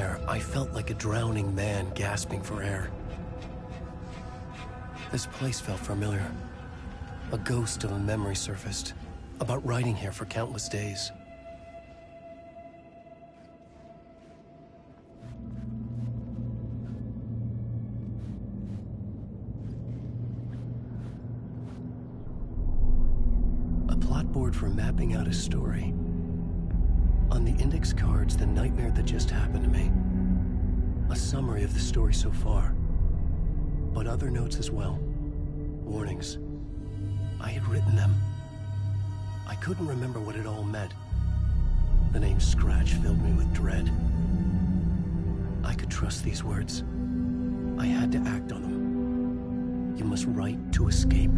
there, I felt like a drowning man gasping for air. This place felt familiar. A ghost of a memory surfaced, about riding here for countless days. A plot board for mapping out a story. On the index cards, the nightmare that just happened to me. A summary of the story so far. But other notes as well. Warnings. I had written them. I couldn't remember what it all meant. The name Scratch filled me with dread. I could trust these words. I had to act on them. You must write to escape.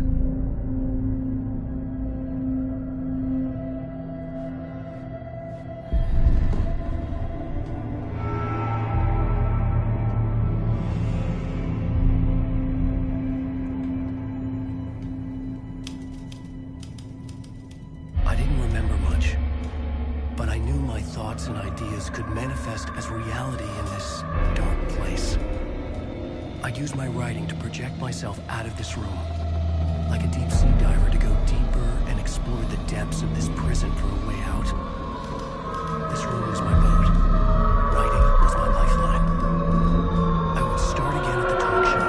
Thoughts and ideas could manifest as reality in this dark place. I'd use my writing to project myself out of this room, like a deep-sea diver to go deeper and explore the depths of this prison for a way out. This room was my boat. Writing was my lifeline. I would start again at the talk show.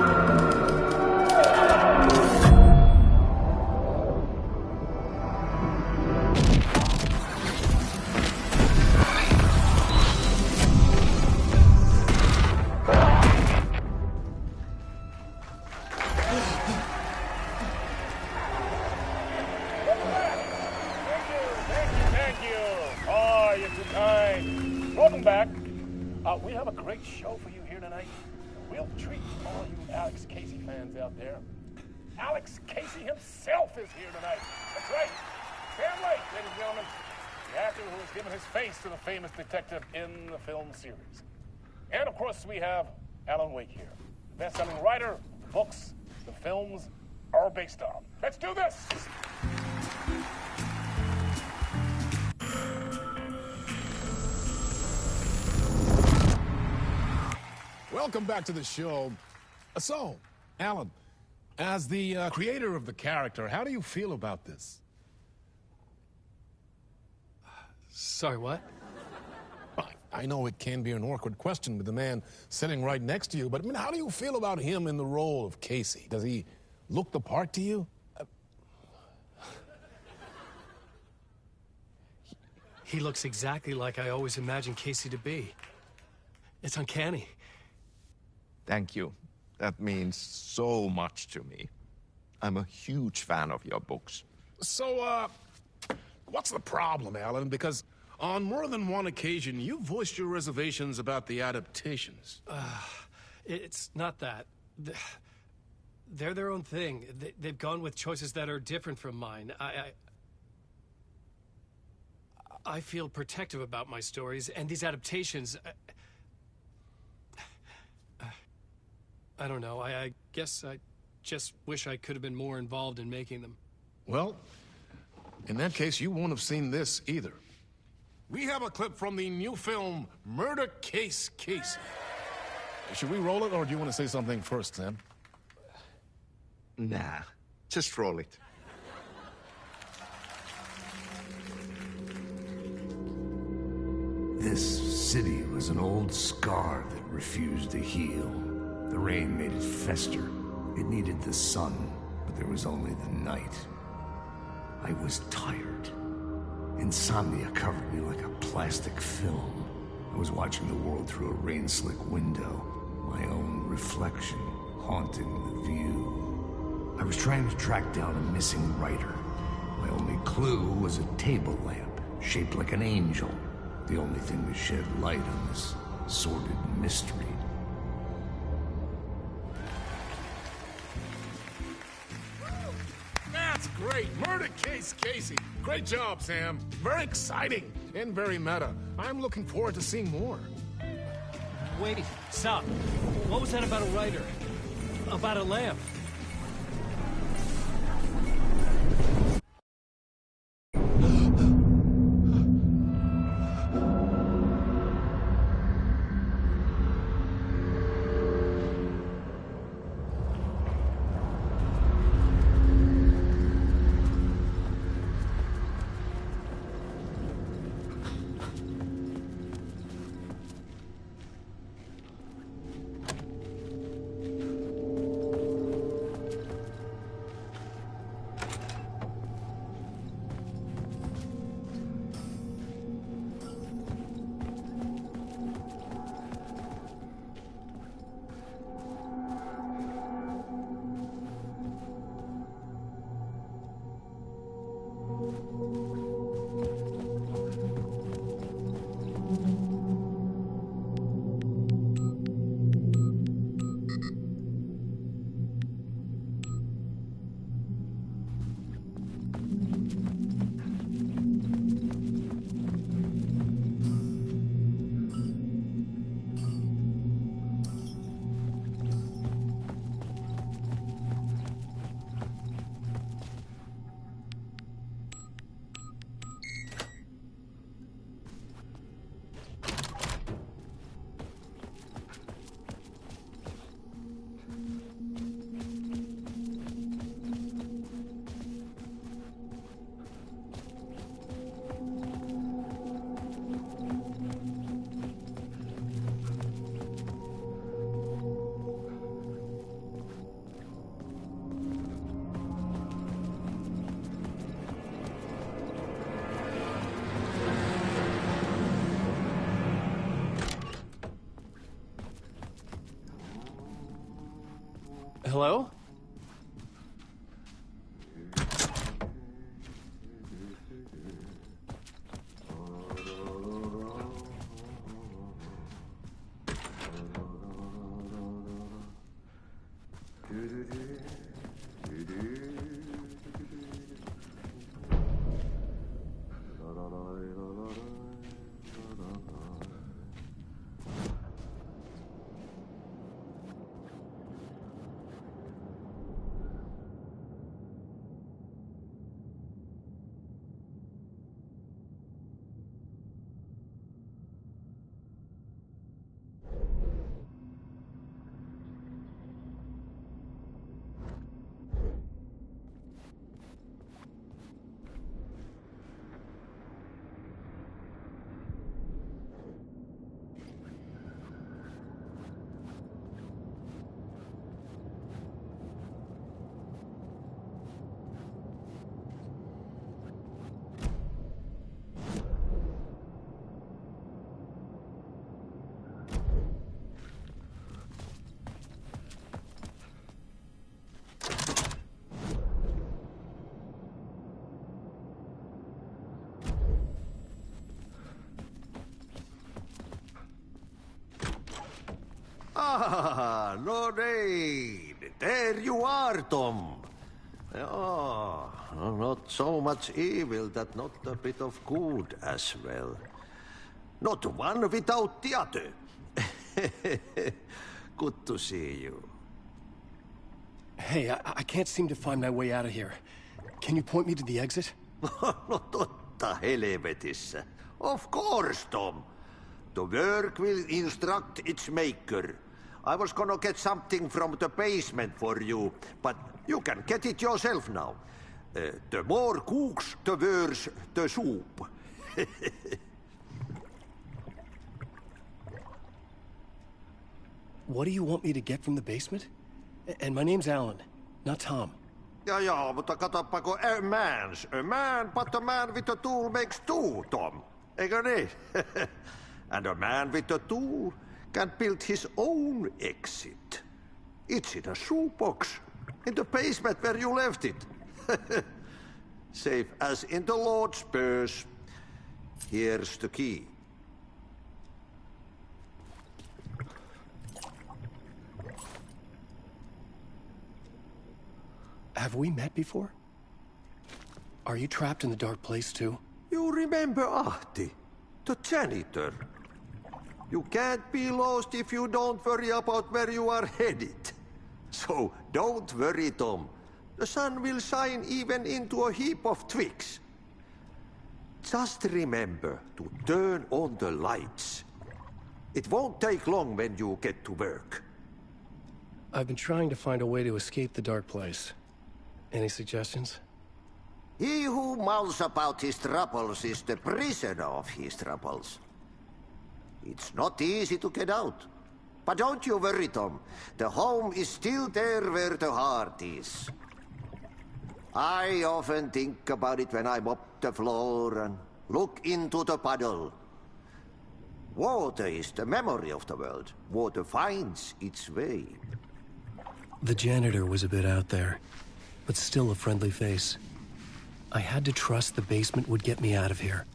We have a great show for you here tonight. We'll treat all you Alex Casey fans out there. Alex Casey himself is here tonight. That's right. Sam Lake, ladies and gentlemen. The actor who has given his face to the famous detective in the film series. And of course, we have Alan Wake here. Best-selling writer, books, the films are based on. Let's do this! Welcome back to the show. So, Alan, as the creator of the character, how do you feel about this? Sorry, what? I know it can be an awkward question with the man sitting right next to you, but I mean, how do you feel about him in the role of Casey? Does he look the part to you? He looks exactly like I always imagined Casey to be. It's uncanny. Thank you. That means so much to me. I'm a huge fan of your books. So, what's the problem, Alan? Because on more than one occasion, you voiced your reservations about the adaptations. It's not that. They're their own thing. They've gone with choices that are different from mine. I feel protective about my stories, and these adaptations... I don't know. I guess I just wish I could have been more involved in making them. Well, in that case, you won't have seen this either. We have a clip from the new film, Murder Case Casey. Should we roll it, or do you want to say something first, Sam? Nah, just roll it. This city was an old scar that refused to heal. The rain made it fester. It needed the sun, but there was only the night. I was tired. Insomnia covered me like a plastic film. I was watching the world through a rain-slick window, my own reflection haunting the view. I was trying to track down a missing writer. My only clue was a table lamp, shaped like an angel. The only thing to shed light on this sordid mystery. That's great! Murder Case Casey! Great job, Sam. Very exciting and very meta. I'm looking forward to seeing more. Wait, stop. What was that about a writer? About a lamp? Hello? Ah, Lorraine! There you are, Tom. Oh, not so much evil that not a bit of good as well. Not one without the other. Good to see you. Hey, I can't seem to find my way out of here. Can you point me to the exit? No totta helvetissä. Of course, Tom. The work will instruct its maker. I was gonna get something from the basement for you, but you can get it yourself now. The more cooks, the worse the soup. What do you want me to get from the basement? And my name's Alan, not Tom. Ja, mutta katoppa, a man, but a man with a tool makes two, Tom. Eikö niin? And a man with a tool can build his own exit. It's in a shoebox, in the basement where you left it. Safe as in the Lord's purse. Here's the key. Have we met before? Are you trapped in the dark place too? You remember Ahti, the janitor. You can't be lost if you don't worry about where you are headed. So don't worry, Tom. The sun will shine even into a heap of twigs. Just remember to turn on the lights. It won't take long when you get to work. I've been trying to find a way to escape the dark place. Any suggestions? He who mouths about his troubles is the prisoner of his troubles. It's not easy to get out. But don't you worry, Tom. The home is still there where the heart is. I often think about it when I mop the floor and look into the puddle. Water is the memory of the world. Water finds its way. The janitor was a bit out there, but still a friendly face. I had to trust the basement would get me out of here.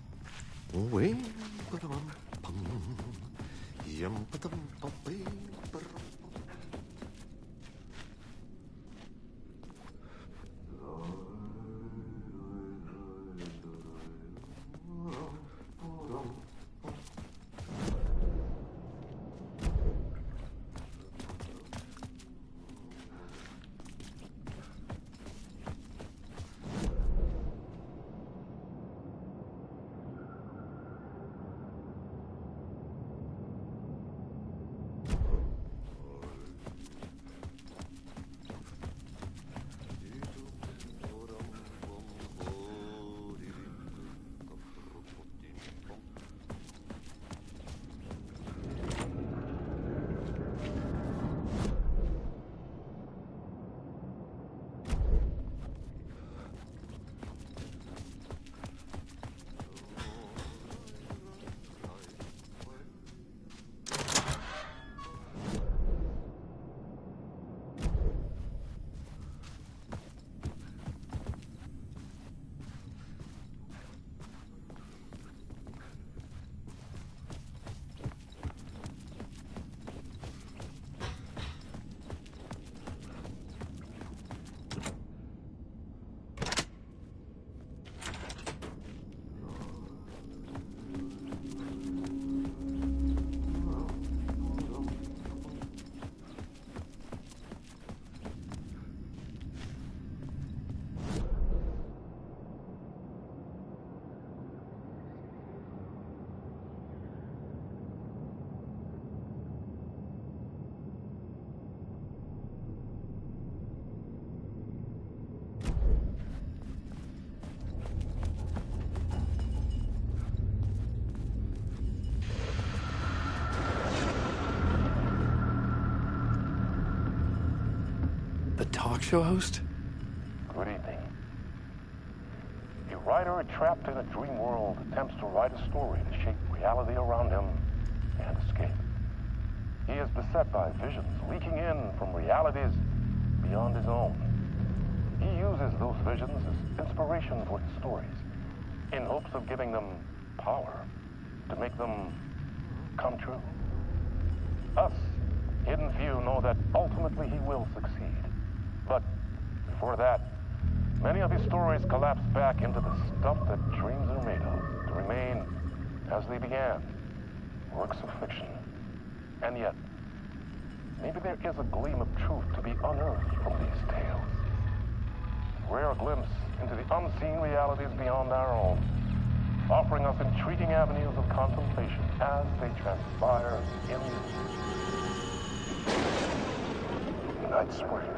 talk show host? Good evening. A writer trapped in a dream world attempts to write a story to shape reality around him and escape. He is beset by visions leaking in from realities beyond his own. He uses those visions as inspiration for his stories, in hopes of giving them power, to make them come true. Us, hidden few, know that ultimately he will succeed. But before that, many of his stories collapse back into the stuff that dreams are made of, to remain as they began, works of fiction. And yet, maybe there is a gleam of truth to be unearthed from these tales. A rare glimpse into the unseen realities beyond our own, offering us intriguing avenues of contemplation as they transpire in Night Springs.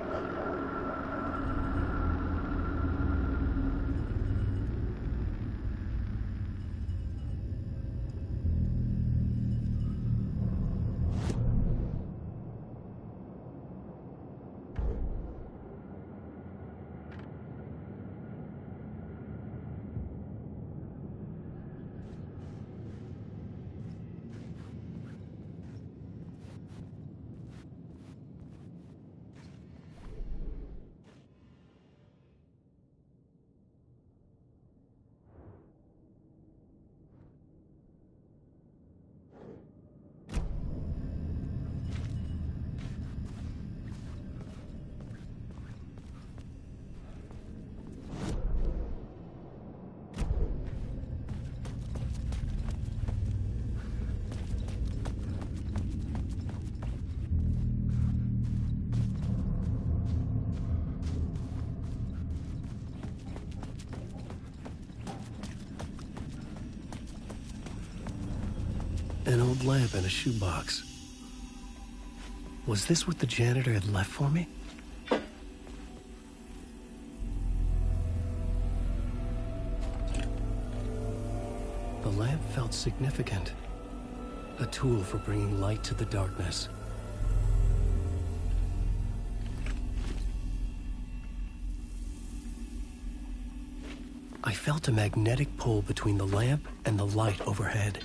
An old lamp in a shoebox. Was this what the janitor had left for me? The lamp felt significant. A tool for bringing light to the darkness. I felt a magnetic pull between the lamp and the light overhead.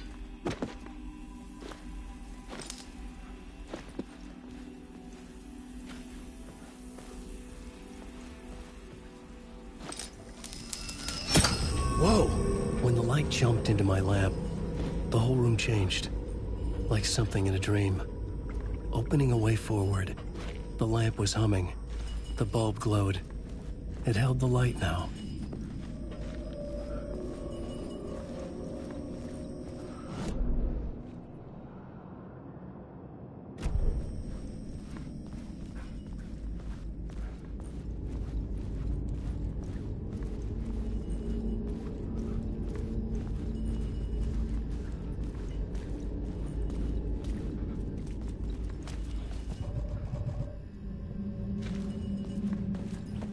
Whoa! When the light jumped into my lamp, the whole room changed. Like something in a dream. Opening a way forward. The lamp was humming. The bulb glowed. It held the light now.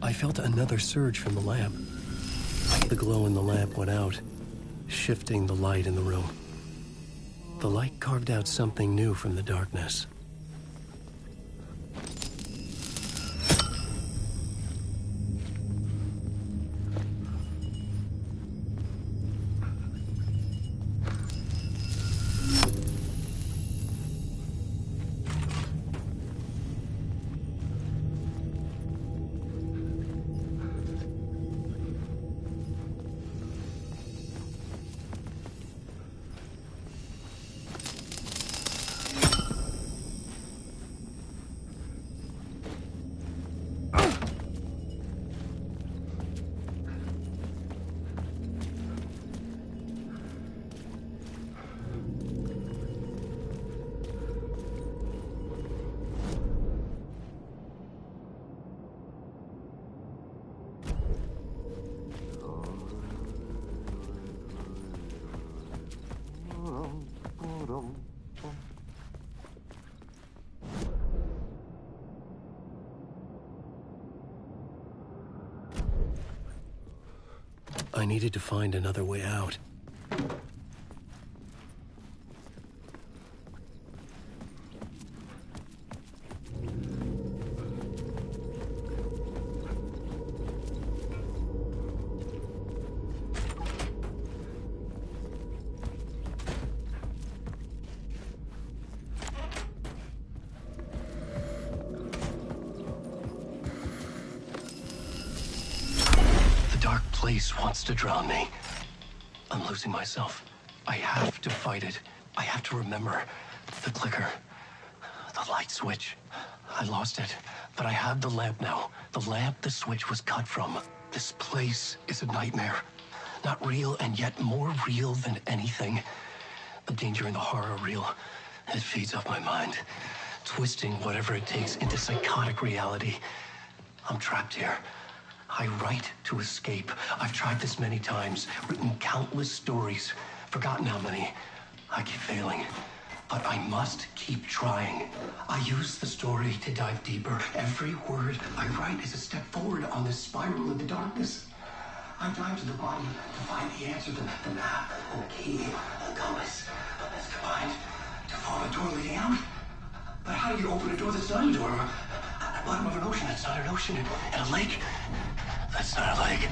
I felt another surge from the lamp. The glow in the lamp went out, shifting the light in the room. The light carved out something new from the darkness. I needed to find another way out. place wants to drown me. I'm losing myself. I have to fight it. I have to remember the clicker, the light switch. I lost it, but I have the lamp now. The lamp the switch was cut from. This place is a nightmare. Not real, and yet more real than anything. The danger and the horror are real. It feeds off my mind, twisting whatever it takes into psychotic reality. I'm trapped here. I write to escape. I've tried this many times, written countless stories, forgotten how many. I keep failing, but I must keep trying. I use the story to dive deeper. Every word I write is a step forward on this spiral in the darkness. I dive to the bottom to find the answer, the map, and the key, the compass. It's combined to form a door leading out. But how do you open a door that's not a door? At the bottom of an ocean that's not an ocean, and a lake that's not a lake.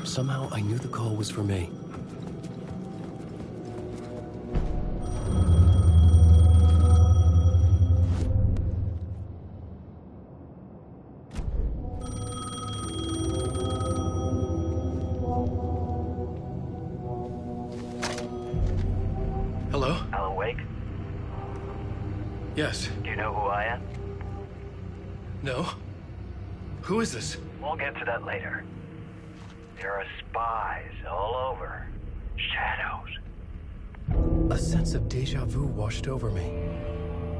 Somehow I knew the call was for me. Hello? Alan Wake? Yes. Do you know who I am? No? Who is this? We'll get to that later. There are spies all over. Shadows. A sense of deja vu washed over me.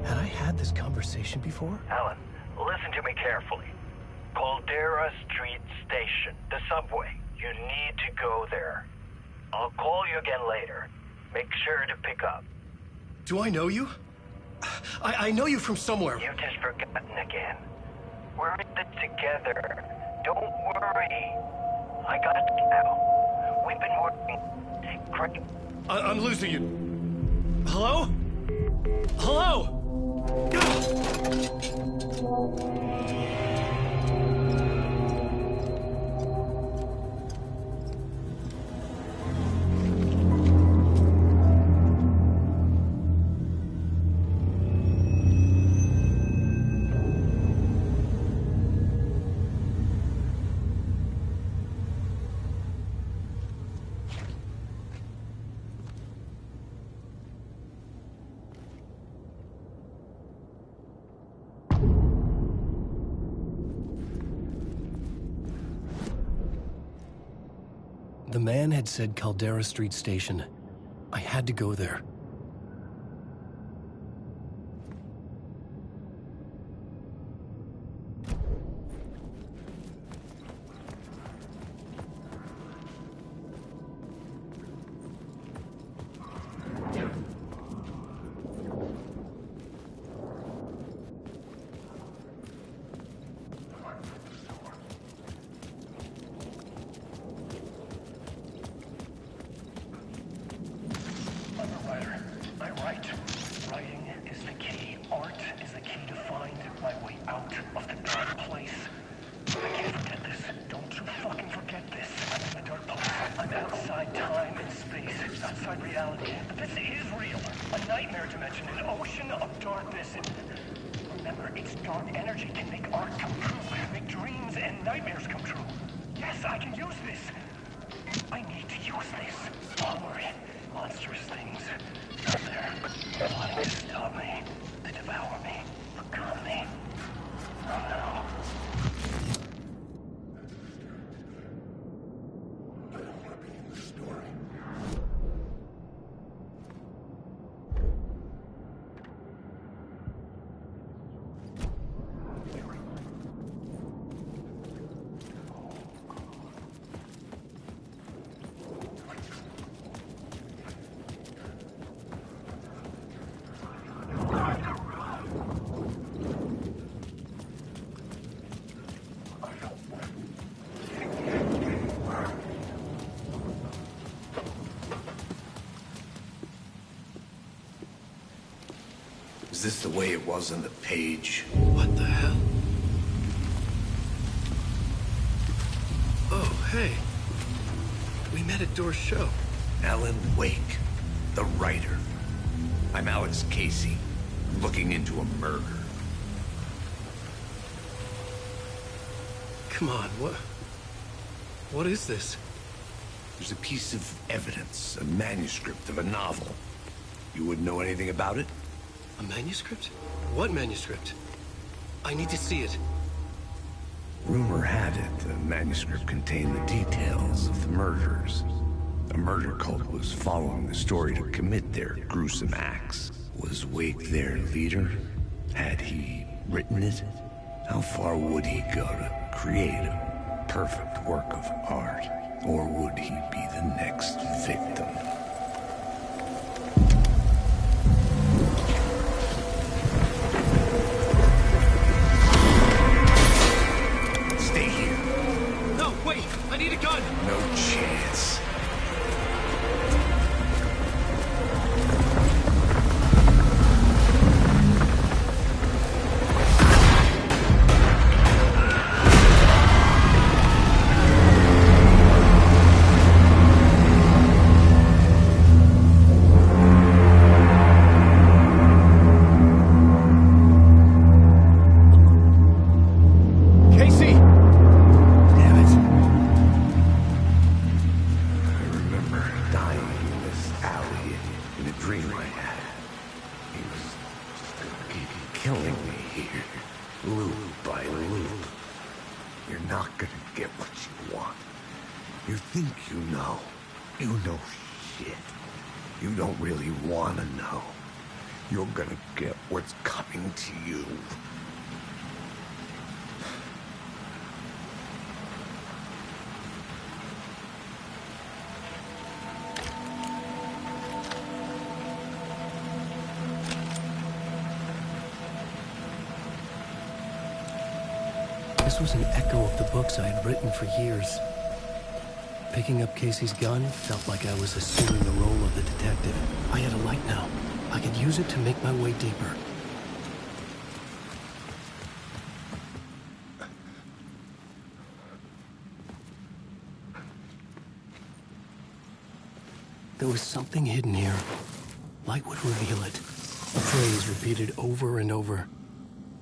Had I had this conversation before? Alan, listen to me carefully. Caldera Street Station, the subway. You need to go there. I'll call you again later. Make sure to pick up. Do I know you? I know you from somewhere. You've just forgotten again. We're in it together. Don't worry. I got you now. We've been working. Great. I'm losing you. Hello? Hello? The man had said Caldera Street Station. I had to go there. Remember, its dark energy can make art come true, make dreams and nightmares come true. Yes, I can use this. I need to use this. Don't worry. Monstrous things out there plotting to stop me, to devour me, become me. Oh no. Is this the way it was on the page? What the hell? Oh, hey. We met at Door's show. Alan Wake, the writer. I'm Alex Casey, looking into a murder. Come on, what is this? There's a piece of evidence, a manuscript of a novel. You wouldn't know anything about it? A manuscript? What manuscript? I need to see it. Rumor had it the manuscript contained the details of the murders. A murder cult was following the story to commit their gruesome acts. Was Wake their leader? Had he written it? How far would he go to create a perfect work of art? Or would he be the next victim? Stay here. No, wait! I need a gun! No chance. Casey! Damn it. I remember dying in this alley in a dream I had. He was just killing me here, loop by loop. You're not gonna get what you want. You think you know. You know shit. You don't really want to know. You're gonna get what's coming to you. This was an echo of the books I had written for years. Picking up Casey's gun felt like I was assuming the role of the detective. I had a light now. I could use it to make my way deeper. There was something hidden here. Light would reveal it. A phrase repeated over and over.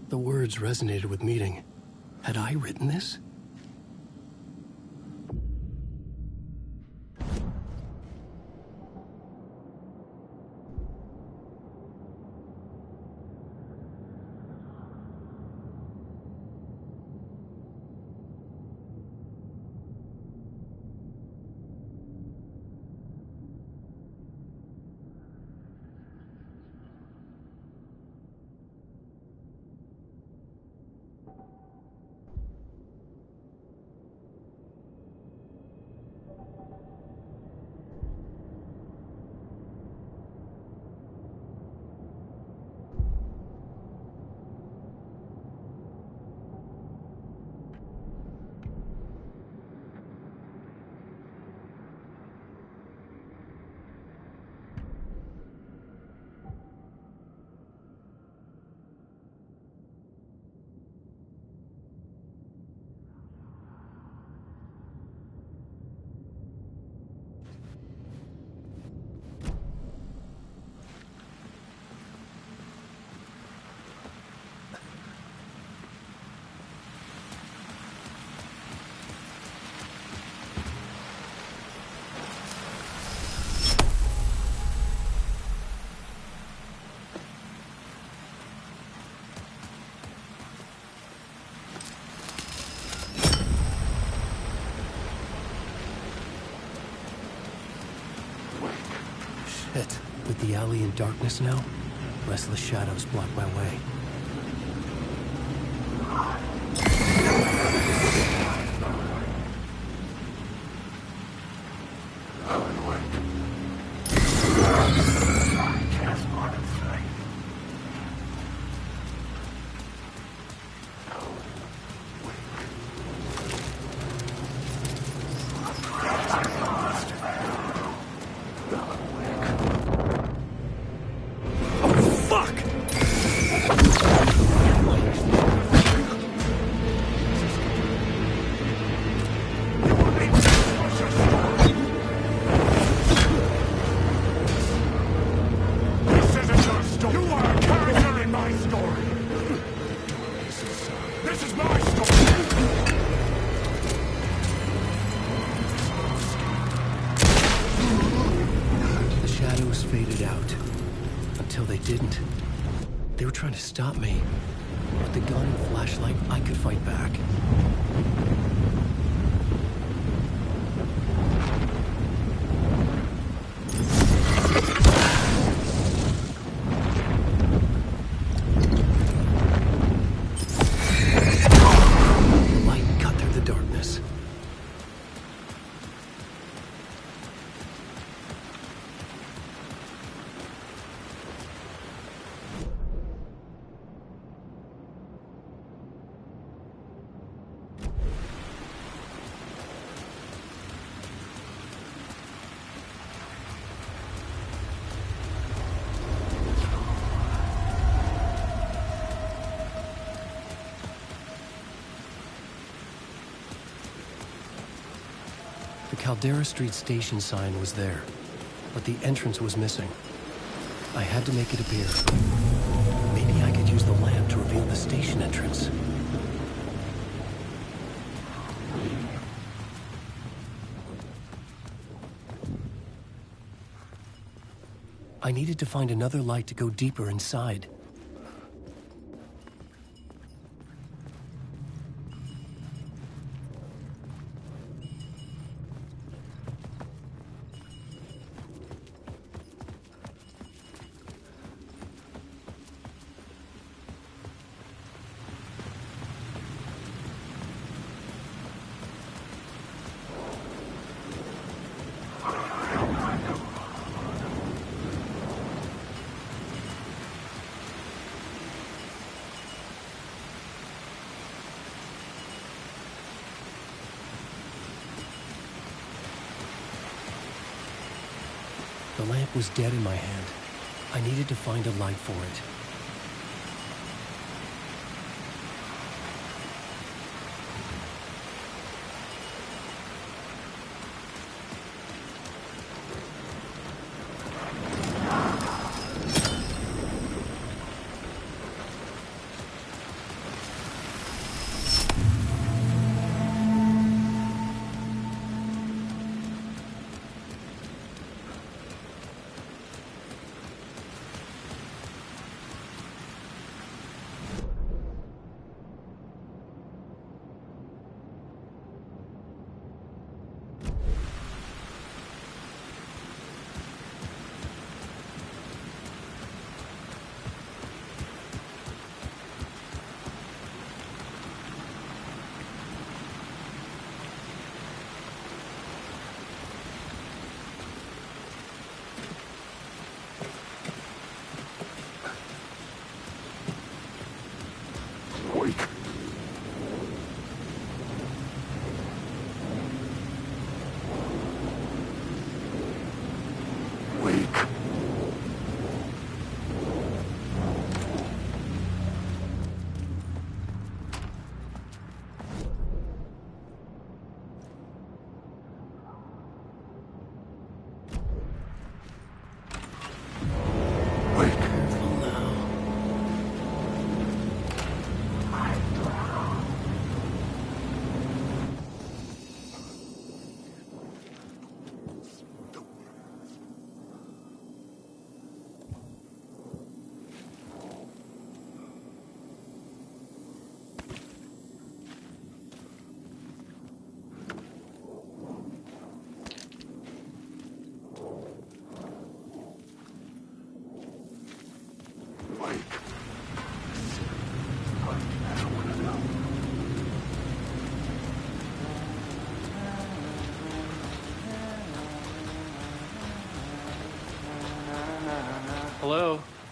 The words resonated with meaning. Had I written this? The alley in darkness now. Restless shadows block my way. Faded out. Until they didn't. They were trying to stop me. With the gun and flashlight, I could fight back. The light cut through the darkness. The Caldera Street station sign was there, but the entrance was missing. I had to make it appear. Maybe I could use the lamp to reveal the station entrance. I needed to find another light to go deeper inside. The lamp was dead in my hand. I needed to find a light for it.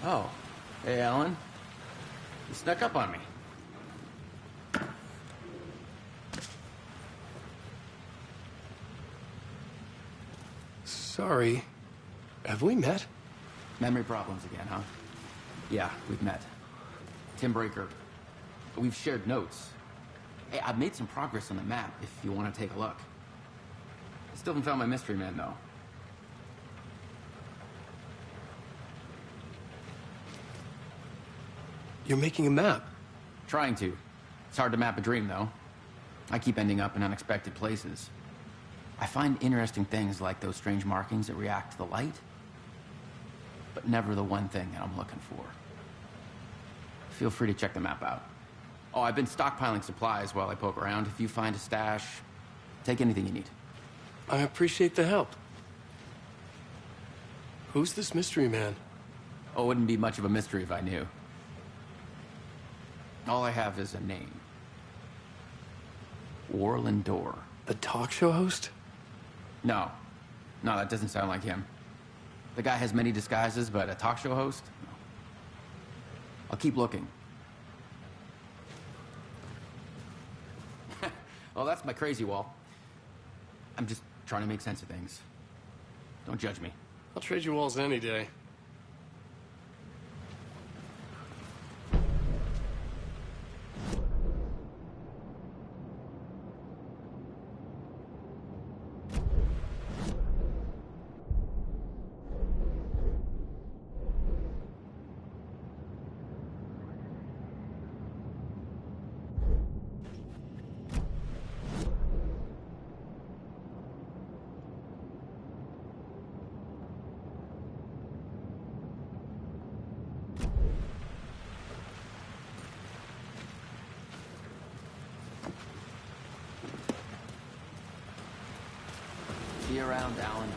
Oh. Hey, Alan. You snuck up on me. Sorry. Have we met? Memory problems again, huh? Yeah, we've met. Tim Breaker. We've shared notes. Hey, I've made some progress on the map if you want to take a look. I still haven't found my mystery man, though. You're making a map. Trying to. It's hard to map a dream, though. I keep ending up in unexpected places. I find interesting things like those strange markings that react to the light, but never the one thing that I'm looking for. Feel free to check the map out. Oh, I've been stockpiling supplies while I poke around. If you find a stash, take anything you need. I appreciate the help. Who's this mystery man? Oh, it wouldn't be much of a mystery if I knew. All I have is a name. Warlin Door. The talk show host? No. No, that doesn't sound like him. The guy has many disguises, but a talk show host? No. I'll keep looking. Well, that's my crazy wall. I'm just trying to make sense of things. Don't judge me. I'll trade you walls any day. See you around, Alan.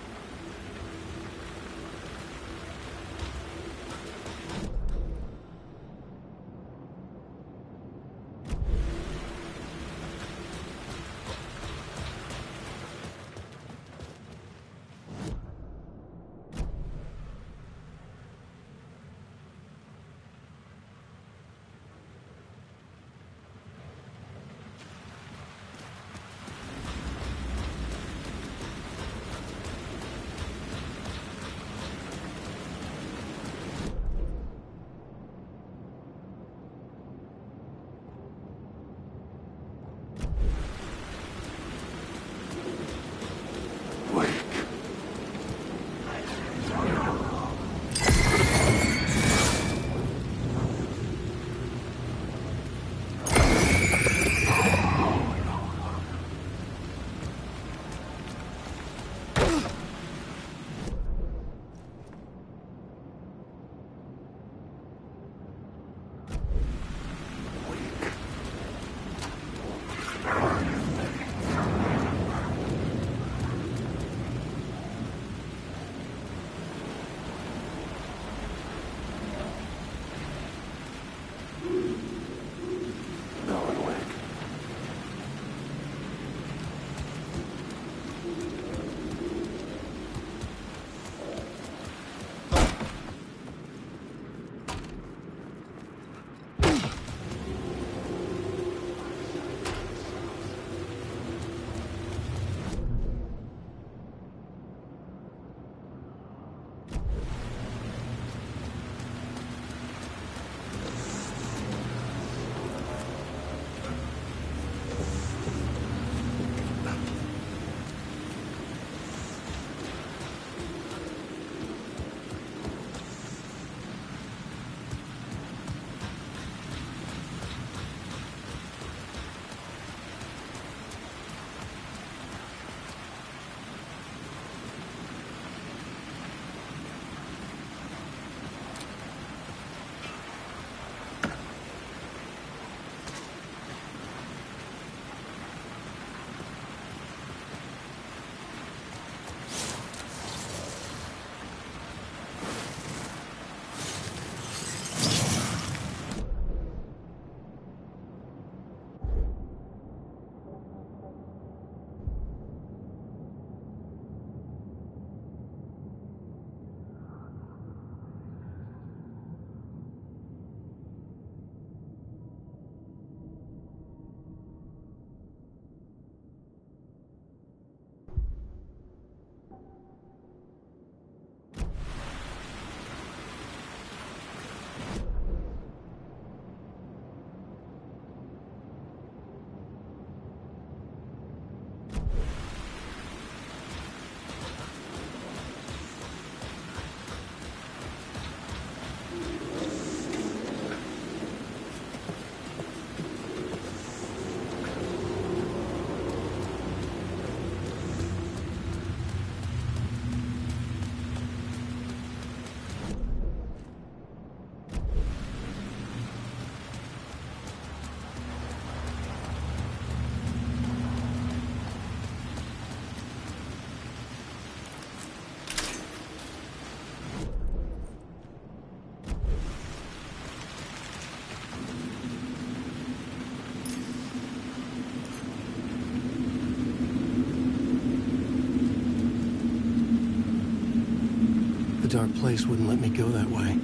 dark place wouldn't let me go that way.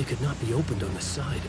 It could not be opened on the side.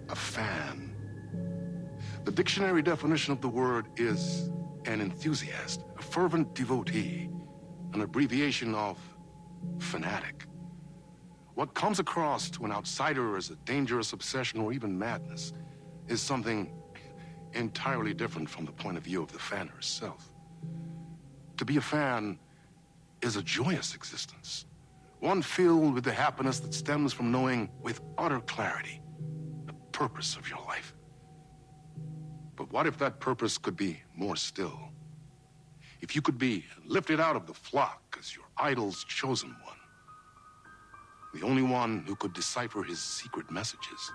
a fan. The dictionary definition of the word is an enthusiast, a fervent devotee, an abbreviation of fanatic. What comes across to an outsider as a dangerous obsession or even madness is something entirely different from the point of view of the fan herself. To be a fan is a joyous existence, one filled with the happiness that stems from knowing with utter clarity the purpose of your life. But what if that purpose could be more still? If you could be lifted out of the flock as your idol's chosen one, the only one who could decipher his secret messages.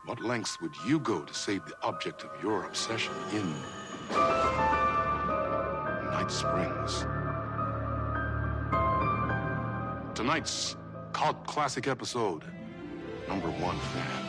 What lengths would you go to save the object of your obsession in Night Springs? Tonight's cult classic episode, #1 Fan.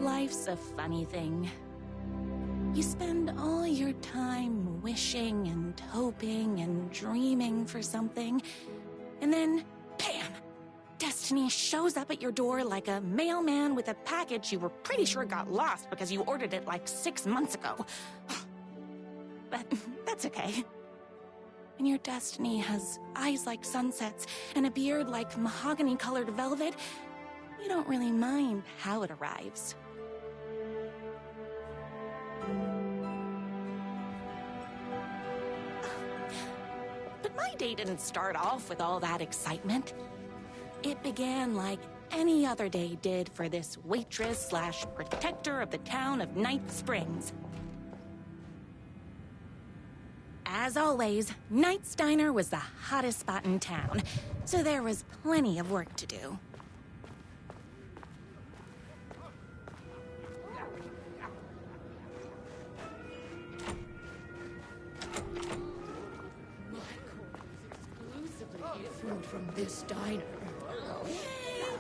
Life's a funny thing. You spend all your time wishing and hoping and dreaming for something, and then, bam! Destiny shows up at your door like a mailman with a package you were pretty sure got lost because you ordered it like 6 months ago. But that's okay. When your destiny has eyes like sunsets and a beard like mahogany-colored velvet, you don't really mind how it arrives. But my day didn't start off with all that excitement. It began like any other day did for this waitress/protector of the town of Night Springs. As always, Knight's Diner was the hottest spot in town, so there was plenty of work to do. Food from this diner.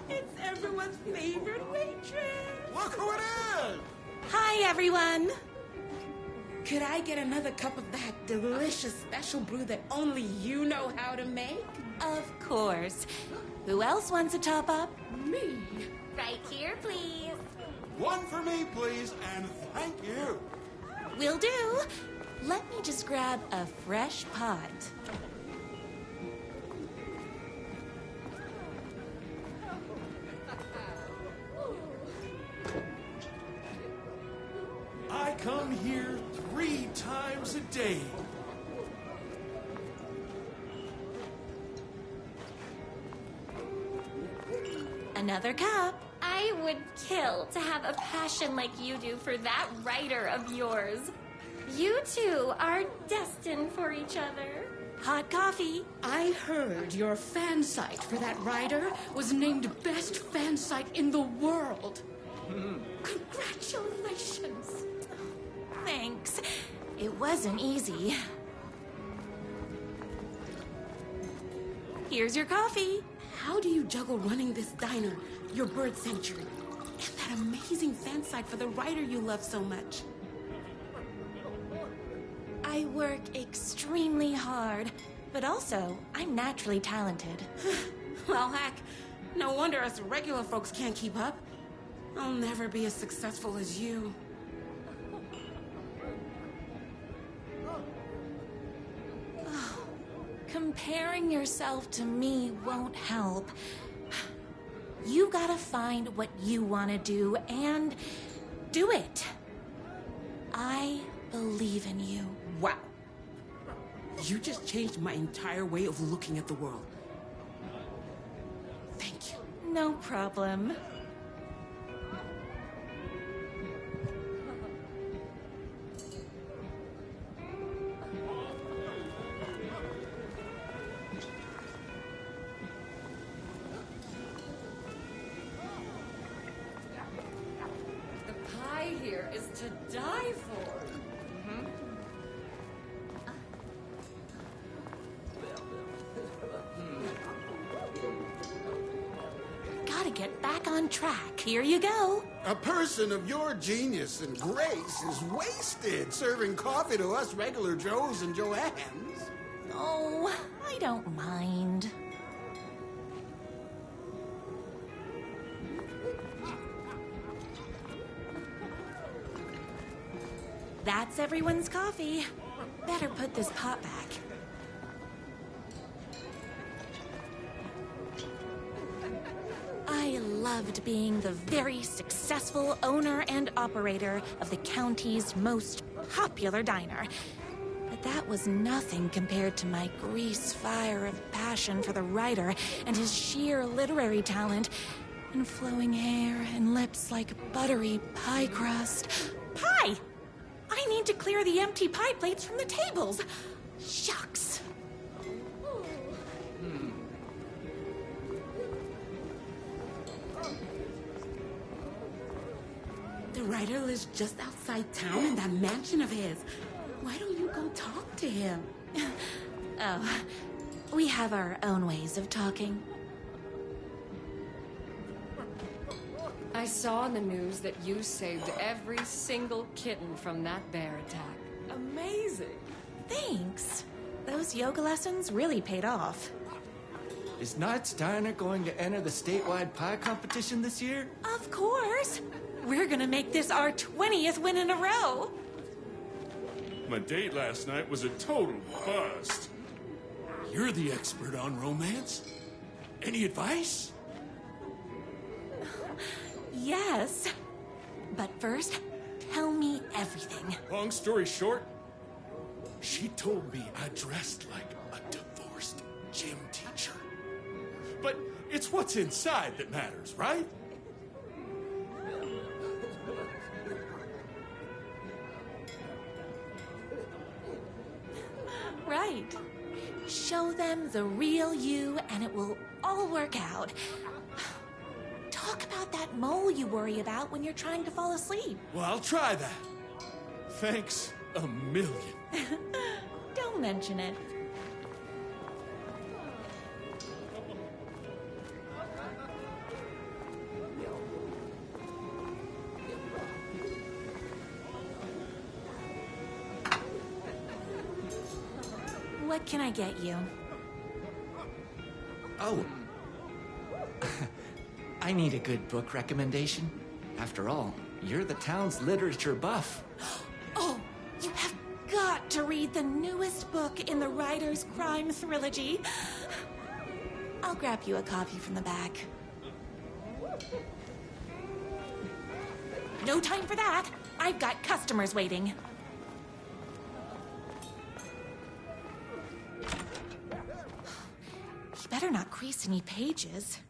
It's everyone's favorite waitress. Look who it is! Hi, everyone. Could I get another cup of that delicious special brew that only you know how to make? Of course. Who else wants a top up? Me. Right here, please. One for me, please, and thank you. Will do. Let me just grab a fresh pod. I come here 3 times a day. Another cup. I would kill to have a passion like you do for that writer of yours. You two are destined for each other. Hot coffee. I heard your fan site for that writer was named best fan site in the world. Congratulations. Thanks. It wasn't easy. Here's your coffee. How do you juggle running this diner, your bird sanctuary, and that amazing fan site for the writer you love so much? I work extremely hard, but also I'm naturally talented. Well, heck, no wonder us regular folks can't keep up. I'll never be as successful as you. Comparing yourself to me won't help. You gotta find what you want to do and do it. I believe in you. Wow. You just changed my entire way of looking at the world. Thank you. No problem. here is to die for. Gotta get back on track. Here you go. A person of your genius and grace is wasted serving coffee to us regular Joes and Joannes. Oh, I don't mind. That's everyone's coffee. Better put this pot back. I loved being the very successful owner and operator of the county's most popular diner. But that was nothing compared to my grease fire of passion for the writer and his sheer literary talent, and flowing hair and lips like buttery pie crust. Pie! I need to clear the empty pie plates from the tables. Shucks. The writer lives just outside town in that mansion of his. Why don't you go talk to him? Oh, we have our own ways of talking. I saw in the news that you saved every single kitten from that bear attack. Amazing. Thanks. Those yoga lessons really paid off. Is Knight's Diner going to enter the statewide pie competition this year? Of course. We're gonna make this our 20th win in a row. My date last night was a total bust. You're the expert on romance. Any advice? Yes. But first, tell me everything. Long story short, she told me I dressed like a divorced gym teacher. But it's what's inside that matters, right? Right. Show them the real you and it will all work out. Talk about that mole you worry about when you're trying to fall asleep. Well, I'll try that. Thanks a million. Don't mention it. What can I get you? Oh. I need a good book recommendation. After all, you're the town's literature buff. Oh, you have got to read the newest book in the Writer's Crime Trilogy. I'll grab you a copy from the back. No time for that. I've got customers waiting. You better not crease any pages.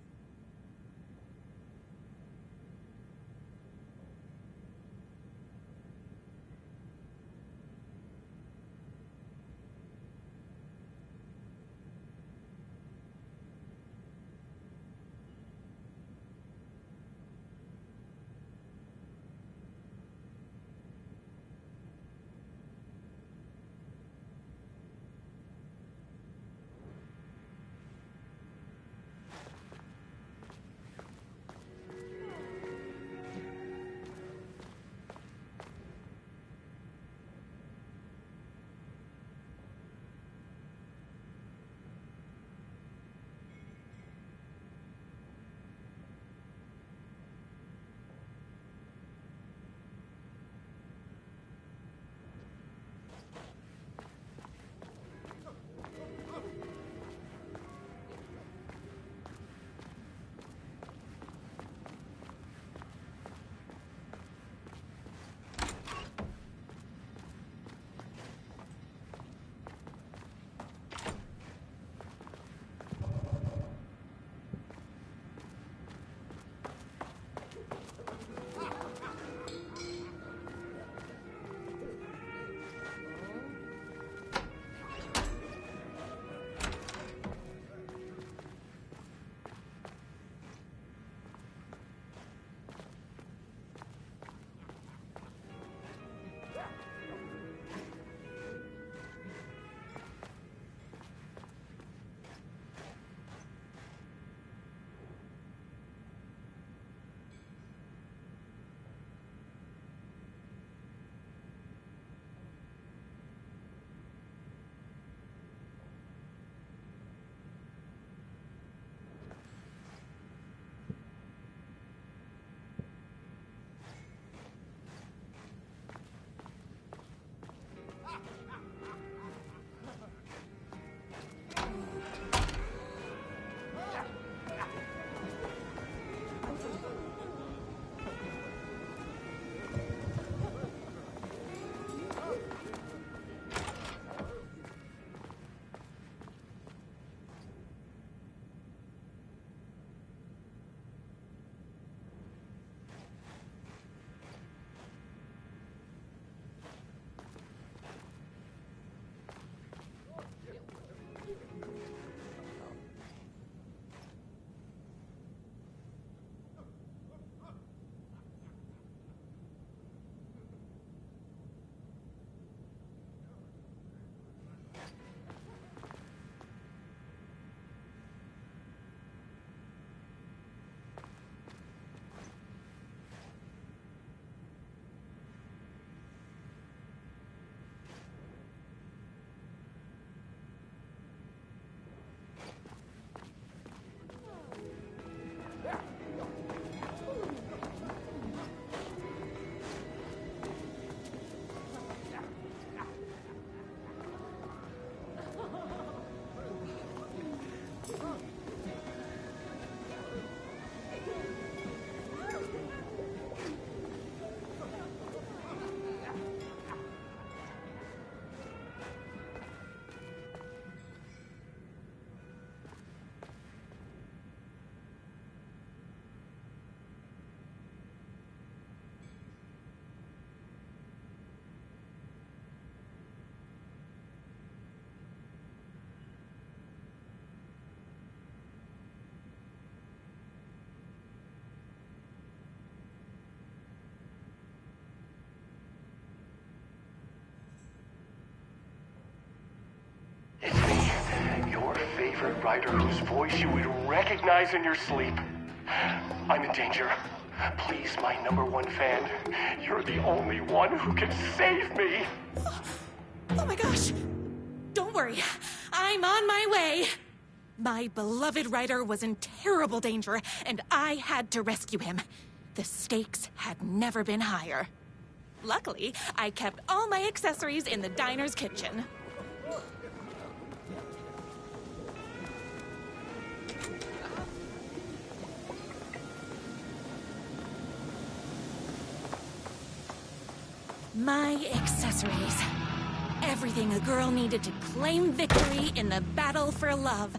favorite writer whose voice you would recognize in your sleep. I'm in danger. Please, my #1 fan, you're the only one who can save me. Oh my gosh! Don't worry, I'm on my way. My beloved writer was in terrible danger, and I had to rescue him. The stakes had never been higher. Luckily, I kept all my accessories in the diner's kitchen. My accessories. Everything a girl needed to claim victory in the battle for love.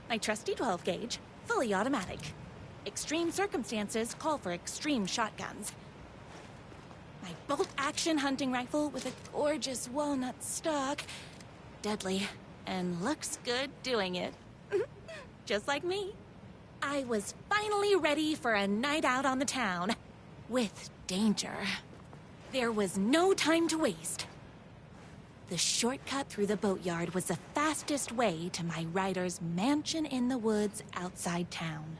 My trusty 12 gauge, fully automatic. Extreme circumstances call for extreme shotguns. My bolt-action hunting rifle with a gorgeous walnut stock. Deadly, and looks good doing it. Just like me. I was finally ready for a night out on the town. With danger. There was no time to waste. The shortcut through the boatyard was the fastest way to my writer's mansion in the woods outside town.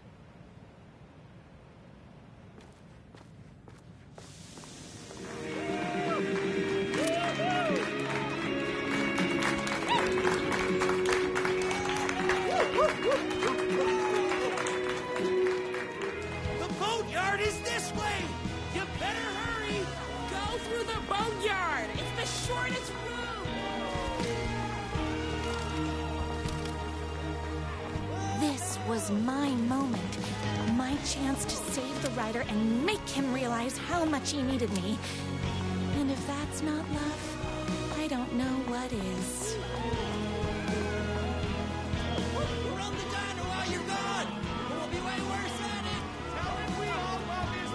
The boatyard is this way! You better hurry! Go through the boatyard! It's the shortest route! This was my moment. My chance to save the writer and make him realize how much he needed me. And if that's not love, I don't know what is. Run the diner while you're gone! We'll be way worse at it! Tell him we all love his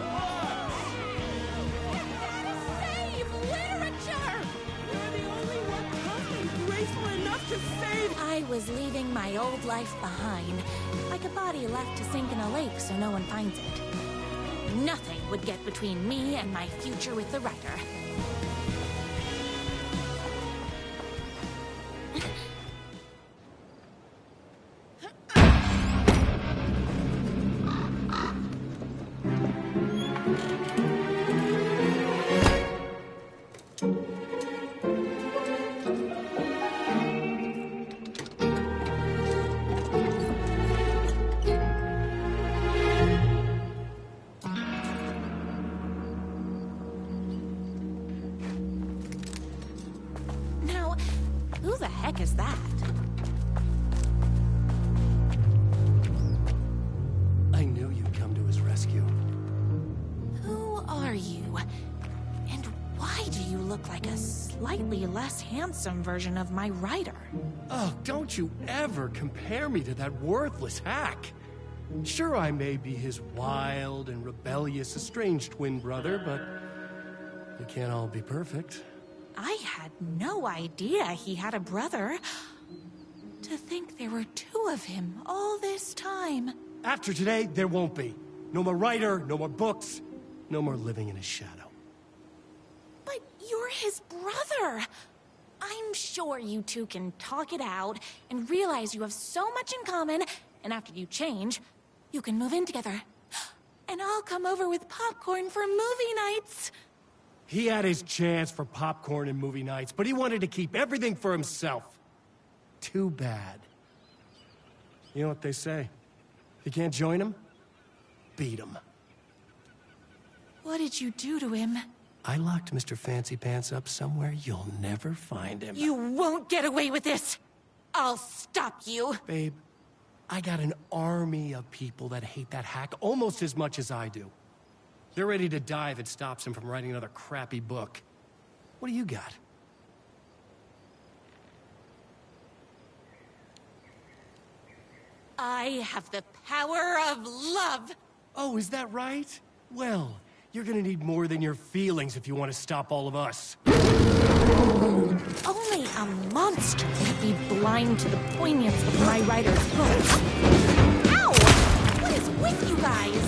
Save literature! You're the only one tough and graceful enough to save. I was leaving my old life behind, like a body left to sink in a lake so no one finds it. Nothing would get between me and my future with the writer. Who the heck is that? I knew you'd come to his rescue. Who are you? And why do you look like a slightly less handsome version of my writer? Oh, don't you ever compare me to that worthless hack. Sure, I may be his wild and rebellious estranged twin brother, but we can't all be perfect. I had no idea he had a brother. To think there were two of him all this time. After today, there won't be. No more writer, no more books, no more living in his shadow. But you're his brother. I'm sure you two can talk it out and realize you have so much in common, and after you change, you can move in together. And I'll come over with popcorn for movie nights. He had his chance for popcorn and movie nights, but he wanted to keep everything for himself. Too bad. You know what they say? If you can't join him, beat him. What did you do to him? I locked Mr. Fancy Pants up somewhere you'll never find him. You won't get away with this! I'll stop you! Babe, I got an army of people that hate that hack almost as much as I do. They're ready to die if it stops him from writing another crappy book. What do you got? I have the power of love! Oh, is that right? Well, you're gonna need more than your feelings if you want to stop all of us. Only a monster could be blind to the poignance of my writer's books. Ow! What is with you guys?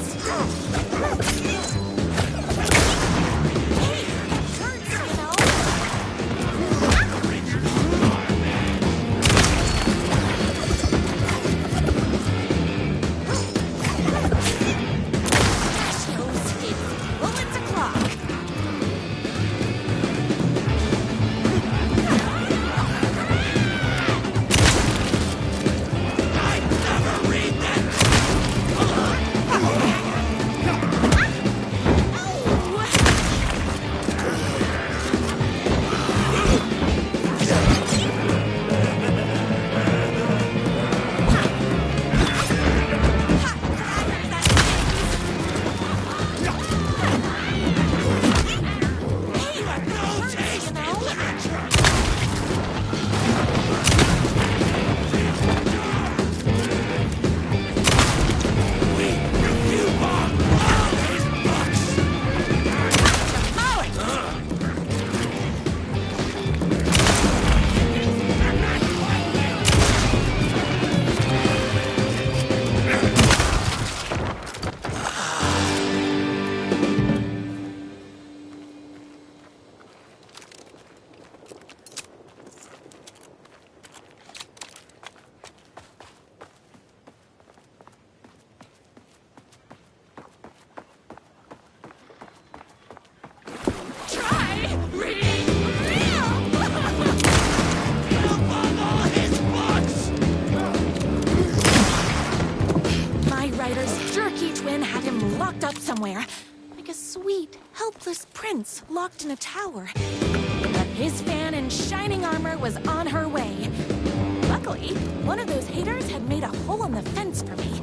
locked up somewhere. Like a sweet, helpless prince locked in a tower. But his fan in shining armor was on her way. Luckily, one of those haters had made a hole in the fence for me.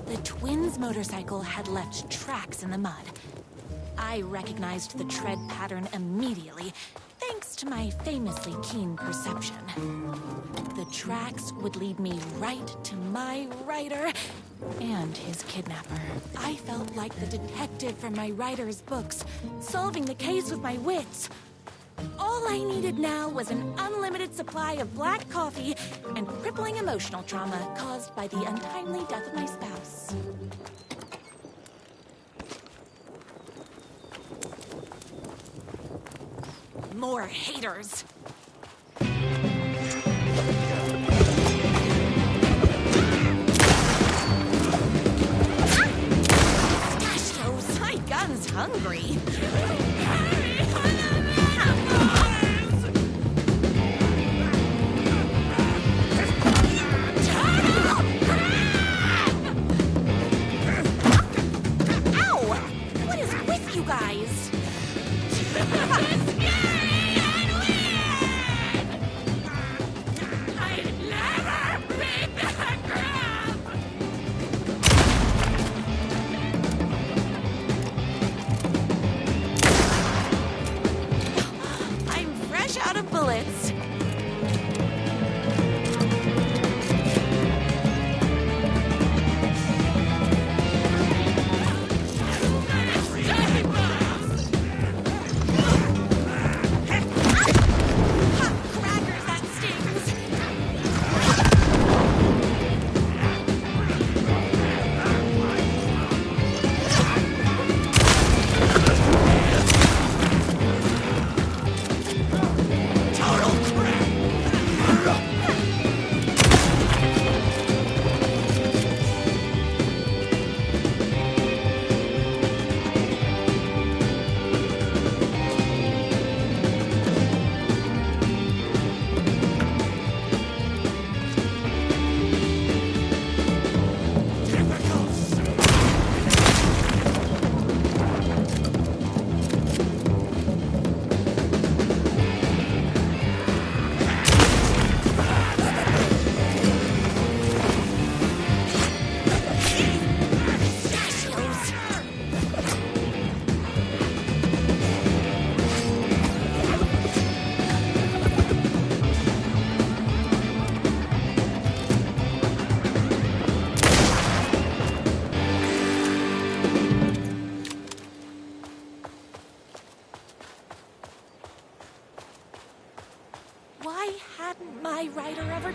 The twins' motorcycle had left tracks in the mud. I recognized the tread pattern immediately, thanks to my famously keen perception. The tracks would lead me right to my rider and his kidnapper. I felt like the detective from my writer's books, solving the case with my wits. All I needed now was an unlimited supply of black coffee and crippling emotional trauma caused by the untimely death of my spouse. More haters. Pistachios, my gun's hungry.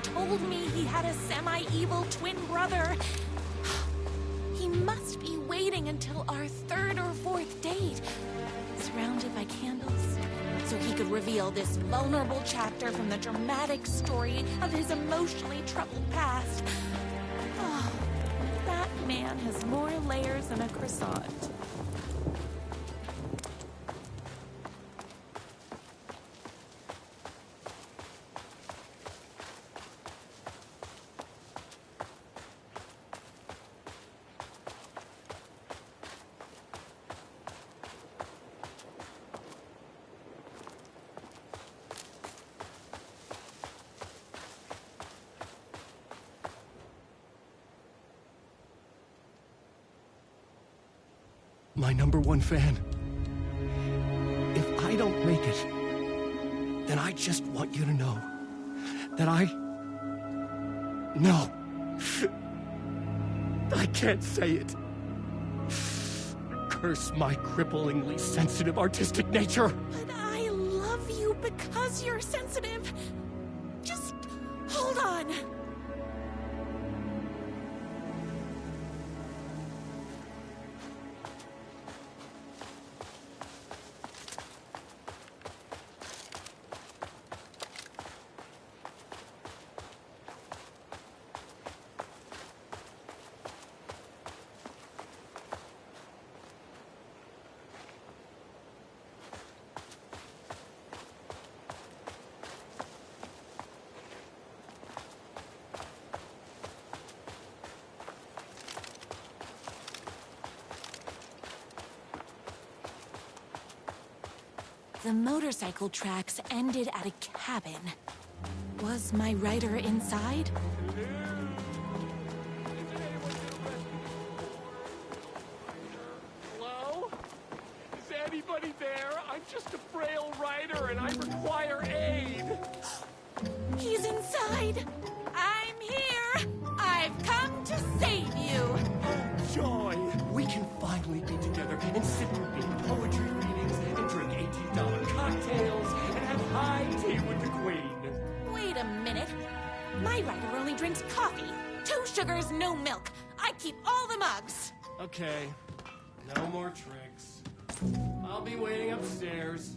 Told me he had a semi-evil twin brother. He must be waiting until our third or fourth date, surrounded by candles, so he could reveal this vulnerable chapter from the dramatic story of his emotionally troubled past. Oh, that man has more layers than a croissant. my #1 fan. If I don't make it, then I just want you to know that No. I can't say it. Curse my cripplingly sensitive artistic nature. But I love you because you're sensitive. Just hold on. The motorcycle tracks ended at a cabin. Was my rider inside? Hello? Is anybody there? I'm just a frail rider and I require aid. He's inside. I'm here. I've come to save you. Oh, joy. We can finally be together and sit through poetry readings and drink $18 cocktails and have high tea with the Queen. Wait a minute. My rider only drinks coffee. 2 sugars, no milk. I keep all the mugs. Okay. No more tricks. I'll be waiting upstairs.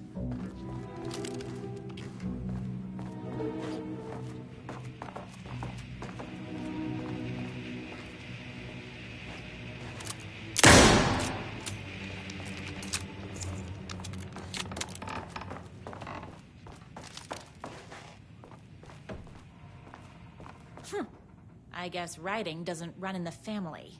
I guess riding doesn't run in the family.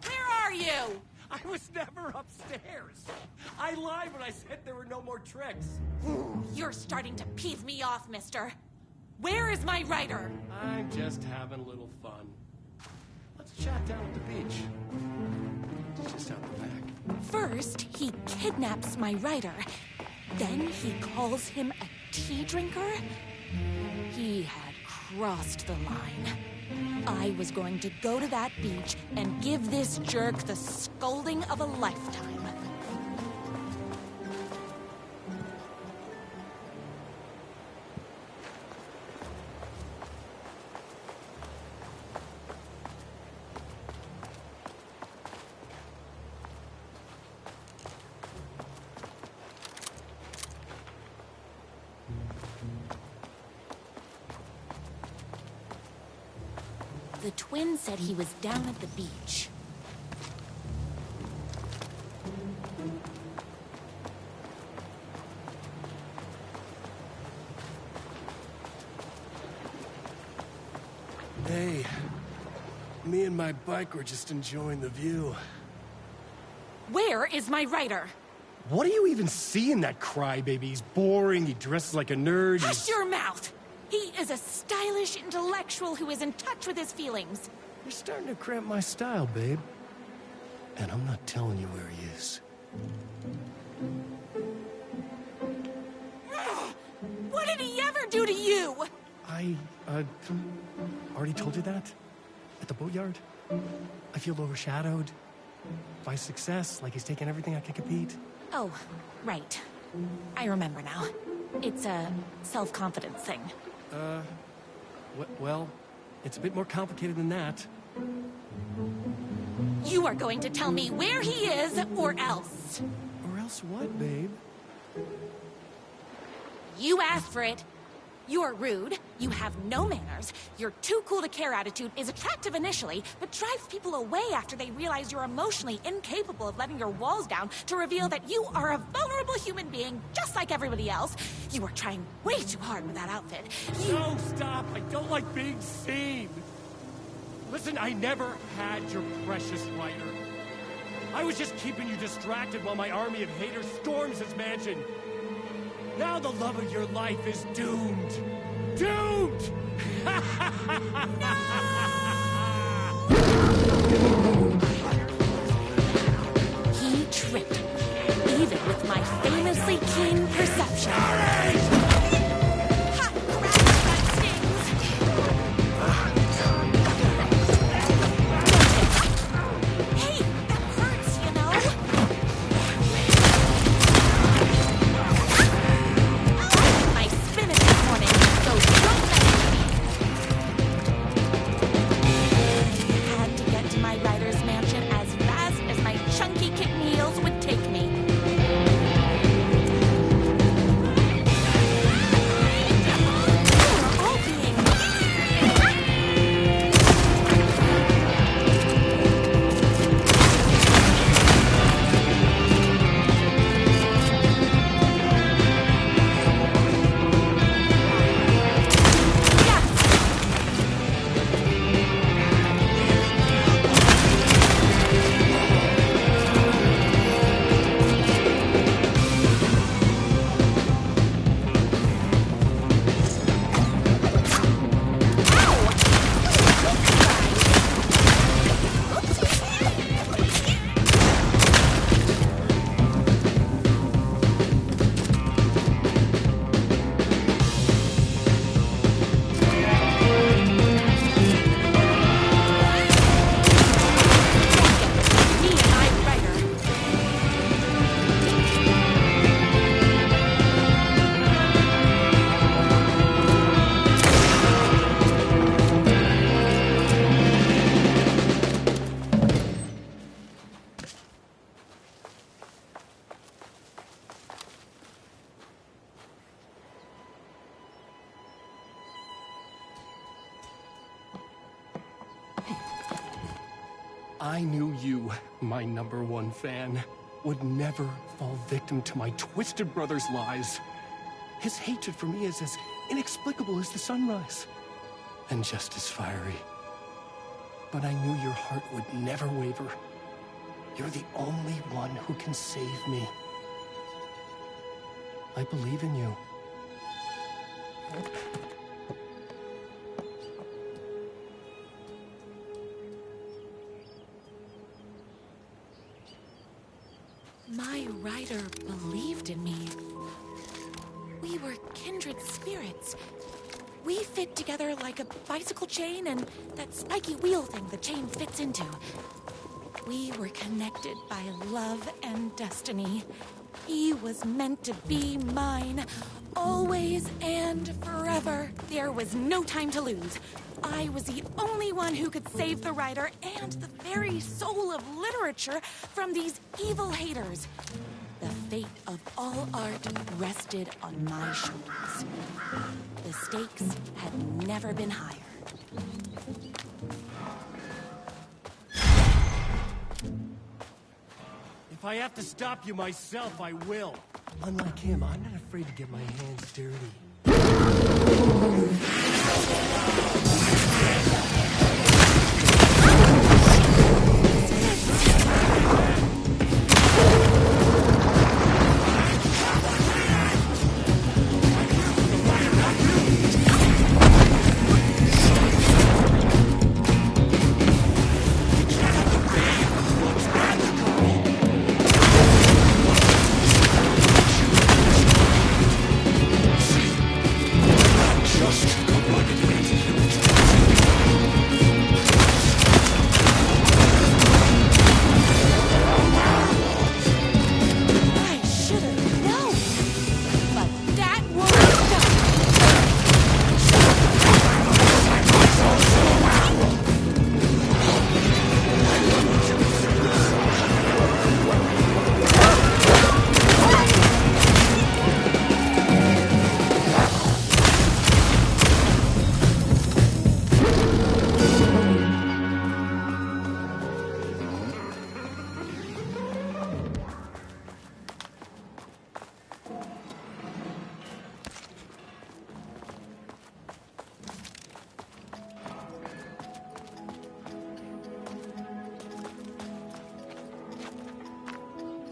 Where are you? I was never upstairs. I lied when I said there were no more tricks. You're starting to peeve me off, mister. Where is my rider? I'm just having a little fun. Let's chat down at the beach. It's just out the back. First, he kidnaps my rider. Then he calls him a tea drinker. He had crossed the line. I was going to go to that beach and give this jerk the scolding of a lifetime. The twin said he was down at the beach. Hey, me and my bike were just enjoying the view. Where is my rider? What do you even see in that crybaby? He's boring, he dresses like a nerd. Hush your mouth! He is a stylish intellectual who is in touch with his feelings. You're starting to cramp my style, babe. And I'm not telling you where he is. What did he ever do to you? I already told you that? At the boatyard? I feel overshadowed by success, like he's taking everything I can compete. Oh, right. I remember now. It's a self-confidence thing. Well, it's a bit more complicated than that. You are going to tell me where he is, or else. Or else what, babe? You asked for it. You're rude, you have no manners, your too cool to care attitude is attractive initially, but drives people away after they realize you're emotionally incapable of letting your walls down to reveal that you are a vulnerable human being just like everybody else. You are trying way too hard with that outfit. No, stop! I don't like being seen! Listen, I never had your precious rider. I was just keeping you distracted while my army of haters storms his mansion. Now the love of your life is doomed. doomed! He tricked me, even with my famously keen perception. Hot grass that stings! Hey, that hurts, you know? My spinach this morning, so don't mess with me. I had to get to my writer's mansion as fast as my chunky kitten heels would take me. We're all being... I knew you, my #1 fan, would never fall victim to my twisted brother's lies. His hatred for me is as inexplicable as the sunrise, and just as fiery. But I knew your heart would never waver. You're the only one who can save me. I believe in you. My writer believed in me. We were kindred spirits. We fit together like a bicycle chain and that spiky wheel thing the chain fits into. We were connected by love and destiny. He was meant to be mine, always and forever. There was no time to lose. I was the only one who could save the writer and the very soul of literature from these evil haters. The fate of all art rested on my shoulders. The stakes had never been higher. If I have to stop you myself, I will. Unlike him, I'm not afraid to get my hands dirty.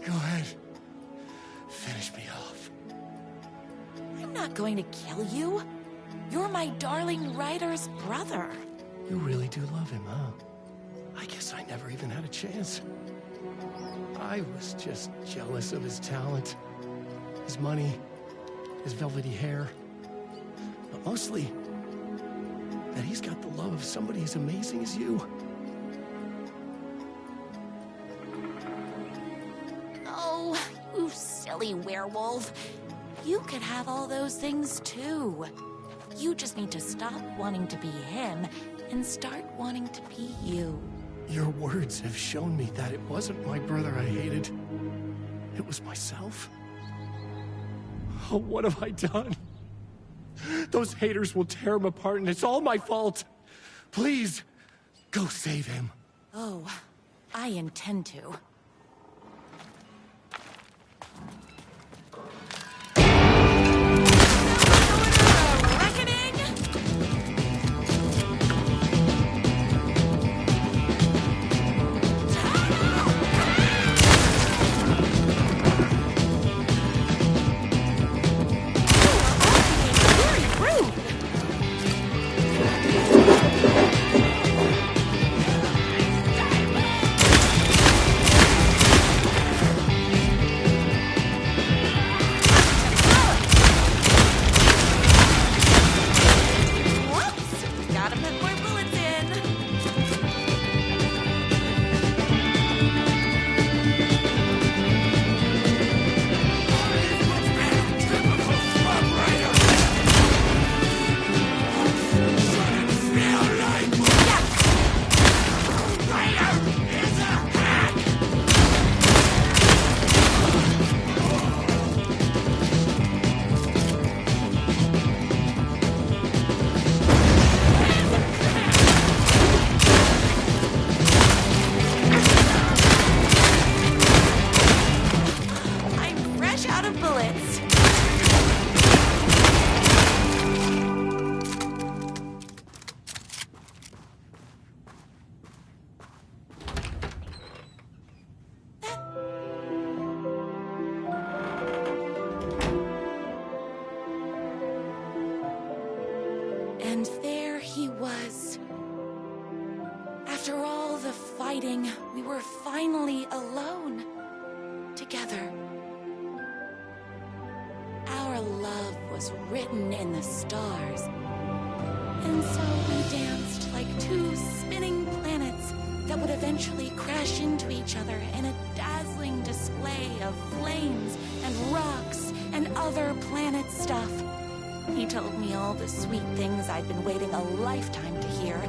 Go ahead. Finish me off. I'm not going to kill you. You're my darling writer's brother. You really do love him, huh? I guess I never even had a chance. I was just jealous of his talent, his money, his velvety hair. But mostly, that he's got the love of somebody as amazing as you. Oh, you silly werewolf. You could have all those things too. You just need to stop wanting to be him and start wanting to be you. Your words have shown me that it wasn't my brother I hated. It was myself. Oh, what have I done? Those haters will tear him apart, and it's all my fault. Please, go save him. Oh, I intend to. And there he was. After all the fighting, we were finally alone. Together. Our love was written in the stars. And so we danced like two spinning planets that would eventually crash into each other in a dazzling display of flames and rocks and other planet stuff. He told me all the sweet things I'd been waiting a lifetime to hear.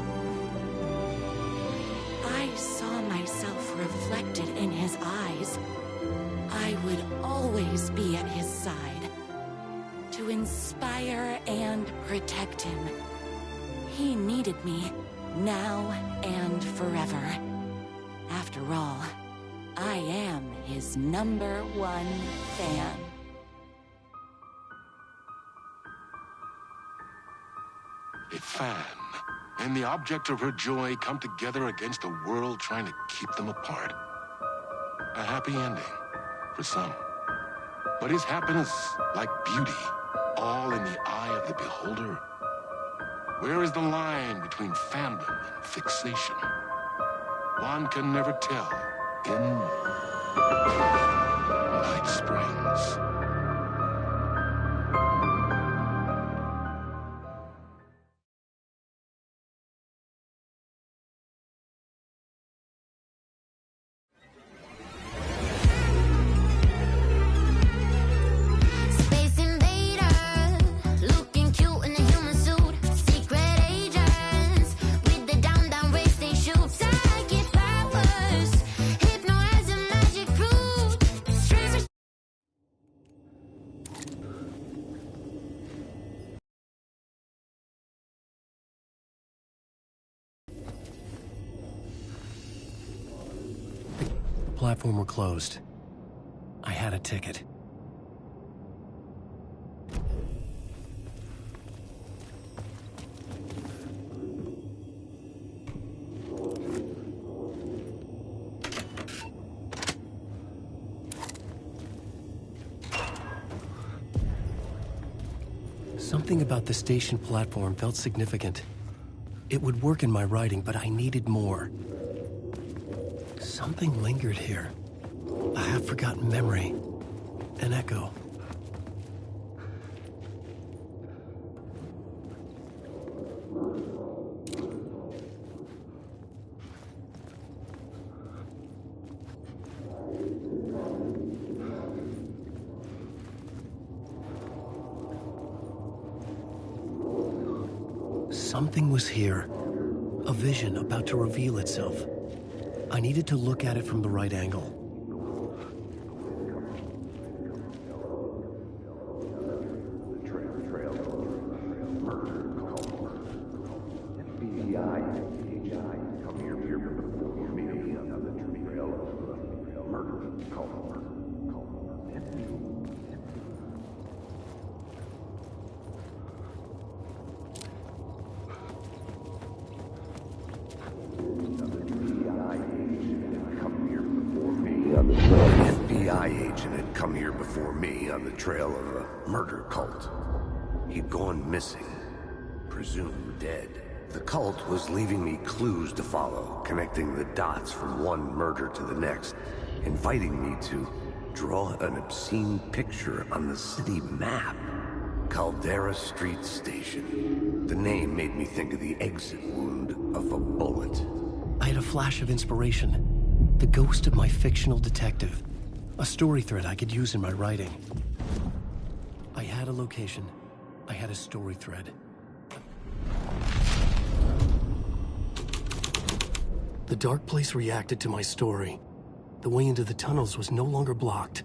I saw myself reflected in his eyes. I would always be at his side, to inspire and protect him. He needed me, now and forever. After all, I am his #1 fan. A fan and the object of her joy come together against a world trying to keep them apart. A happy ending for some. But is happiness, like beauty, all in the eye of the beholder? Where is the line between fandom and fixation? One can never tell in Night Springs. The platform were closed. I had a ticket. Something about the station platform felt significant. It would work in my writing, but I needed more. Something lingered here. A half-forgotten memory. An echo. Something was here. A vision about to reveal itself. I needed to look at it from the right angle. An FBI agent had come here before me on the trail of a murder cult. He'd gone missing, presumed dead. The cult was leaving me clues to follow, connecting the dots from one murder to the next, inviting me to draw an obscene picture on the city map. Caldera Street Station. The name made me think of the exit wound of a bullet. I had a flash of inspiration. The ghost of my fictional detective. A story thread I could use in my writing. I had a location. I had a story thread. The dark place reacted to my story. The way into the tunnels was no longer blocked.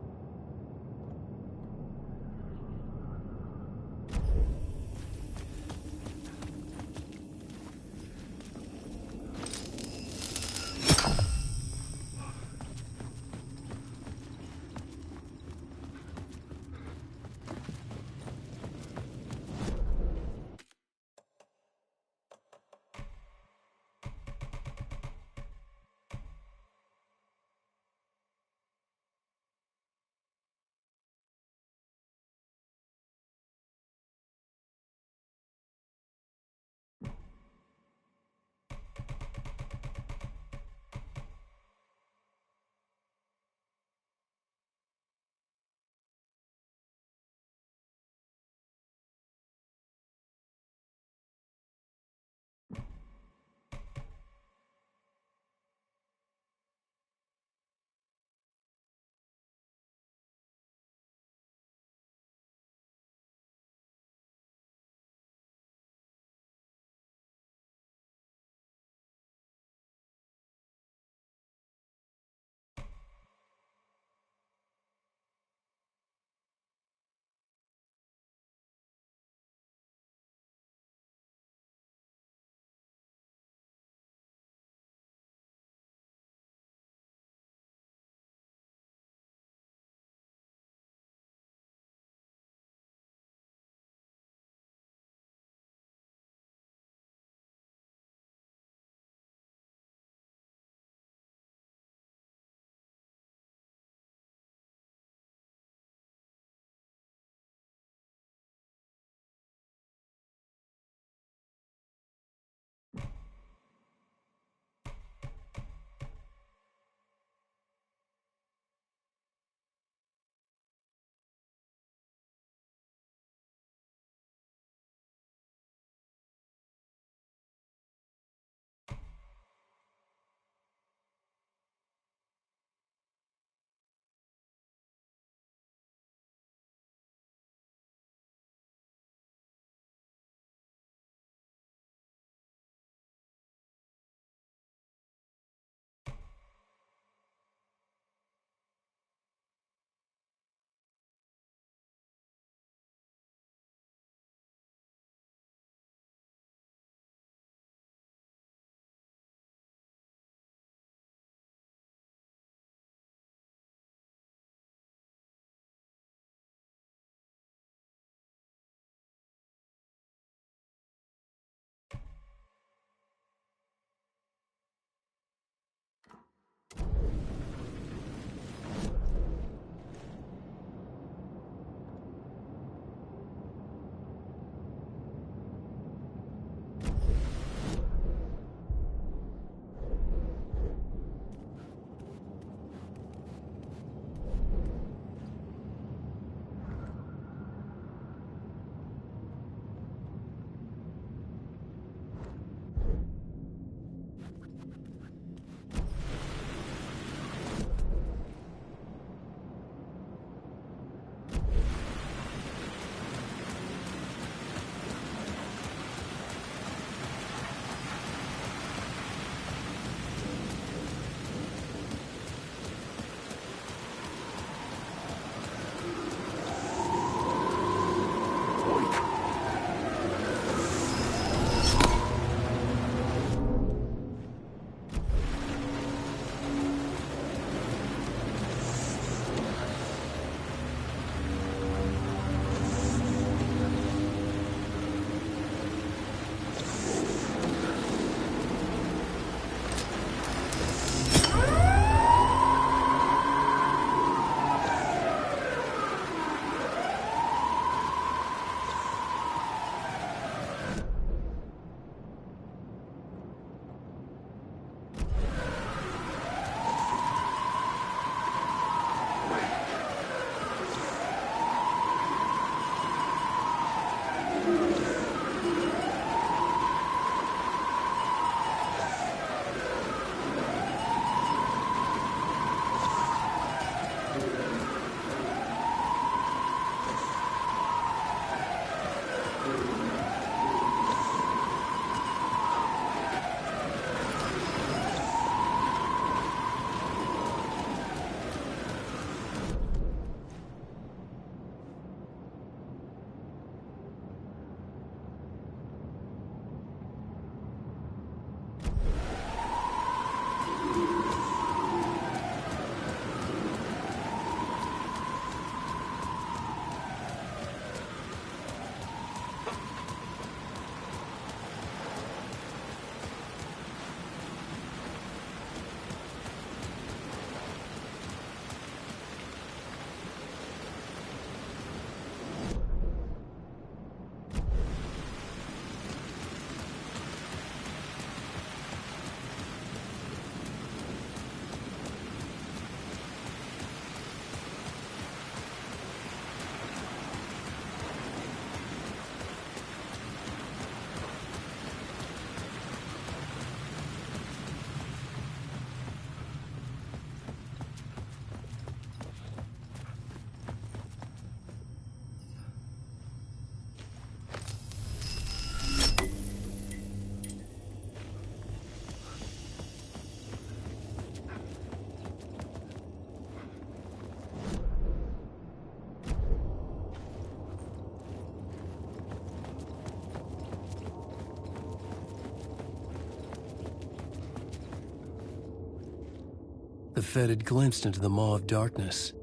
Fed had glimpsed into the maw of darkness,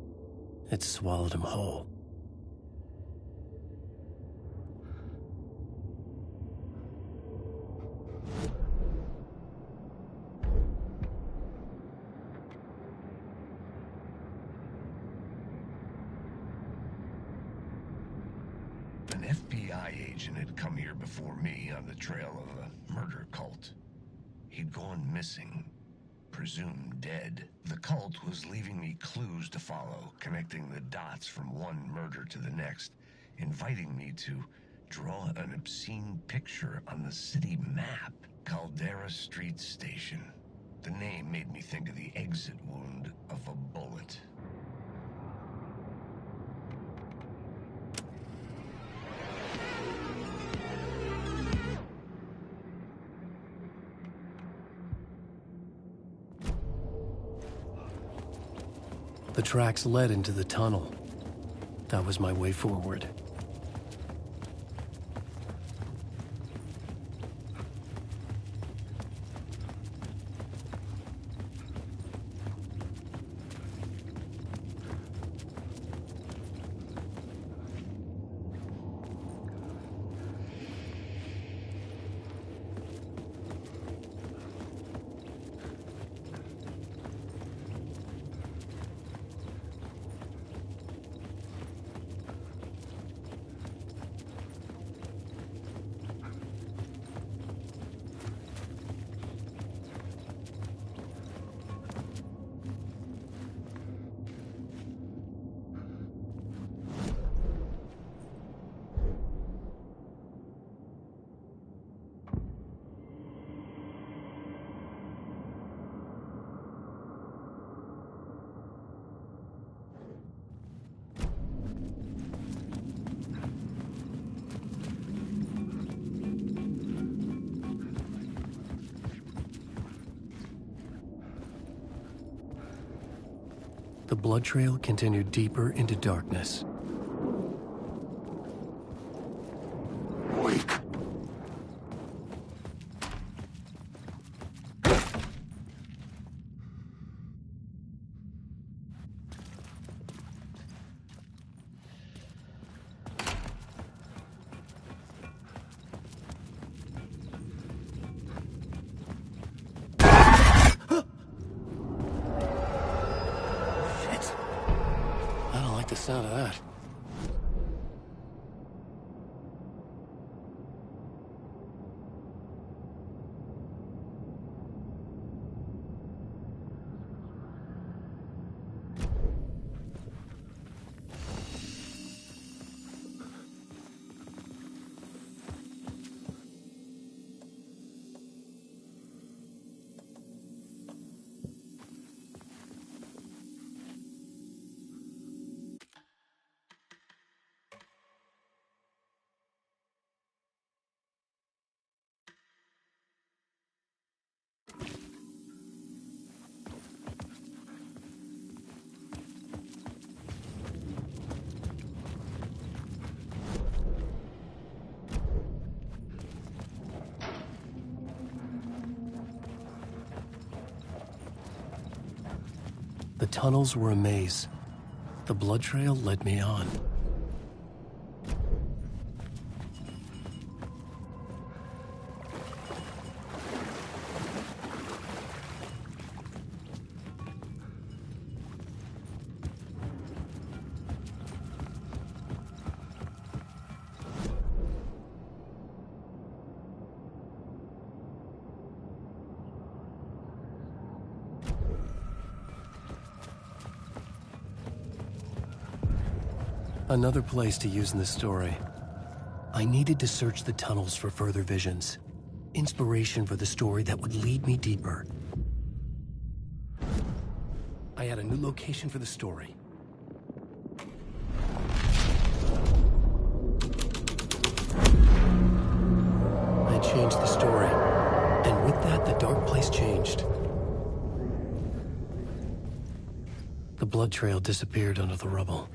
it swallowed him whole. An FBI agent had come here before me on the trail of a murder cult. He'd gone missing, presumed dead. The cult was leaving me clues to follow, connecting the dots from one murder to the next, inviting me to draw an obscene picture on the city map. Caldera Street Station. The name made me think of the exit wound of a bullet. The tracks led into the tunnel. That was my way forward. The blood trail continued deeper into darkness. Wake! The sound of that. The tunnels were a maze. The blood trail led me on. Another place to use in the story. I needed to search the tunnels for further visions. Inspiration for the story that would lead me deeper. I had a new location for the story. I changed the story, and with that, the dark place changed. The blood trail disappeared under the rubble.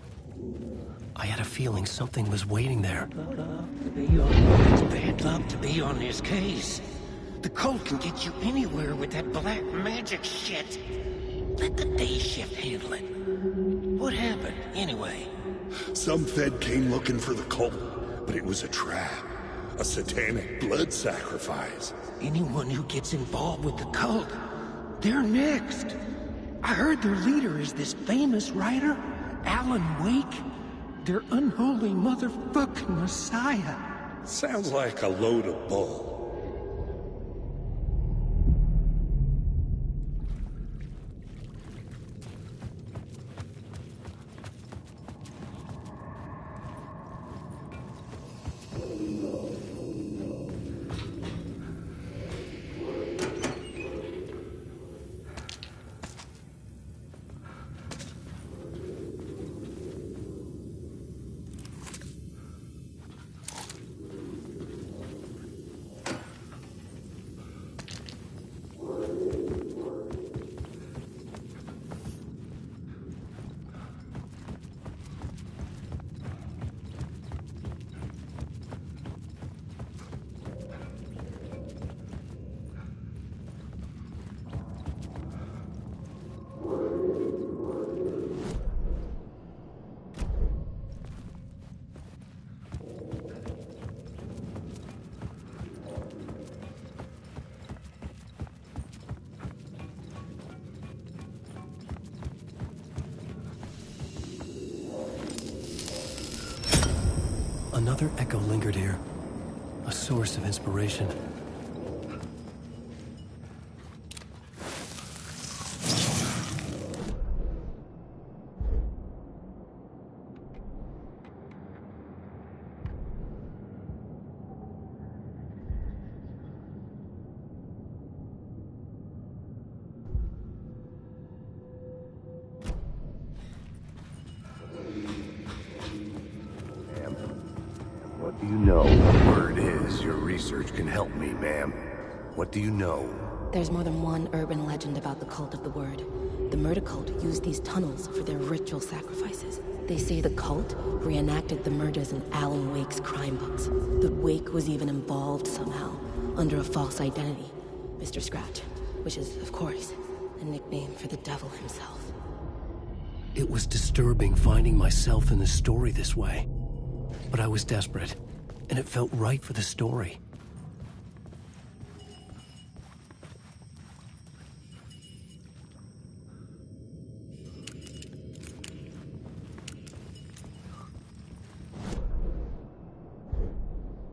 I had a feeling something was waiting there. It's bad luck to be on this case. The cult can get you anywhere with that black magic shit. Let the day shift handle it. What happened, anyway? Some Fed came looking for the cult, but it was a trap. A satanic blood sacrifice. Anyone who gets involved with the cult, they're next. I heard their leader is this famous writer, Alan Wake. Their unholy motherfucking messiah. Sounds like a load of bull. Another echo lingered here, a source of inspiration. What do you know? Word is, your research can help me, ma'am. What do you know? There's more than one urban legend about the Cult of the Word. The murder cult used these tunnels for their ritual sacrifices. They say the cult reenacted the murders in Alan Wake's crime books. That Wake was even involved somehow, under a false identity, Mr. Scratch, which is, of course, a nickname for the devil himself. It was disturbing finding myself in the story this way. But I was desperate, and it felt right for the story.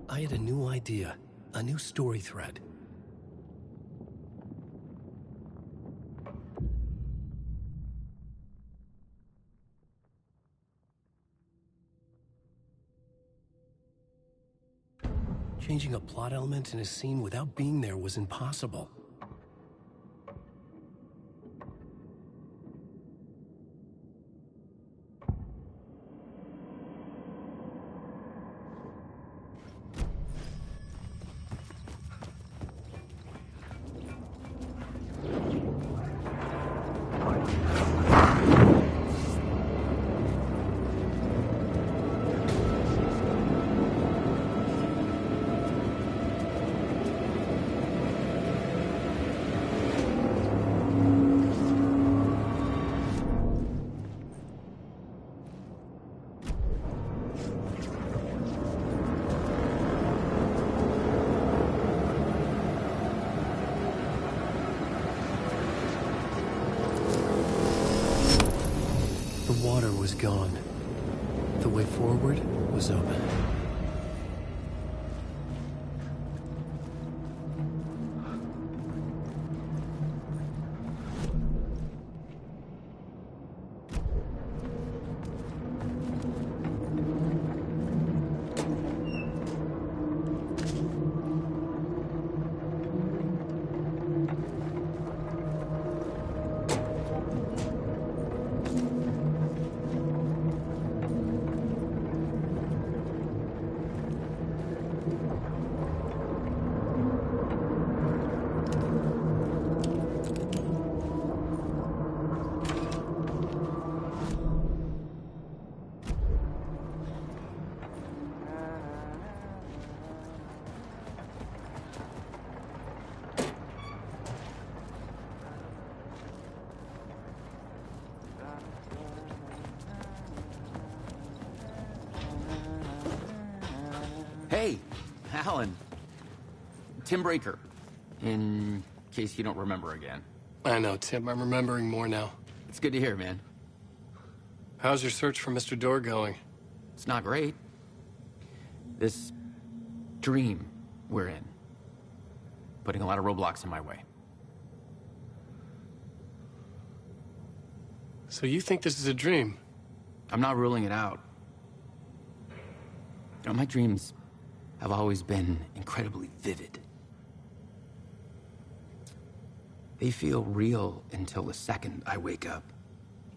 I had a new idea, a new story thread. Changing a plot element in a scene without being there was impossible. The water was gone. The way forward was open. Hey, Alan. Tim Breaker, in case you don't remember again. I know, Tim. I'm remembering more now. It's good to hear, man. How's your search for Mr. Door going? It's not great. This dream we're in, putting a lot of roadblocks in my way. So you think this is a dream? I'm not ruling it out. You know, my dreams have always been incredibly vivid. They feel real until the second I wake up.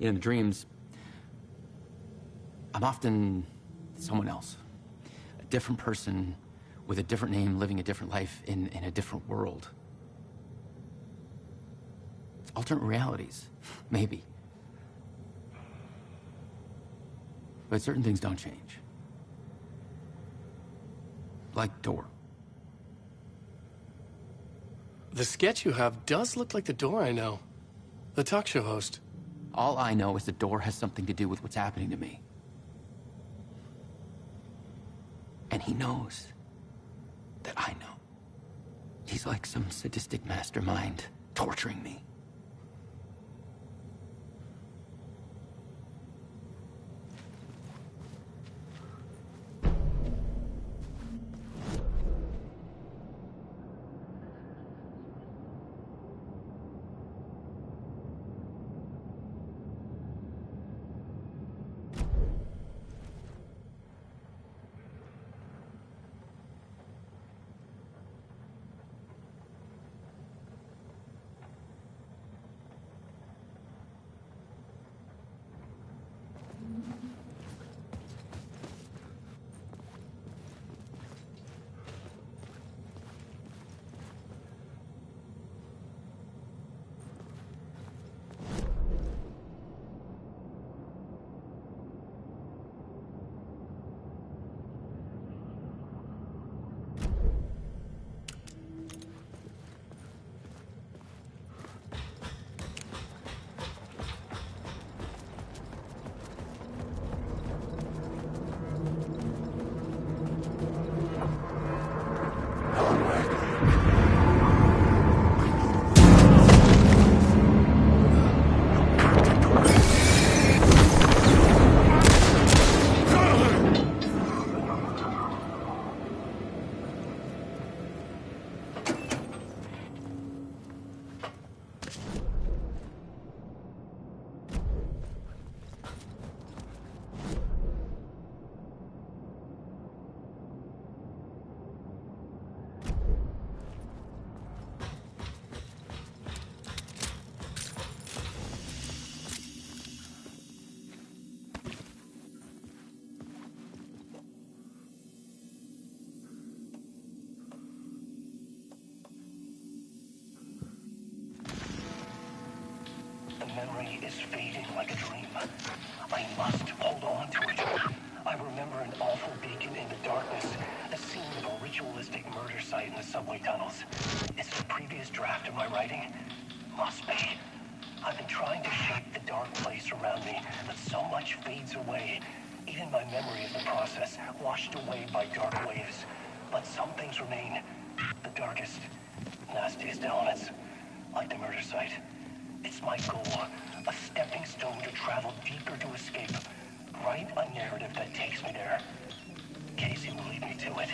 In the dreams, I'm often someone else. A different person with a different name, living a different life in a different world. Alternate realities, maybe. But certain things don't change. Like Door. The sketch you have does look like the Door I know. The talk show host. All I know is the Door has something to do with what's happening to me. And he knows that I know. He's like some sadistic mastermind torturing me. Memory is fading like a dream. I must hold on to it. I remember an awful beacon in the darkness, the scene of a ritualistic murder site in the subway tunnels. Is it a previous draft of my writing? Must be. I've been trying to shape the dark place around me, but so much fades away. Even my memory of the process, washed away by dark waves. But some things remain. The darkest, nastiest elements, like the murder site. It's my goal, a stepping stone to travel deeper to escape. Write a narrative that takes me there. Casey will lead me to it.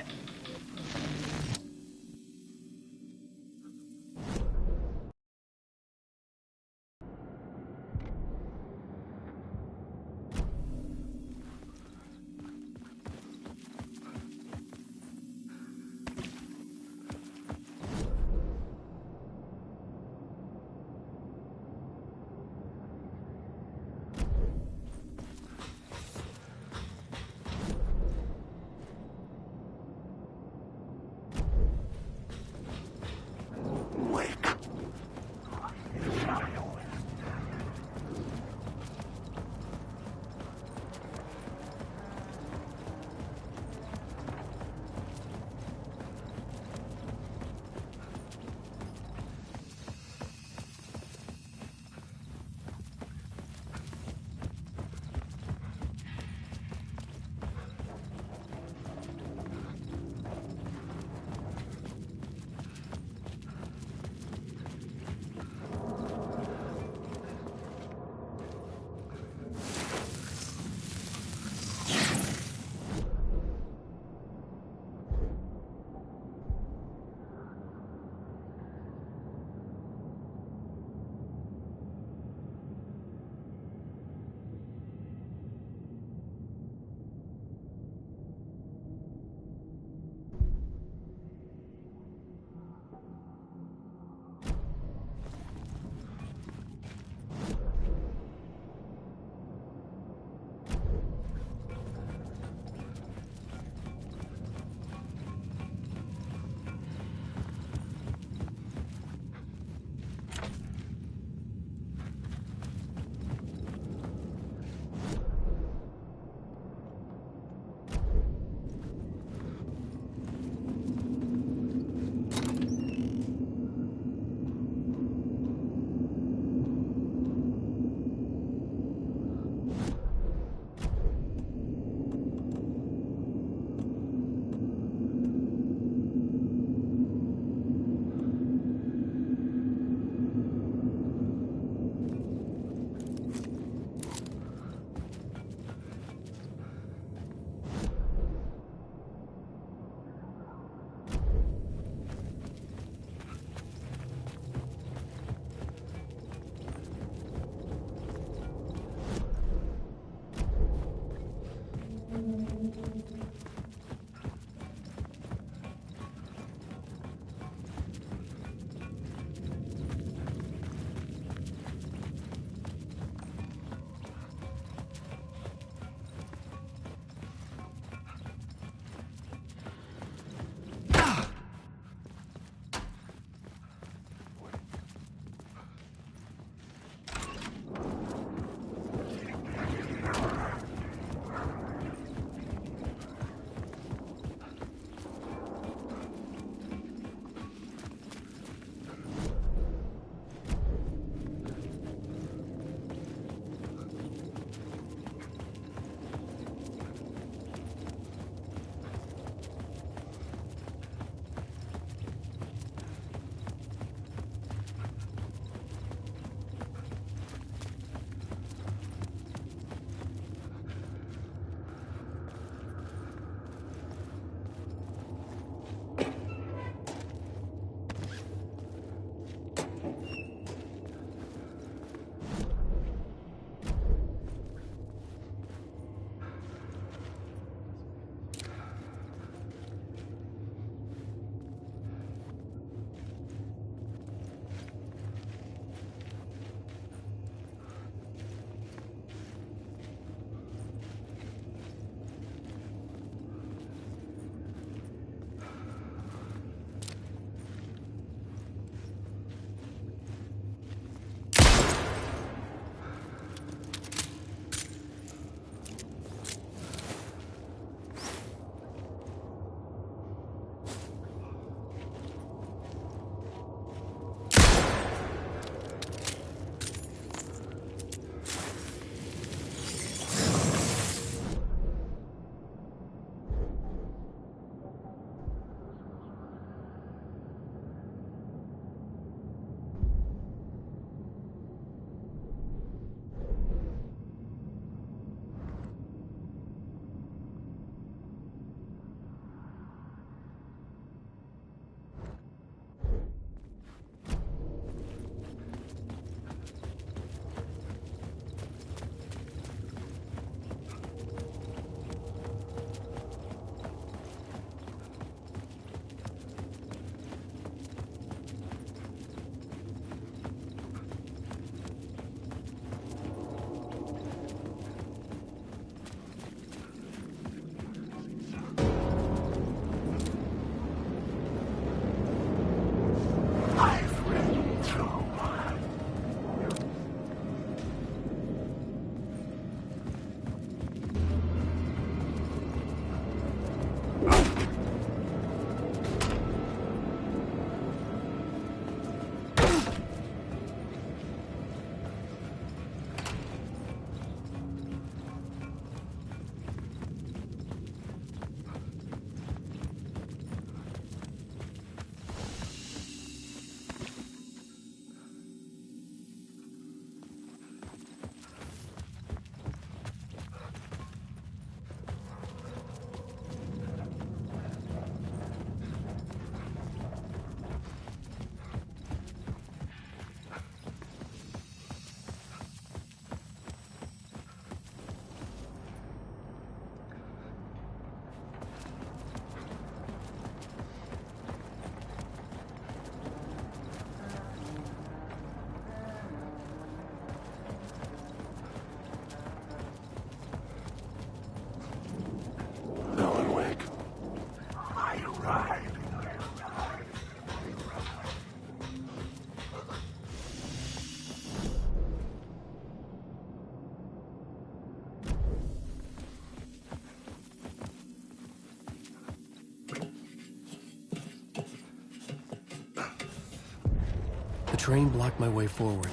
The train blocked my way forward,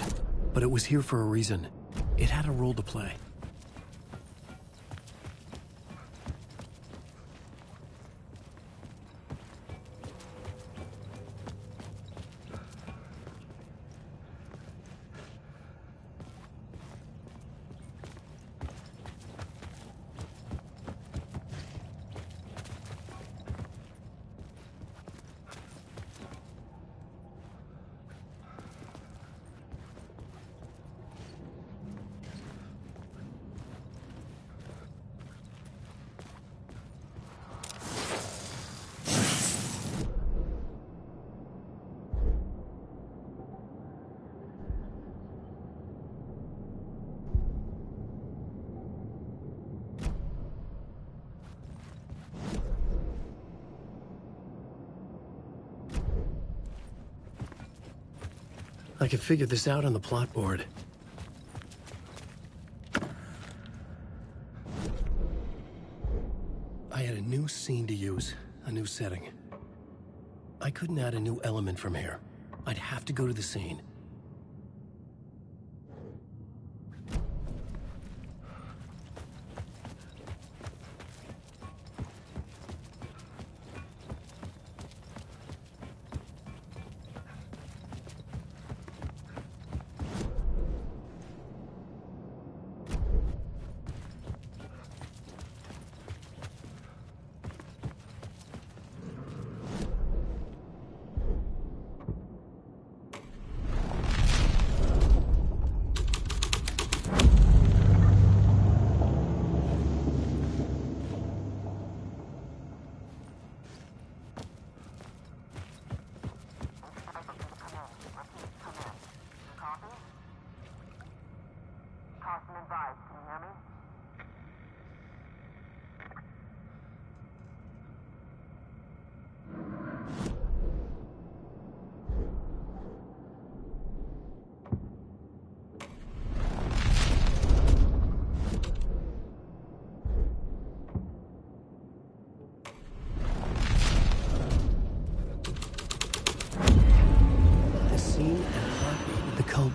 but it was here for a reason. It had a role to play. I could figure this out on the plot board. I had a new scene to use, a new setting. I couldn't add a new element from here. I'd have to go to the scene.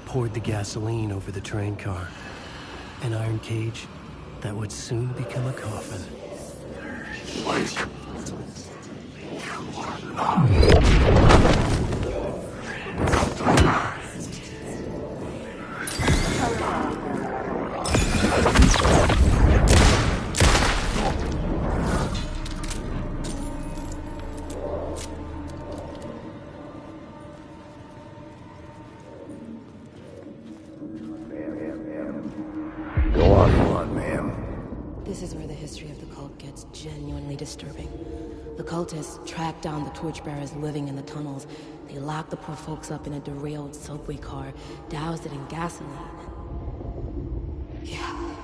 Poured the gasoline over the train car. An iron cage that would soon become a coffin. Disturbing. The cultists tracked down the torchbearers living in the tunnels. They locked the poor folks up in a derailed subway car, doused it in gasoline. Yeah.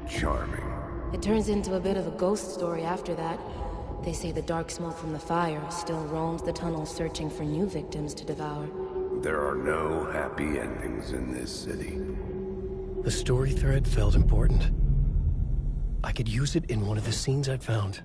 Charming. It turns into a bit of a ghost story after that. They say the dark smoke from the fire still roams the tunnels searching for new victims to devour. There are no happy endings in this city. The story thread felt important. I could use it in one of the scenes I'd found.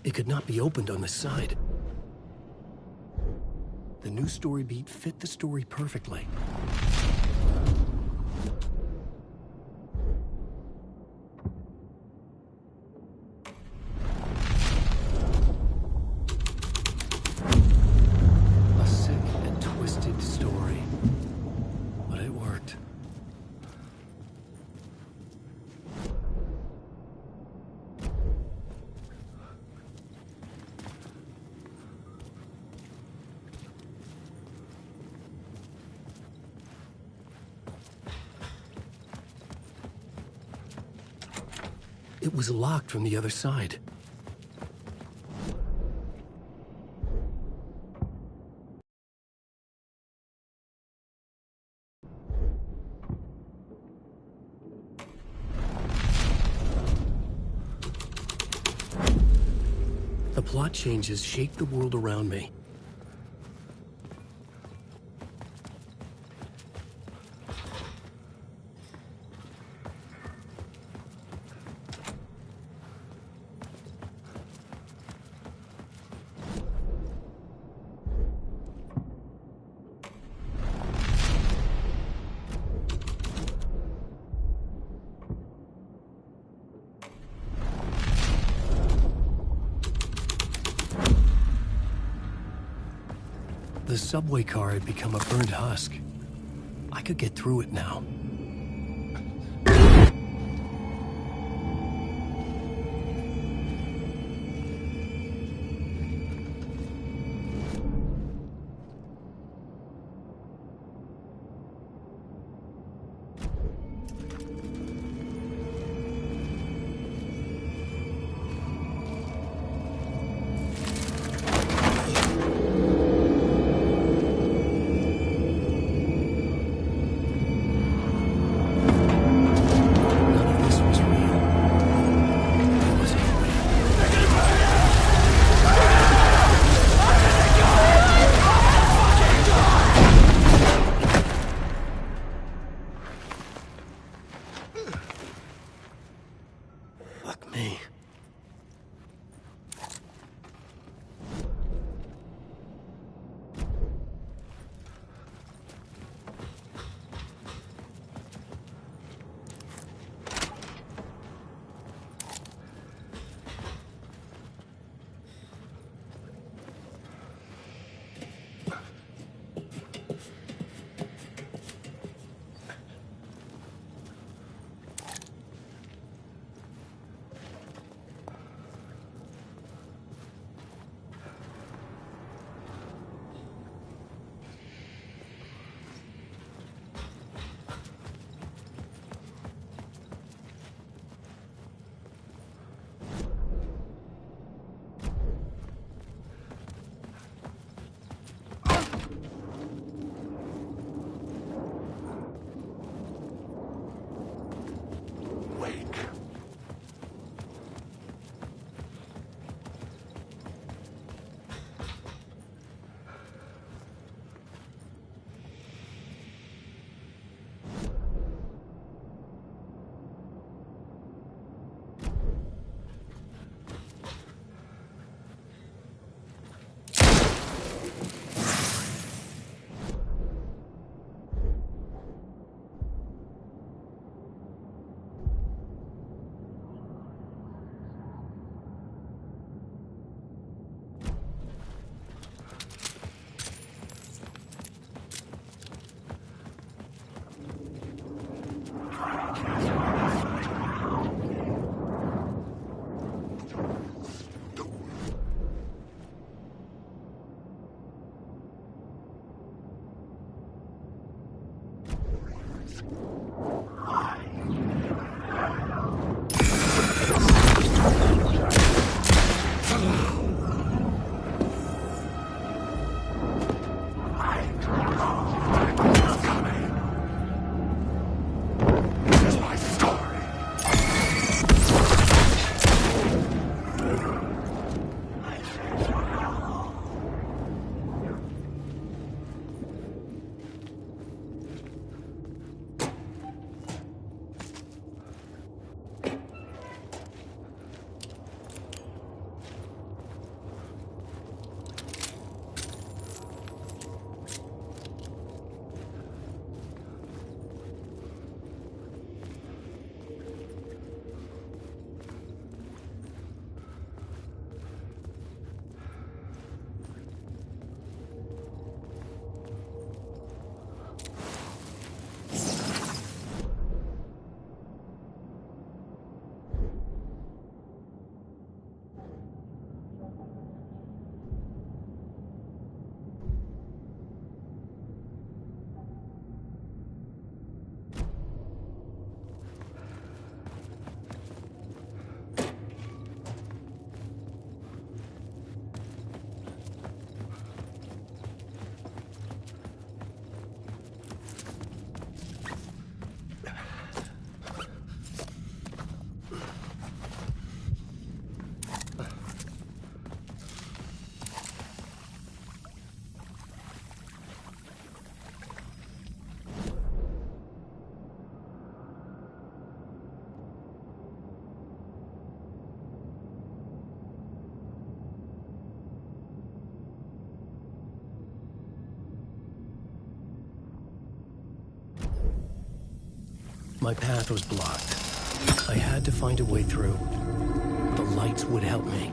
It could not be opened on the side. The new story beat fit the story perfectly. A sick and twisted story, but it worked. It was locked from the other side. The plot changes shaped the world around me. the subway car had become a burned husk. I could get through it now. My path was blocked. I had to find a way through. The lights would help me.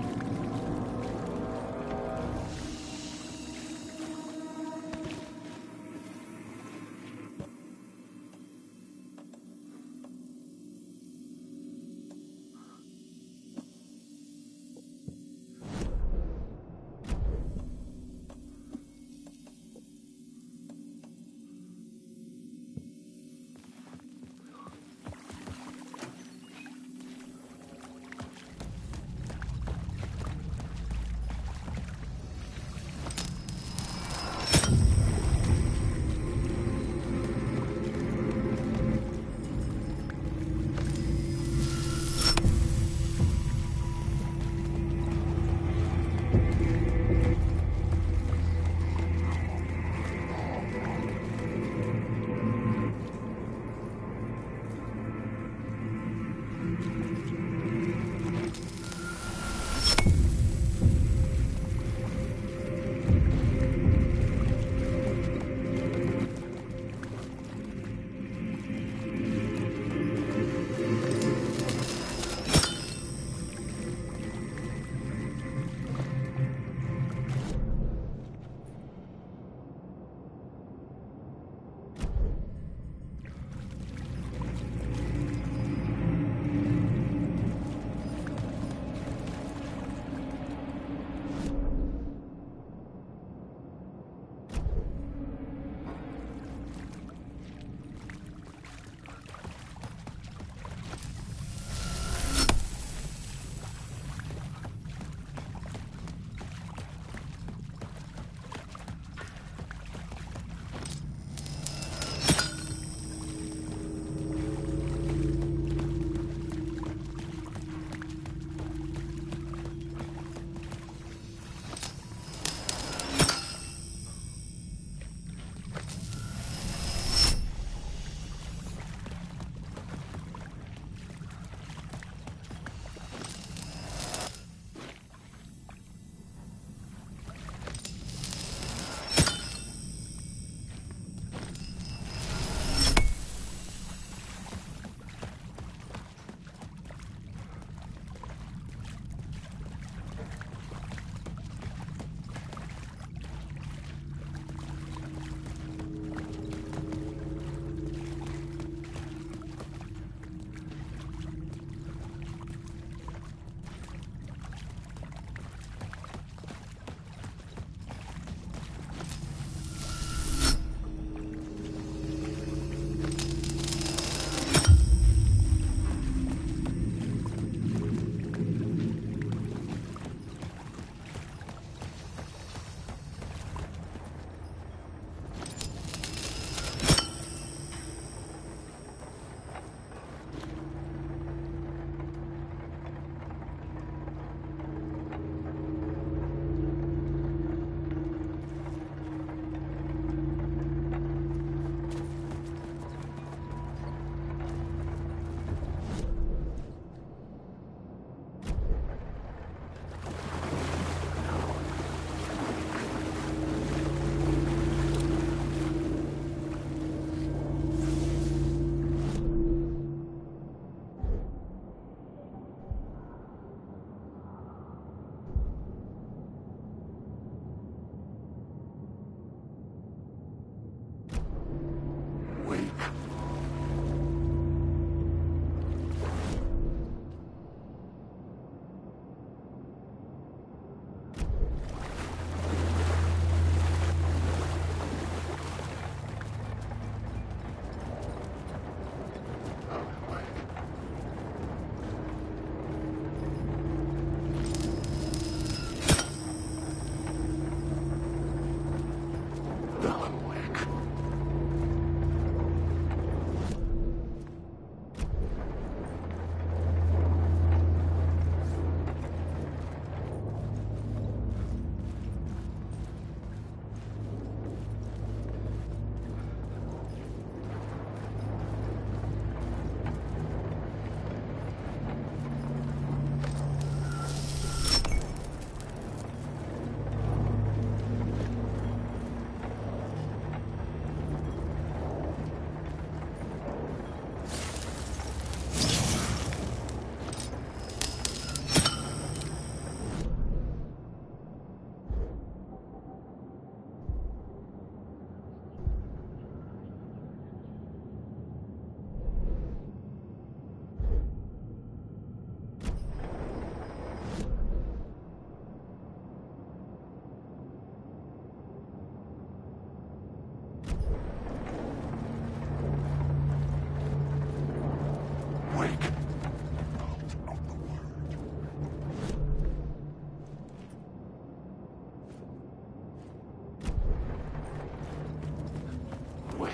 Wake.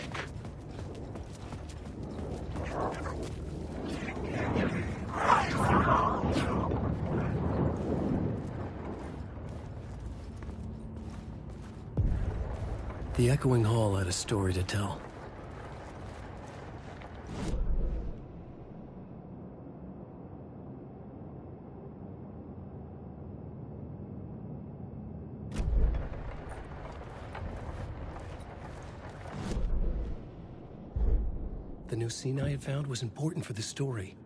The echoing hall had a story to tell. The new scene I had found was important for the story.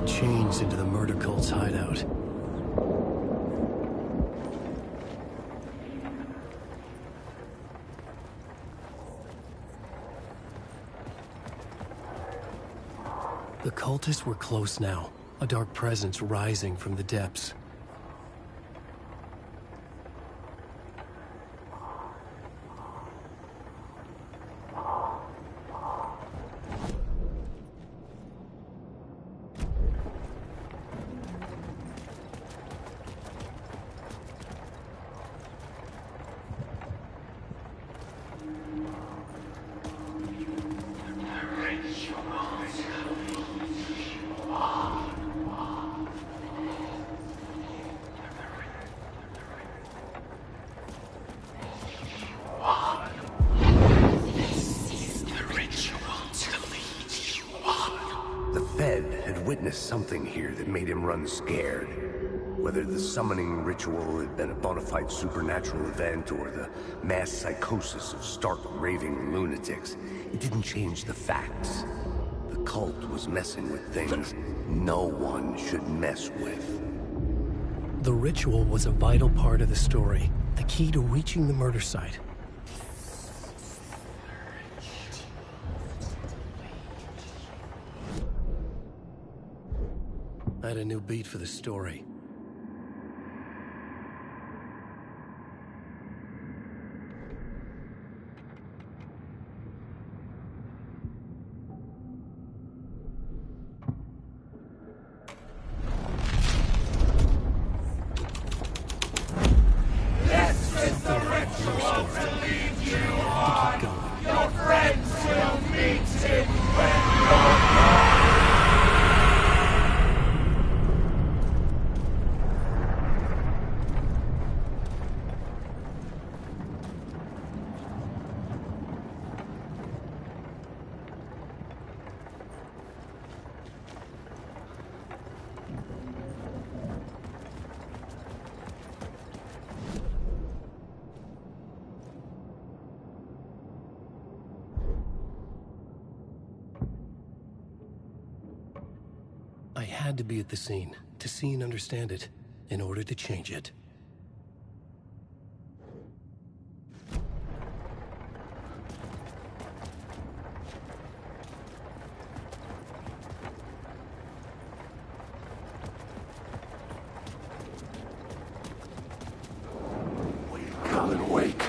Changed into the murder cult's hideout. The cultists were close now, a dark presence rising from the depths. Something here that made him run scared. Whether the summoning ritual had been a bona fide supernatural event or the mass psychosis of stark raving lunatics, it didn't change the facts. The cult was messing with things no one should mess with. The ritual was a vital part of the story, the key to reaching the murder site. I had a new beat for the story. This is the ritual to lead you on. Your friends will meet him when you're gone. I had to be at the scene, to see and understand it, in order to change it. Alan Wake.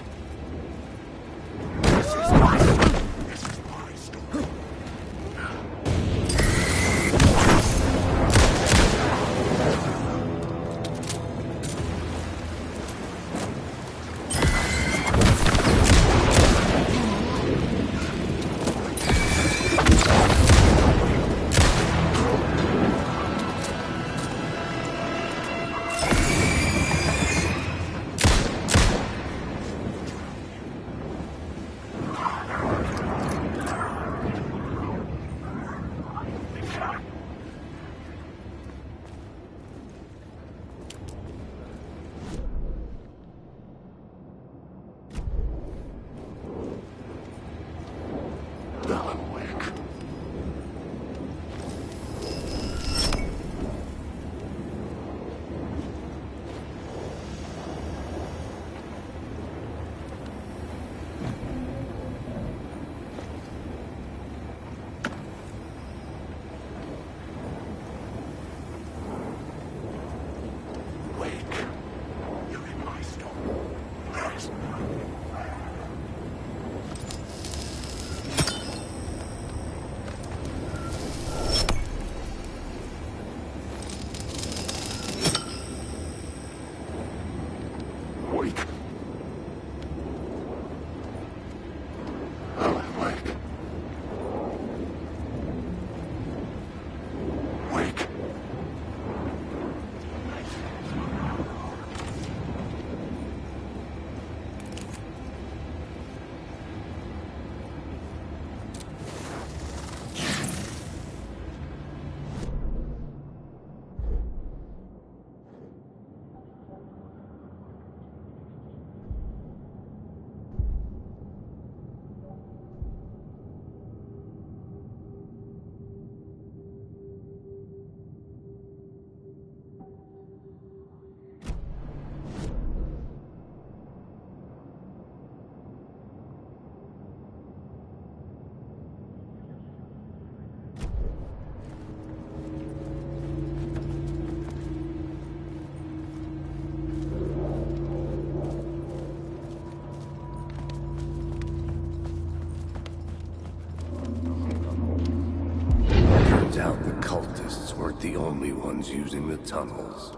ones using the tunnels.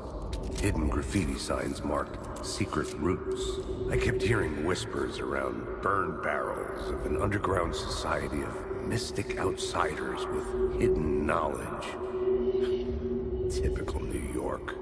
Hidden graffiti signs marked secret routes. I kept hearing whispers around burned barrels of an underground society of mystic outsiders with hidden knowledge. Typical New York.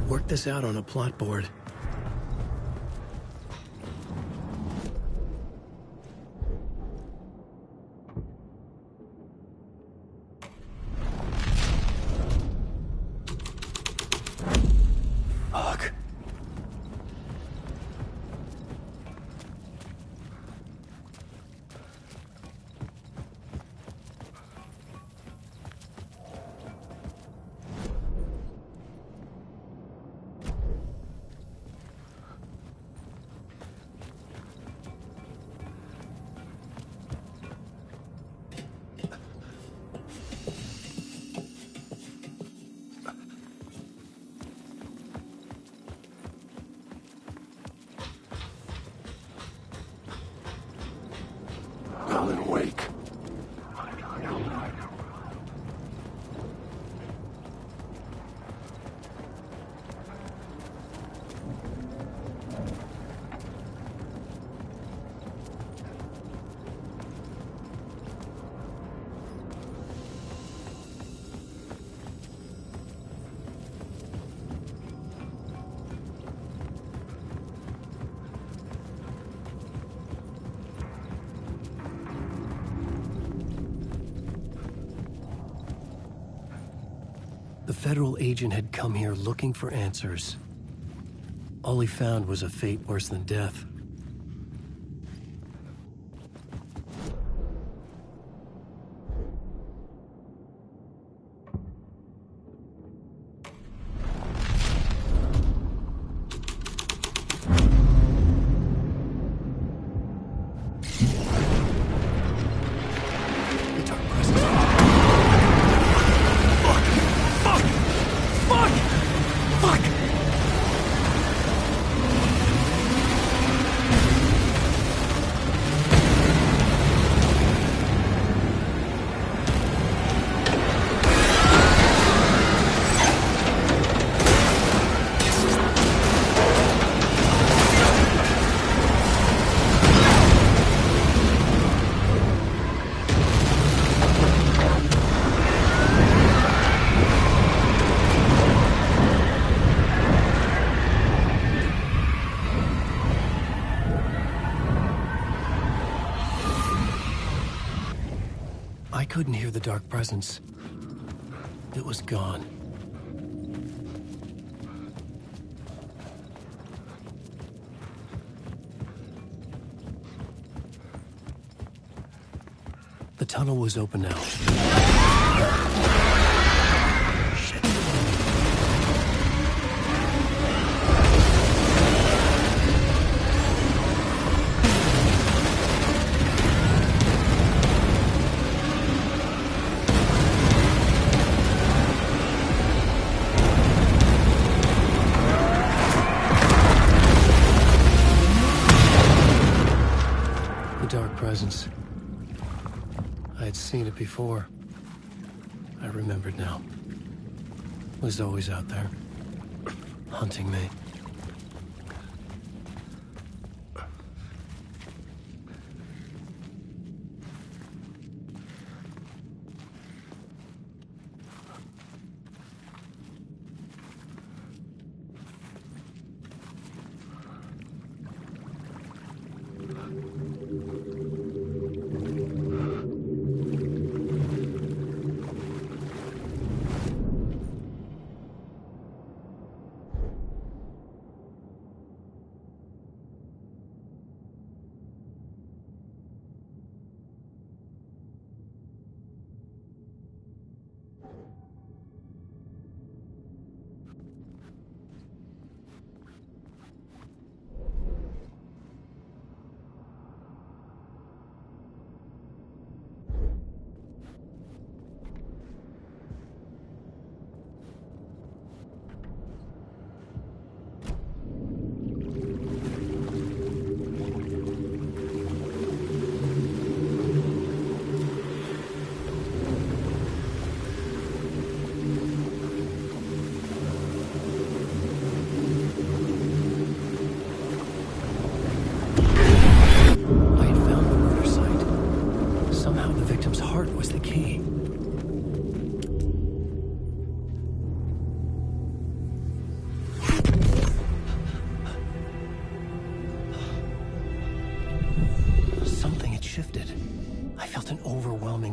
Work this out on a plot board. Fuck. The federal agent had come here looking for answers. All he found was a fate worse than death. I couldn't hear the dark presence. It was gone. The tunnel was open now. Shit. Presence. I had seen it before. I remembered now. It was always out there, hunting me.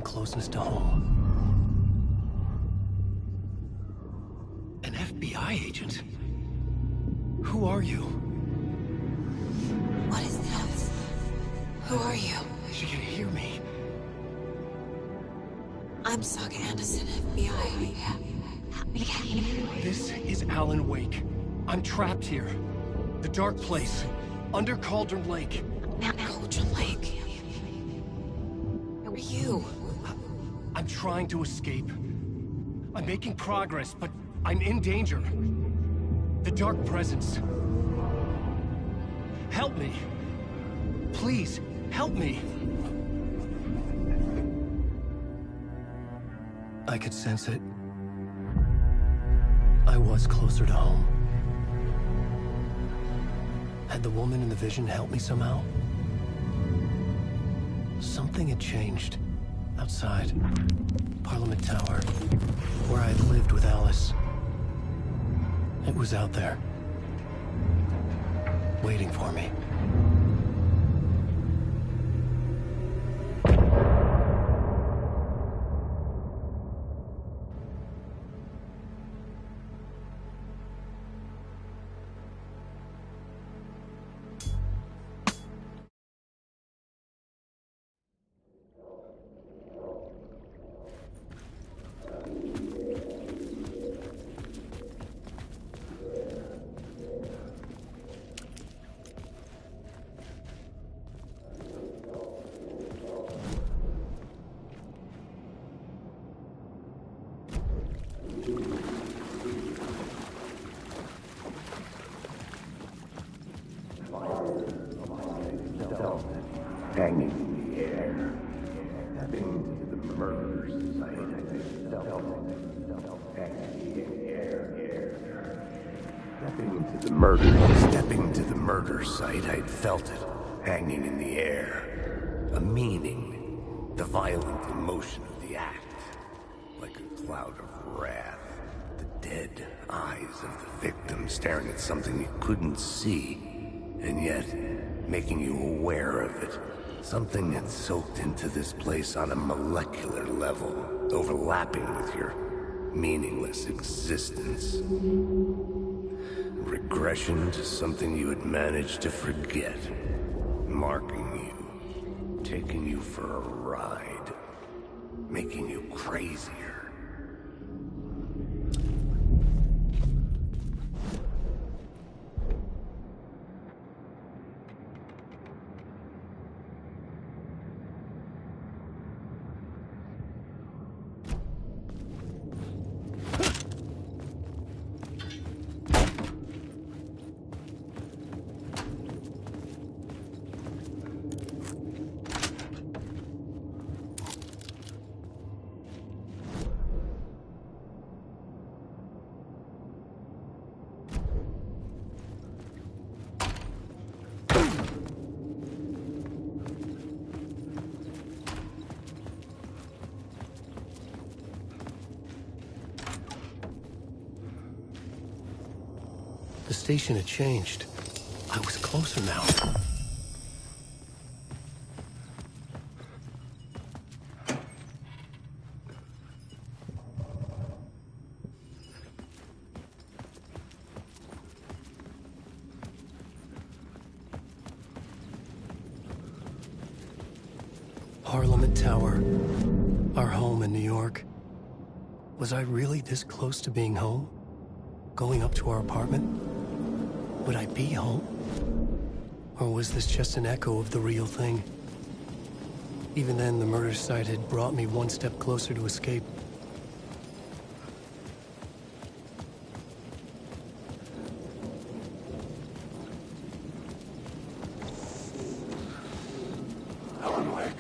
Closeness to home. An FBI agent? Who are you? What is this? Who are you? She can hear me. I'm Saga Anderson, FBI. Help me get you. This is Alan Wake. I'm trapped here. The dark place. Under Cauldron Lake. Cauldron Lake? Who are you? I'm trying to escape. I'm making progress, but I'm in danger. The dark presence. Help me. Please, help me. I could sense it. I was closer to home. Had the woman in the vision helped me somehow? Something had changed. Outside. Parliament Tower. Where I had lived with Alice. It was out there. Waiting for me. the air. Stepping into the murder's sight, I felt it. Hanging in the air. Stepping to the murder site, I felt it. Hanging in the air. A meaning. The violent emotion of the act. Like a cloud of wrath. The dead eyes of the victim staring at something you couldn't see. And yet, making you aware of it. Something that soaked into this place on a molecular level, overlapping with your meaningless existence. Regression to something you had managed to forget. Marking you. Taking you for a ride. Making you crazier. The station had changed. I was closer now. Parliament Tower. Our home in New York. Was I really this close to being home? Going up to our apartment? Would I be home? Or was this just an echo of the real thing? Even then, the murder site had brought me one step closer to escape. Alan Wake.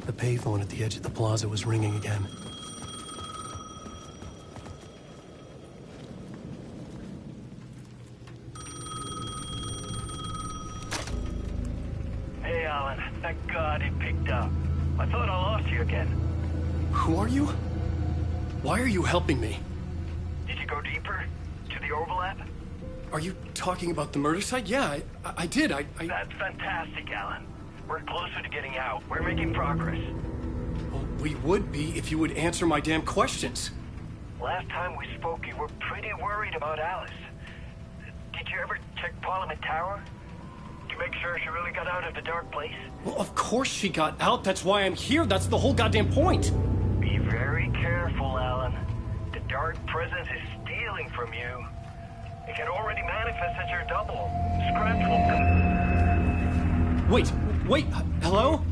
The payphone at the edge of the plaza was ringing again. Hey, Alan. Thank God it picked up. I thought I lost you again. Who are you? Why are you helping me? Did you go deeper? To the overlap? Are you talking about the murder site? Yeah, I did. That's fantastic, Alan. We're closer to getting out. We're making progress. Well, we would be if you would answer my damn questions. Last time we spoke, you were pretty worried about Alice. Did you ever check Parliament Tower? To make sure she really got out of the dark place? Well, of course she got out. That's why I'm here. That's the whole goddamn point. Be very careful, Alan. The dark presence is stealing from you. It can already manifest as your double. Scratch will come. Wait, hello?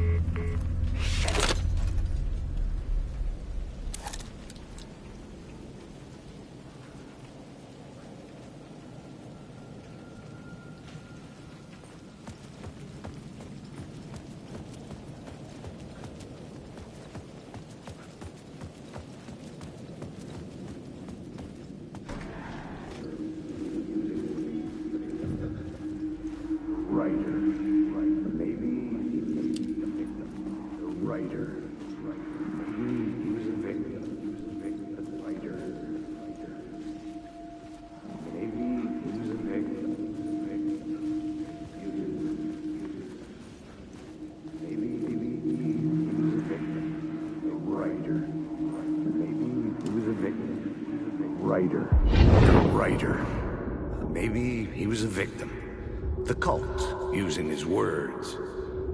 Maybe he was a victim. The cult, using his words.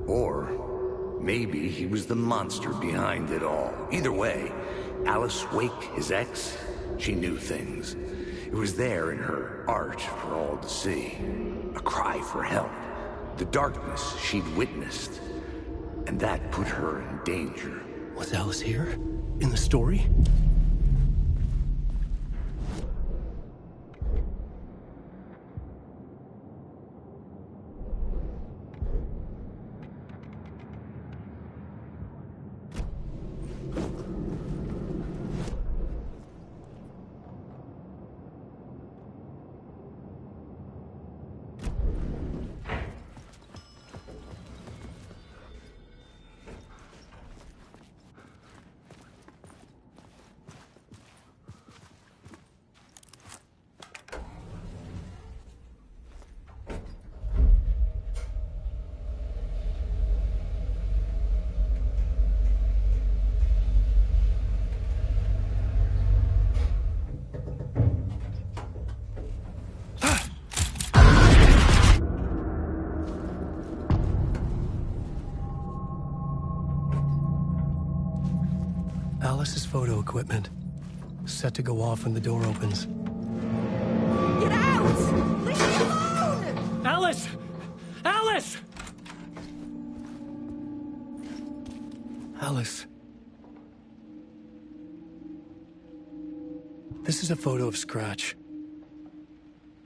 Or maybe he was the monster behind it all. Either way, Alice Wake, his ex, she knew things. It was there in her art for all to see. A cry for help. The darkness she'd witnessed. And that put her in danger. Was Alice here? In the story? Alice's photo equipment. Set to go off when the door opens. Get out! Leave me alone! Alice! Alice! Alice. This is a photo of Scratch.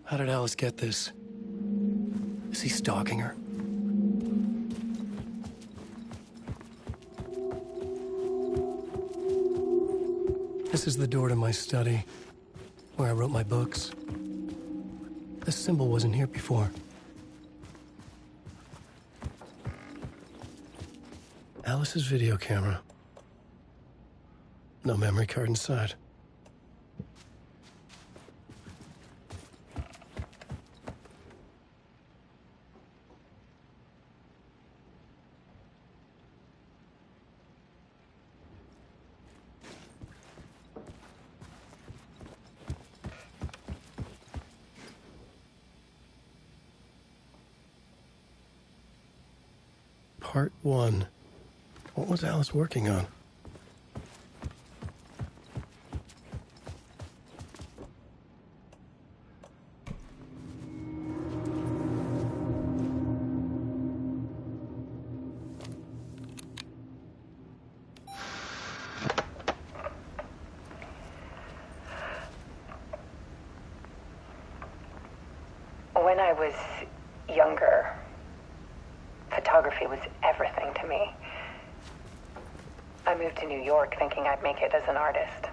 How did Alice get this? Is he stalking her? This is the door to my study, where I wrote my books. This symbol wasn't here before. Alice's video camera. No memory card inside. Part 1. What was Alice working on? When I was younger, photography was everything to me. I moved to New York thinking I'd make it as an artist.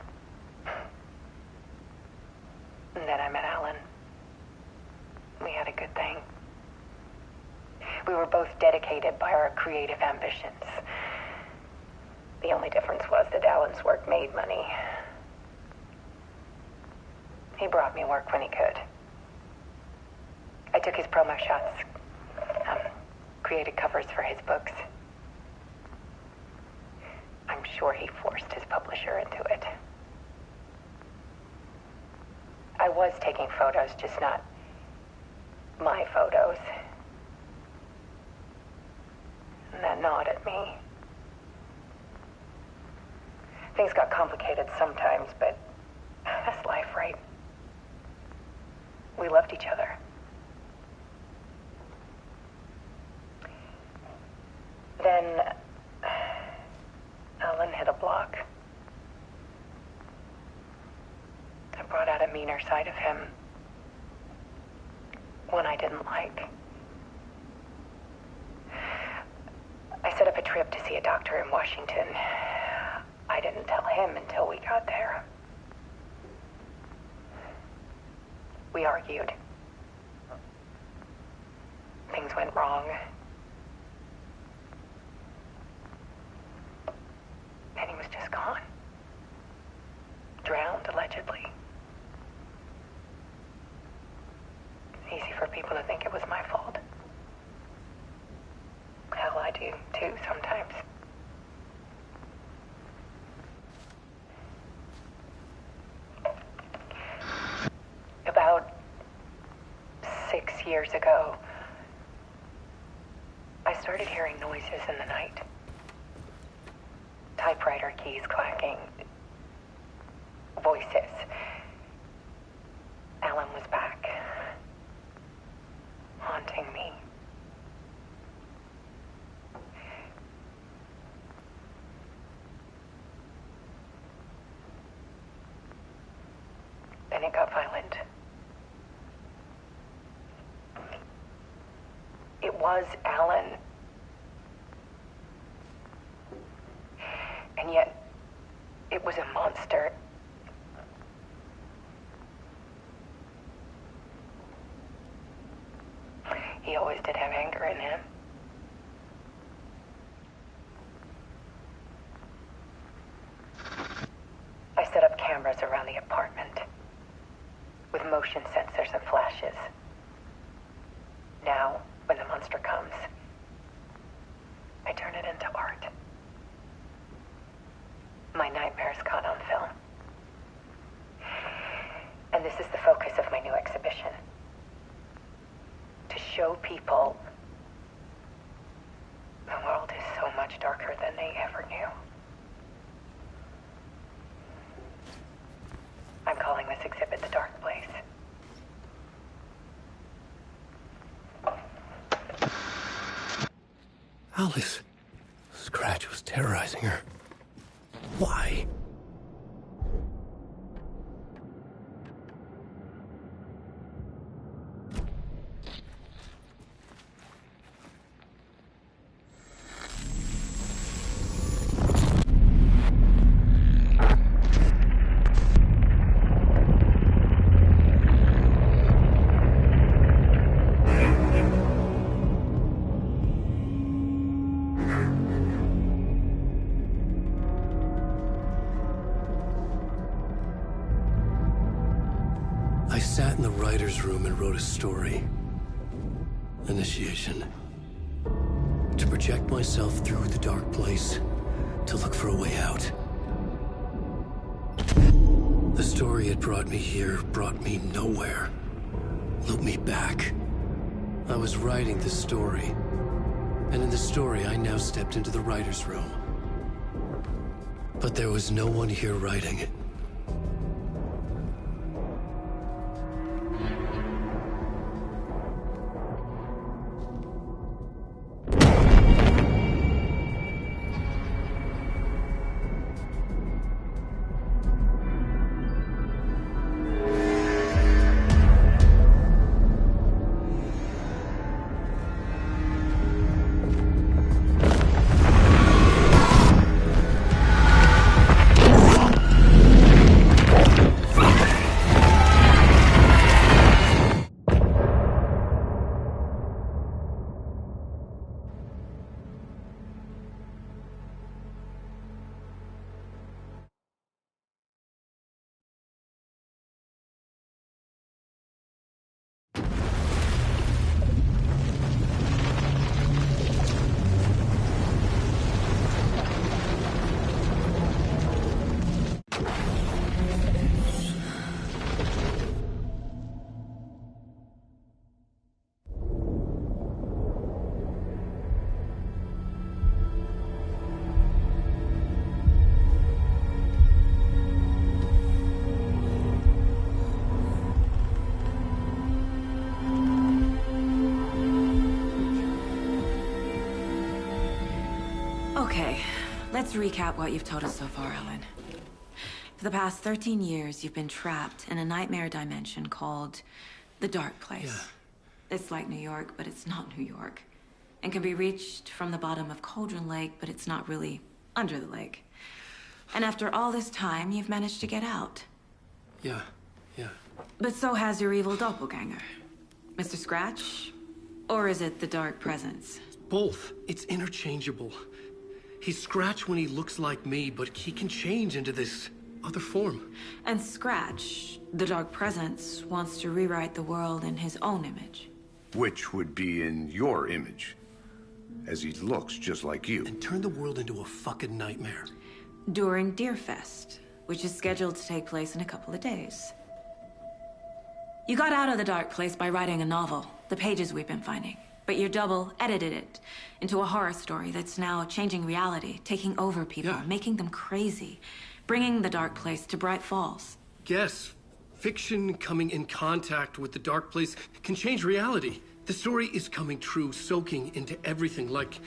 And then I met Alan. We had a good thing. We were both dedicated by our creative ambitions. The only difference was that Alan's work made money. He brought me work when he could. I took his promo shots, created covers for his books. I'm sure he forced his publisher into it. I was taking photos, just not my photos. And that gnawed at me. Things got complicated sometimes, but that's life, right? We loved each other. Then Alan hit a block. I brought out a meaner side of him. One I didn't like. I set up a trip to see a doctor in Washington. I didn't tell him until we got there. We argued. Things went wrong. And he was just gone. Drowned, allegedly. Easy for people to think it was my fault. Hell, I do too sometimes. About 6 years ago, I started hearing noises in the night. Typewriter keys clacking. Voices. Alan was back. Haunting me. Then it got violent. It was Alan. And yet, it was a monster. He always did have anger in him. I set up cameras around the apartment with motion sensors and flashes. Now, when the monster comes, I turn it into art. My nightmares caught on film. And this is the focus of my new exhibition. To show people the world is so much darker than they ever knew. I'm calling this exhibit The Dark Place. Alice. Scratch was terrorizing her. Why? I sat in the writer's room and wrote a story. Initiation. To project myself through the dark place, to look for a way out. The story had brought me here, brought me nowhere. Looped me back. I was writing the story. And in the story, I now stepped into the writer's room. But there was no one here writing it. Let's recap what you've told us so far, Alan. For the past 13 years, you've been trapped in a nightmare dimension called the Dark Place. Yeah. It's like New York, but it's not New York. And can be reached from the bottom of Cauldron Lake, but it's not really under the lake. And after all this time, you've managed to get out. Yeah. But so has your evil doppelganger. Mr. Scratch? Or is it the Dark Presence? Both. It's interchangeable. He's Scratch when he looks like me, but he can change into this other form. And Scratch, the Dark Presence, wants to rewrite the world in his own image. Which would be in your image, as he looks just like you. And turn the world into a fucking nightmare. During Deerfest, which is scheduled to take place in a couple of days. You got out of the Dark Place by writing a novel, the pages we've been finding. But your double edited it into a horror story that's now changing reality, taking over people, making them crazy, bringing the Dark Place to Bright Falls. Yes, fiction coming in contact with the Dark Place can change reality. The story is coming true, soaking into everything, like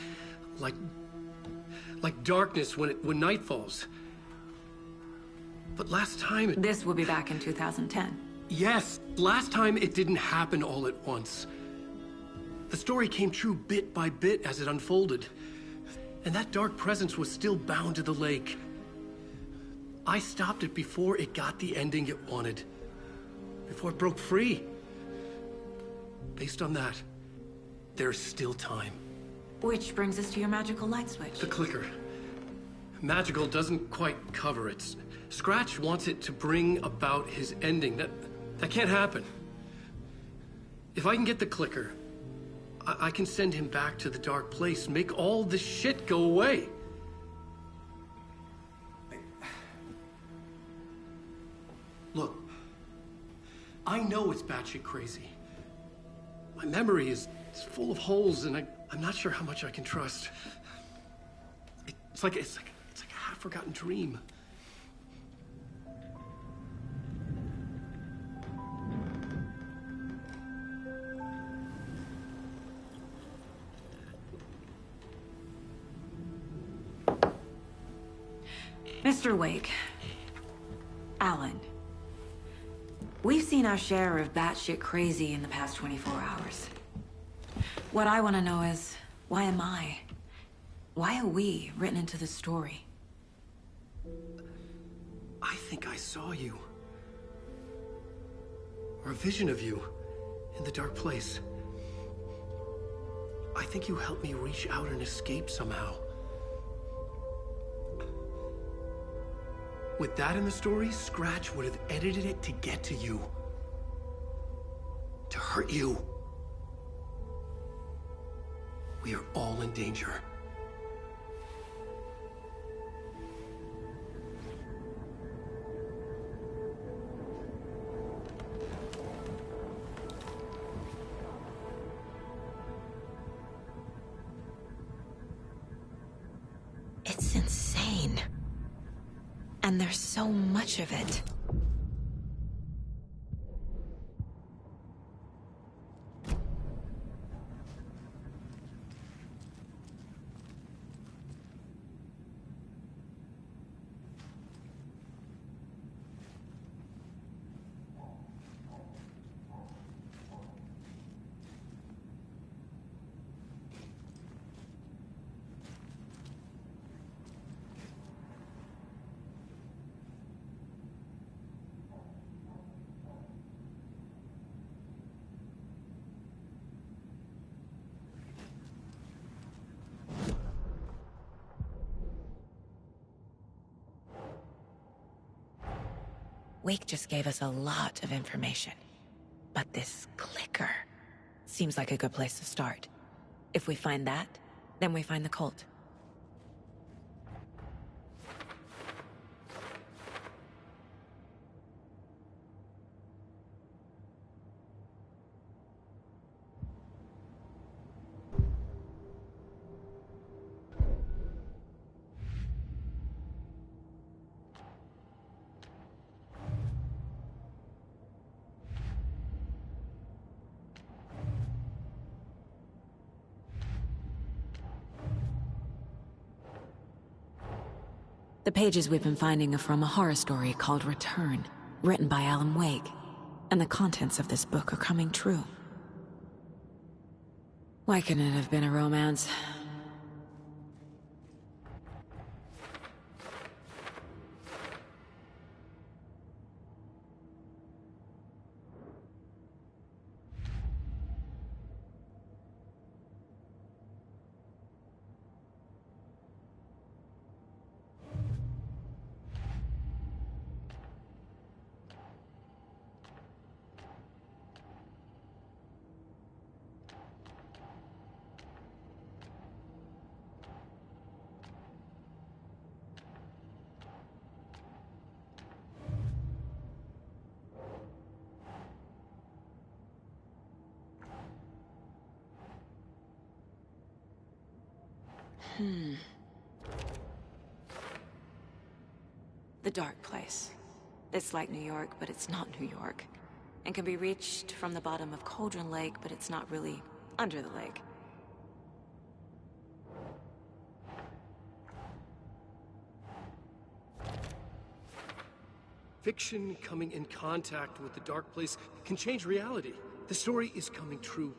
darkness when night falls. But last time This will be back in 2010. Yes, last time it didn't happen all at once. The story came true bit by bit as it unfolded. And that Dark Presence was still bound to the lake. I stopped it before it got the ending it wanted. Before it broke free. Based on that, there's still time. Which brings us to your magical light switch. The clicker. Magical doesn't quite cover it. Scratch wants it to bring about his ending. That can't happen. If I can get the clicker, I can send him back to the Dark Place, make all this shit go away. Look, I know it's batshit crazy. My memory is full of holes, and I'm not sure how much I can trust. It's like a half-forgotten dream. Mr. Wake, Alan, we've seen our share of batshit crazy in the past 24 hours. What I want to know is, why am I? Why are we written into the story? I think I saw you. Or a vision of you in the Dark Place. I think you helped me reach out and escape somehow. With that in the story, Scratch would have edited it to get to you. To hurt you. We are all in danger. It's insane. And there's so much of it. Wake just gave us a lot of information. But this clicker seems like a good place to start. If we find that, then we find the cult. The pages we've been finding are from a horror story called Return, written by Alan Wake. And the contents of this book are coming true. Why couldn't it have been a romance? The Dark Place. It's like New York, but it's not New York. And can be reached from the bottom of Cauldron Lake, but it's not really under the lake. Fiction coming in contact with the Dark Place can change reality. The story is coming true.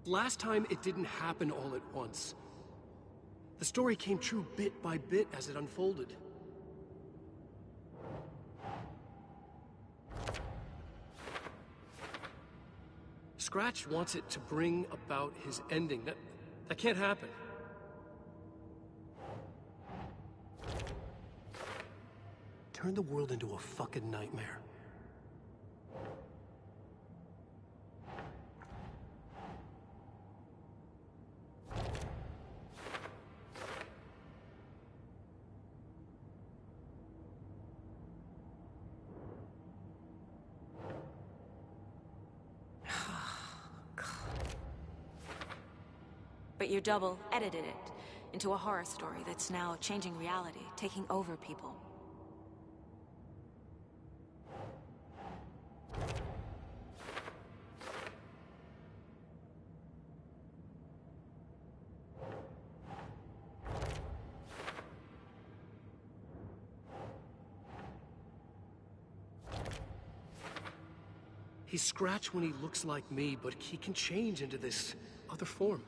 Last time, it didn't happen all at once. The story came true bit by bit as it unfolded. Scratch wants it to bring about his ending. That can't happen. Turn the world into a fucking nightmare. But you double edited it into a horror story that's now changing reality, taking over people. He's Scratch when he looks like me, but he can change into this other form.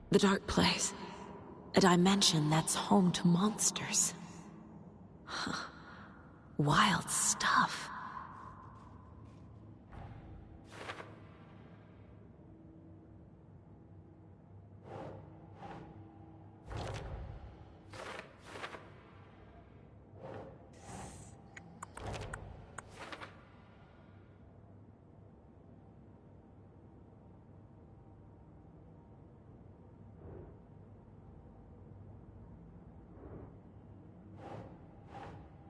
The Dark Place. A dimension that's home to monsters. Huh. Wild stuff.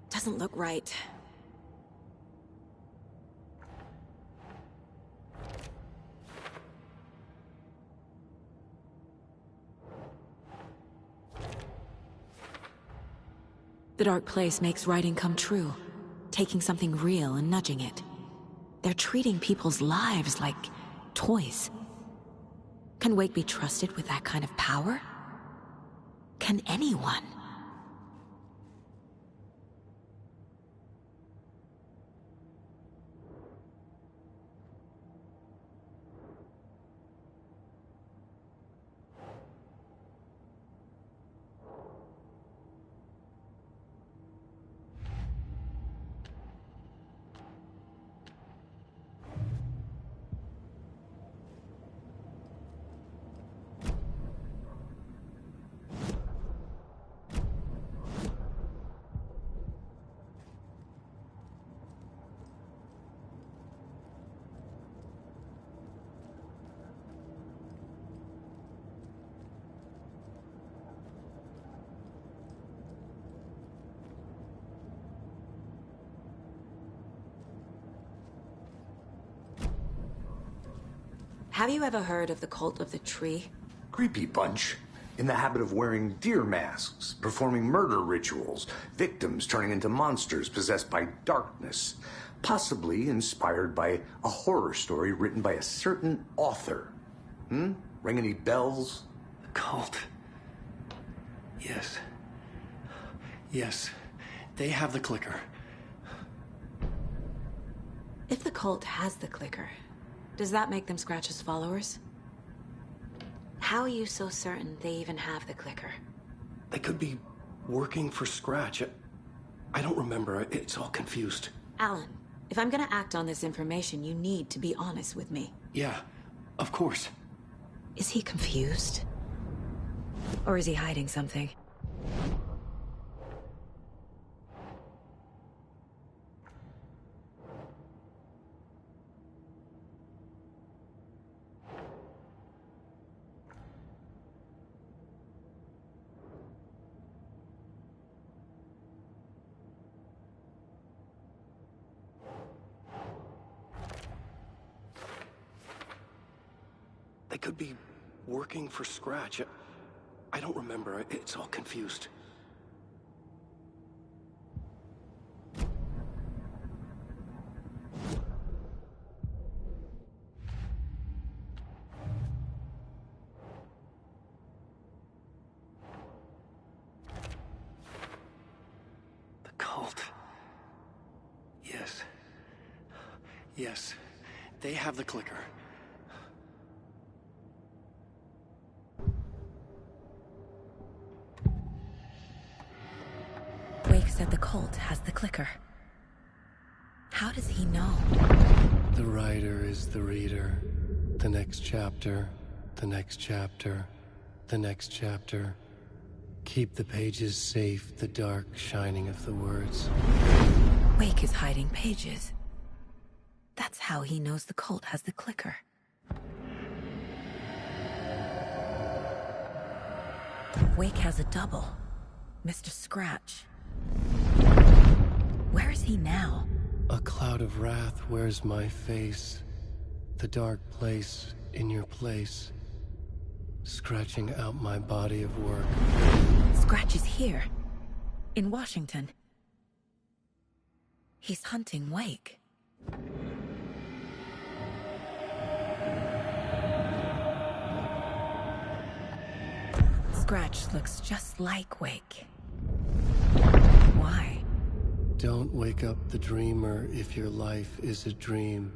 Doesn't look right. The Dark Place makes writing come true, taking something real and nudging it. They're treating people's lives like toys. Can Wake be trusted with that kind of power? Can anyone? Have you ever heard of the Cult of the Tree? Creepy bunch. In the habit of wearing deer masks, performing murder rituals, victims turning into monsters possessed by darkness, possibly inspired by a horror story written by a certain author. Ring any bells? The cult. Yes. Yes. They have the clicker. If the cult has the clicker, does that make them Scratch's followers? How are you so certain they even have the clicker? They could be working for Scratch. I don't remember. It's all confused. Alan, if I'm gonna act on this information, you need to be honest with me. Yeah, of course. Is he confused? Or is he hiding something? They could be working for Scratch. I don't remember. It's all confused. The cult. Yes. Yes. They have the clicker. Wake said the cult has the clicker. How does he know? The writer is the reader. The next chapter, the next chapter, the next chapter. Keep the pages safe, the dark shining of the words. Wake is hiding pages. That's how he knows the cult has the clicker. Wake has a double. Mr. Scratch. Where is he now? A cloud of wrath wears my face. The dark place in your place. Scratching out my body of work. Scratch is here. In Washington. He's hunting Wake. Scratch looks just like Wake. Why? Don't wake up the dreamer if your life is a dream.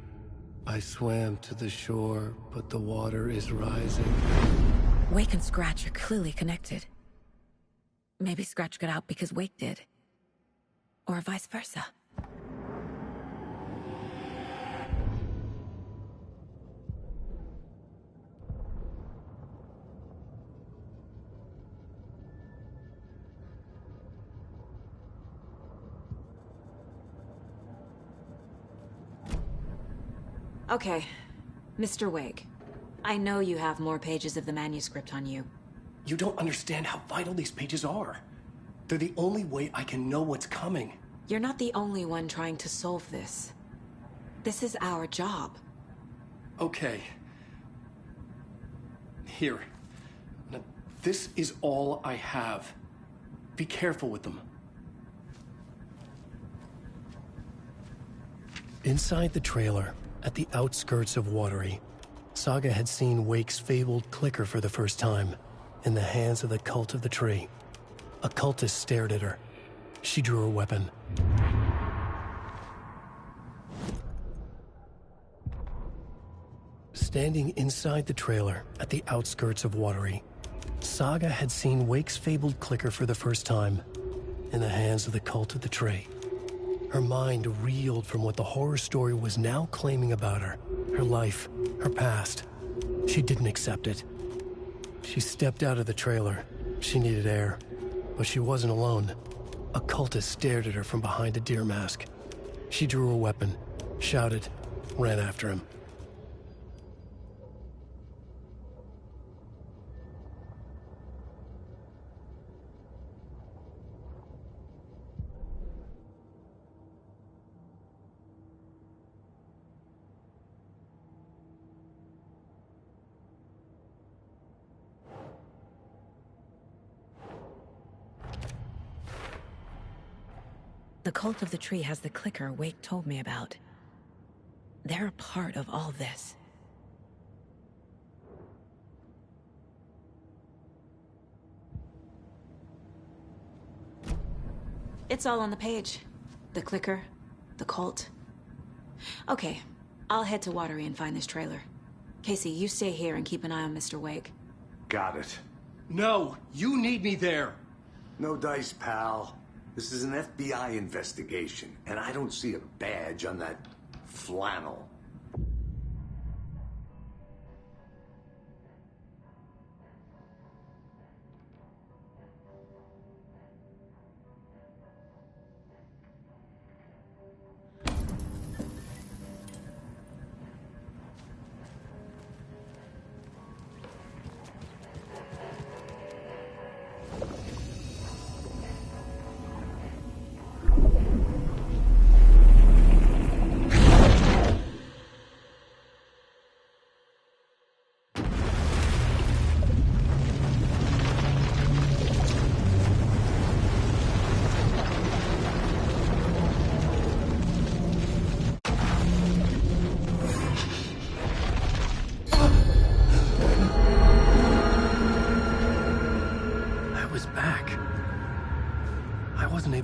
I swam to the shore, but the water is rising. Wake and Scratch are clearly connected. Maybe Scratch got out because Wake did. Or vice versa. Okay, Mr. Wake. I know you have more pages of the manuscript on you. You don't understand how vital these pages are. They're the only way I can know what's coming. You're not the only one trying to solve this. This is our job. Okay. Here. Now, this is all I have. Be careful with them. Inside the trailer, at the outskirts of Watery, Saga had seen Wake's fabled clicker for the first time, in the hands of the Cult of the Tree. A cultist stared at her. She drew her weapon. Standing inside the trailer, at the outskirts of Watery, Saga had seen Wake's fabled clicker for the first time, in the hands of the Cult of the Tree. Her mind reeled from what the horror story was now claiming about her. Her life, her past. She didn't accept it. She stepped out of the trailer. She needed air. But she wasn't alone. A cultist stared at her from behind a deer mask. She drew her weapon, shouted, ran after him. The Cult of the Tree has the clicker Wake told me about. They're a part of all this. It's all on the page. The clicker, the cult. Okay, I'll head to Watery and find this trailer. Casey, you stay here and keep an eye on Mr. Wake. Got it. No, you need me there. No dice, pal. This is an FBI investigation, and I don't see a badge on that flannel.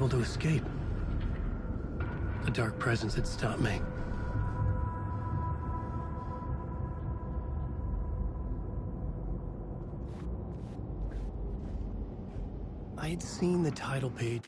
To escape. A dark presence had stopped me. I had seen the title page.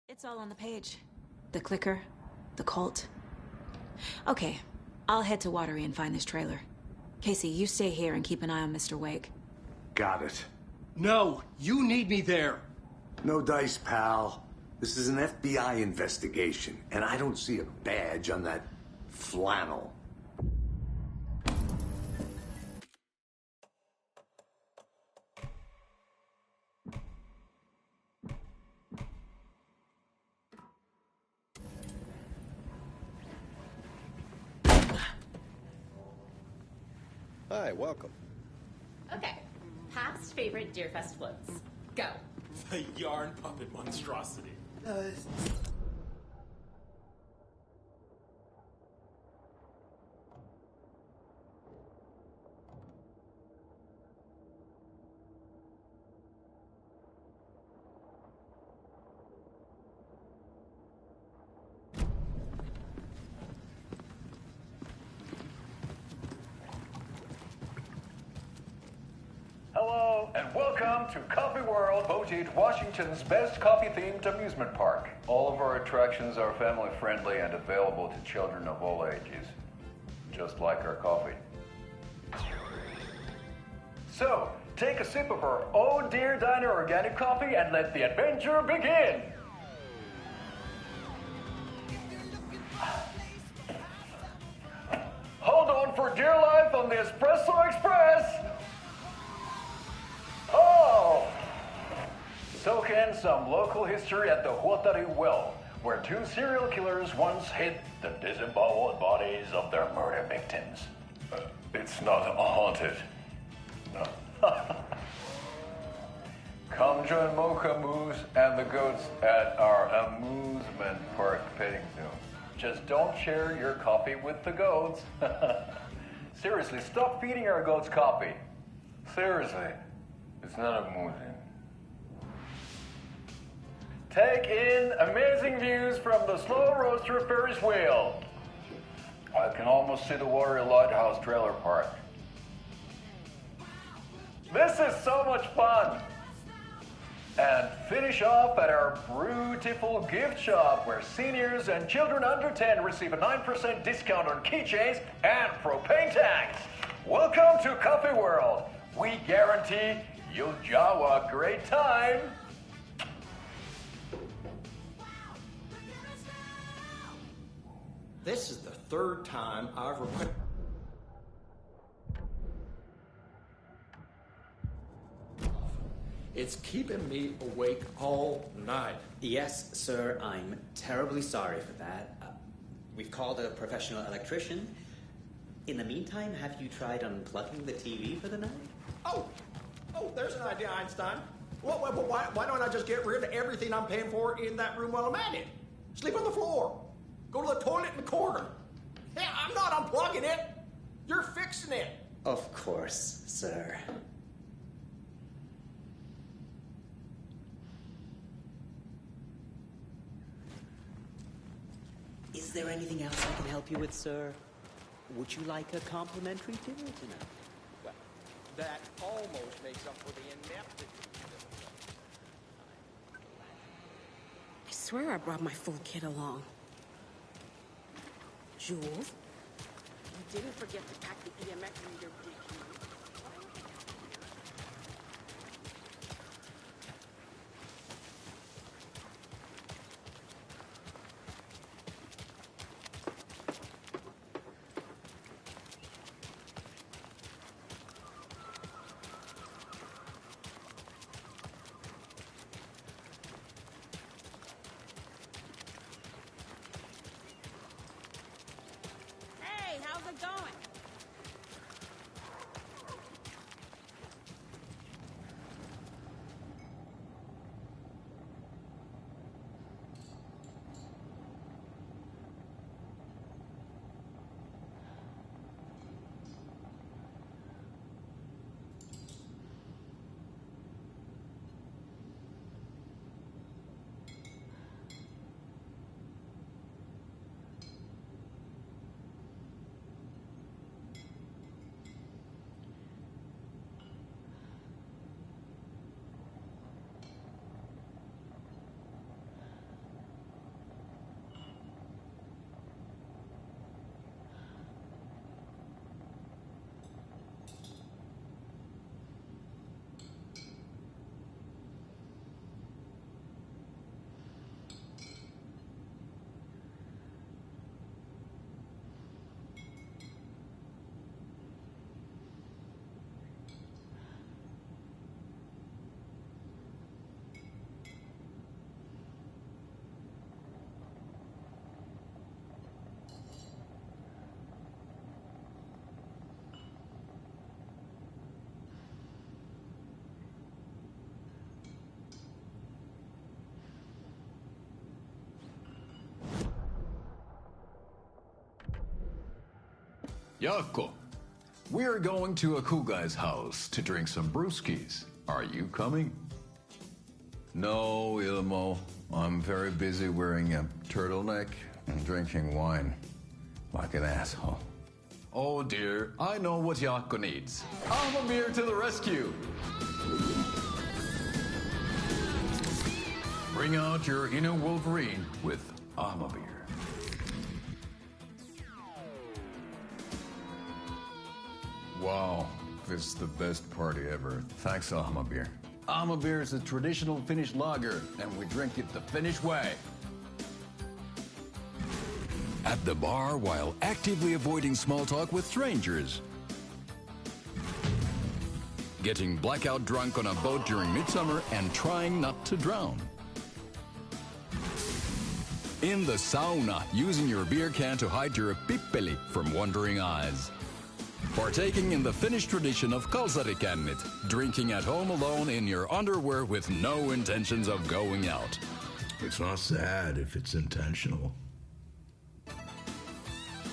It's all on the page. The clicker, the cult. Okay, I'll head to Watery and find this trailer. Casey, you stay here and keep an eye on Mr. Wake. Got it. No, you need me there. No dice, pal. This is an FBI investigation, and I don't see a badge on that flannel. Hi, welcome. Okay, past favorite Deerfest floats. Go. The yarn puppet monstrosity. Hello, and welcome to Coffee World, voted Washington's best coffee-themed amusement park. All of our attractions are family-friendly and available to children of all ages, just like our coffee. So, take a sip of our Oh Dear Diner organic coffee and let the adventure begin! Hold on for dear life on the Espresso Express! Oh! Soak in some local history at the Huatari Well, where two serial killers once hid the disemboweled bodies of their murder victims. It's not haunted. No. Come join Mocha Moose and the goats at our amusement park petting zoo. Just don't share your coffee with the goats. Seriously, stop feeding our goats coffee. Seriously. It's not amusing. Take in amazing views from the Slow Roaster Ferris wheel. I can almost see the Watery Lighthouse Trailer Park. This is so much fun. And finish off at our beautiful gift shop where seniors and children under 10 receive a 9% discount on keychains and propane tanks. Welcome to Coffee World. We guarantee you'll jaw a great time. This is the third time I've It's keeping me awake all night. Yes, sir, I'm terribly sorry for that. We've called a professional electrician. In the meantime, have you tried unplugging the TV for the night? Oh, there's an idea, Einstein. Well, why don't I just get rid of everything I'm paying for in that room while I'm at it? Sleep on the floor. Go to the toilet in the corner. Hey, I'm not unplugging it. You're fixing it. Of course, sir. Is there anything else I can help you with, sir? Would you like a complimentary dinner tonight? Well, that almost makes up for the ineptitude. I swear I brought my full kit along. Jules, you didn't forget to pack the EMF reader with you. Hey, how's it going? Jaakko, we're going to a cool guy's house to drink some brewskis. Are you coming? No, Ilmo. I'm very busy wearing a turtleneck and drinking wine. Like an asshole. Oh dear, I know what Jaakko needs. Amamir to the rescue! Bring out your inner Wolverine with Amamir. Wow, this is the best party ever. Thanks, Amabir. Amabir is a traditional Finnish lager, and we drink it the Finnish way. At the bar while actively avoiding small talk with strangers. Getting blackout drunk on a boat during midsummer and trying not to drown. In the sauna, using your beer can to hide your pippeli from wandering eyes. Partaking in the Finnish tradition of kalsarikännit, drinking at home alone in your underwear with no intentions of going out. It's not sad if it's intentional.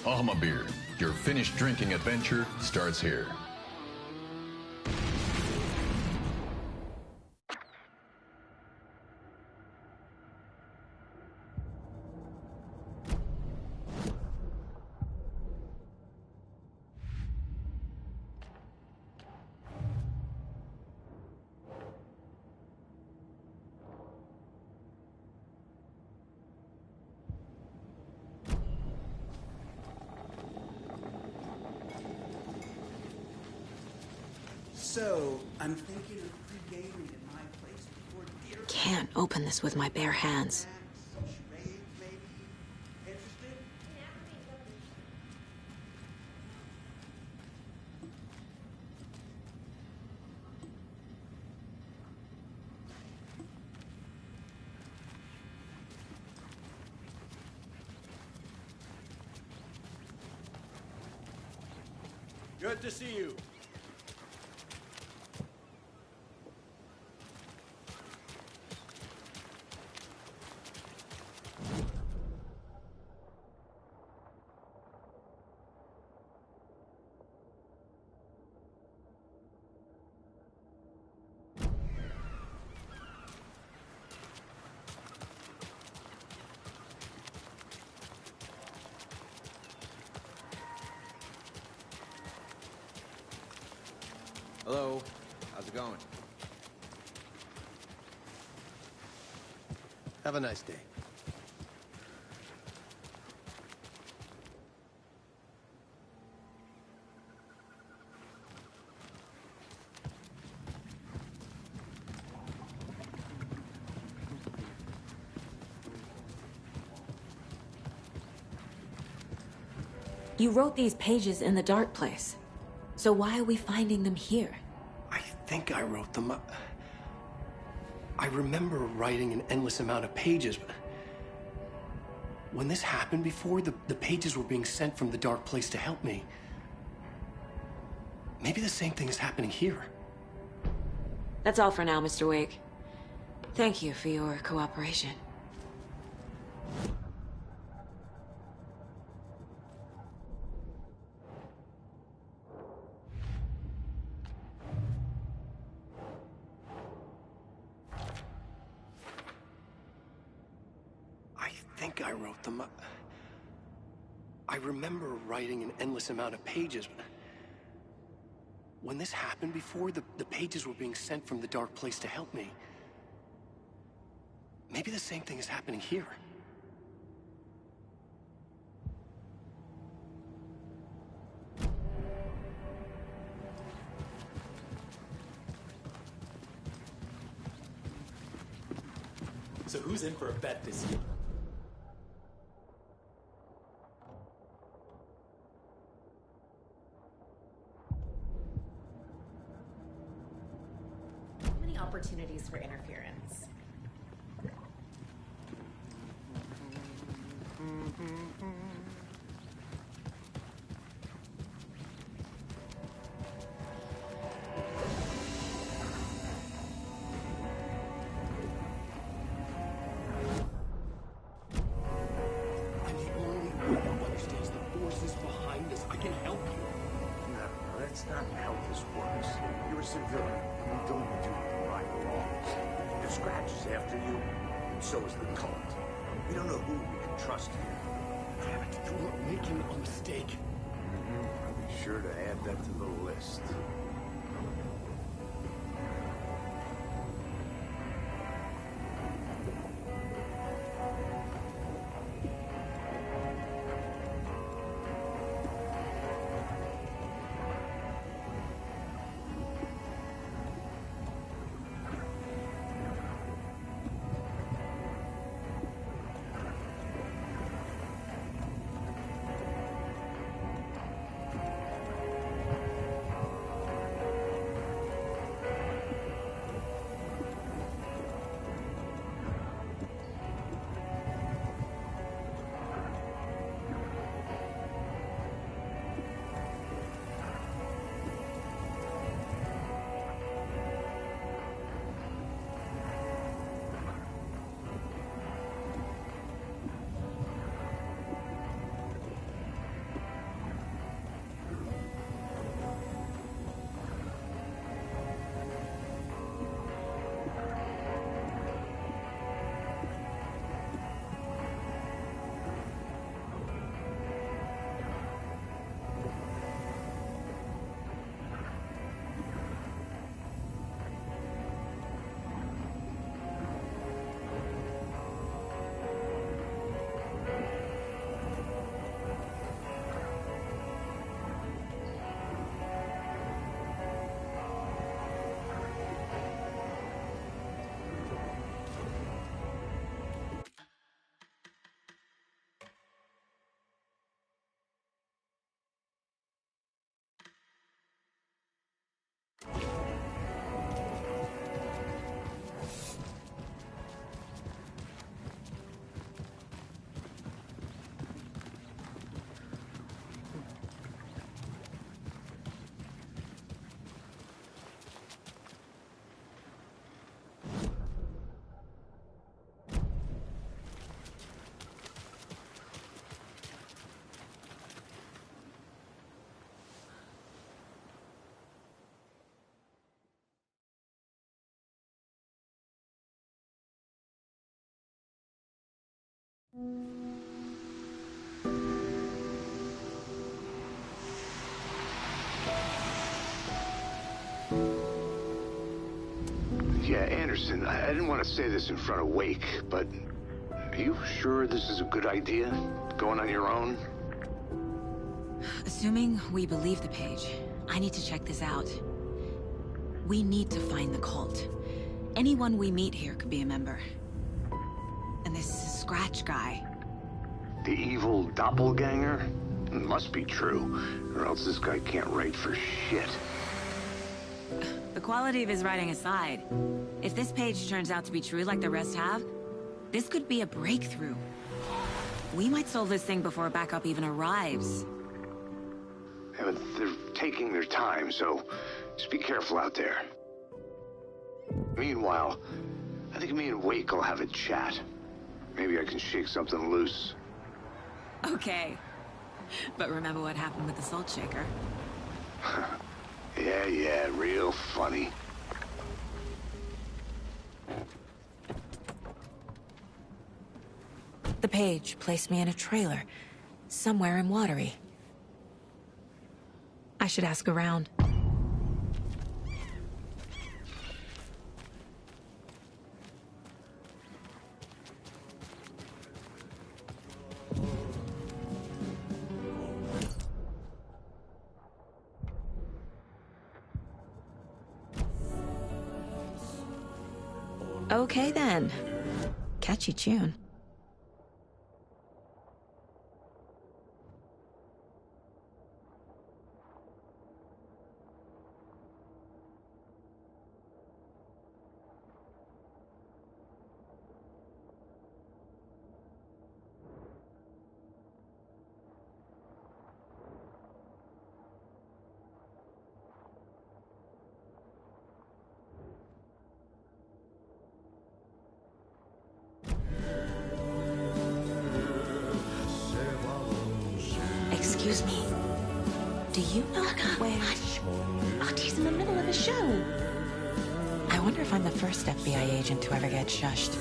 Amabir, your Finnish drinking adventure starts here. So, I'm thinking of pre-gaming at my place before dinner. Can't open this with my bare hands. Good to see you. Hello. How's it going? Have a nice day. You wrote these pages in the dark place. So why are we finding them here? I think I wrote them. I remember writing an endless amount of pages, but when this happened before, the pages were being sent from the dark place to help me. Maybe the same thing is happening here. That's all for now, Mr. Wake. Thank you for your cooperation. I think I wrote them. I remember writing an endless amount of pages, but when this happened before, the pages were being sent from the dark place to help me. Maybe the same thing is happening here. So who's in for a bet this year? Many opportunities for interference. I'm the only one who understands the forces behind this. I can help you. No, that's not how this works. You're a civilian. You don't do the right wrongs. The Scratch is after you, and so is the cult. We don't know who we can trust here. Damn it, you're making a mistake. I'll be sure to add that to the list. Yeah, Anderson, I didn't want to say this in front of Wake, but are you sure this is a good idea? Going on your own? Assuming we believe the page, I need to check this out. We need to find the cult. Anyone we meet here could be a member. And this Scratch guy. The evil doppelganger? It must be true, or else this guy can't write for shit. The quality of his writing aside, if this page turns out to be true like the rest have, this could be a breakthrough. We might solve this thing before backup even arrives. Yeah, but they're taking their time, so just be careful out there. Meanwhile, I think me and Wake will have a chat. Maybe I can shake something loose. Okay. But remember what happened with the salt shaker? Yeah, real funny. The page placed me in a trailer, somewhere in Watery. I should ask around. Okay then. Catchy tune. Excuse me. Do you know where... Hush! Artie's in the middle of a show. I wonder if I'm the first FBI agent to ever get shushed.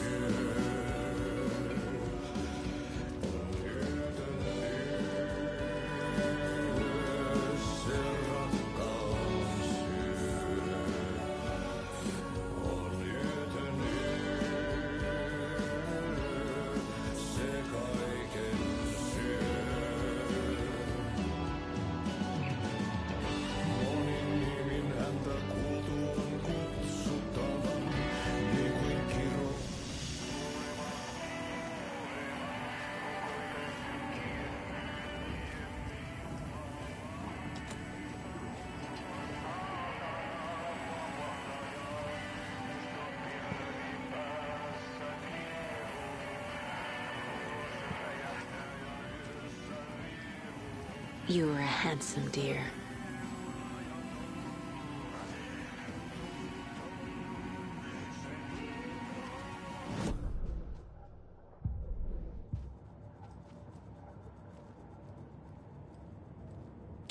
You were a handsome dear.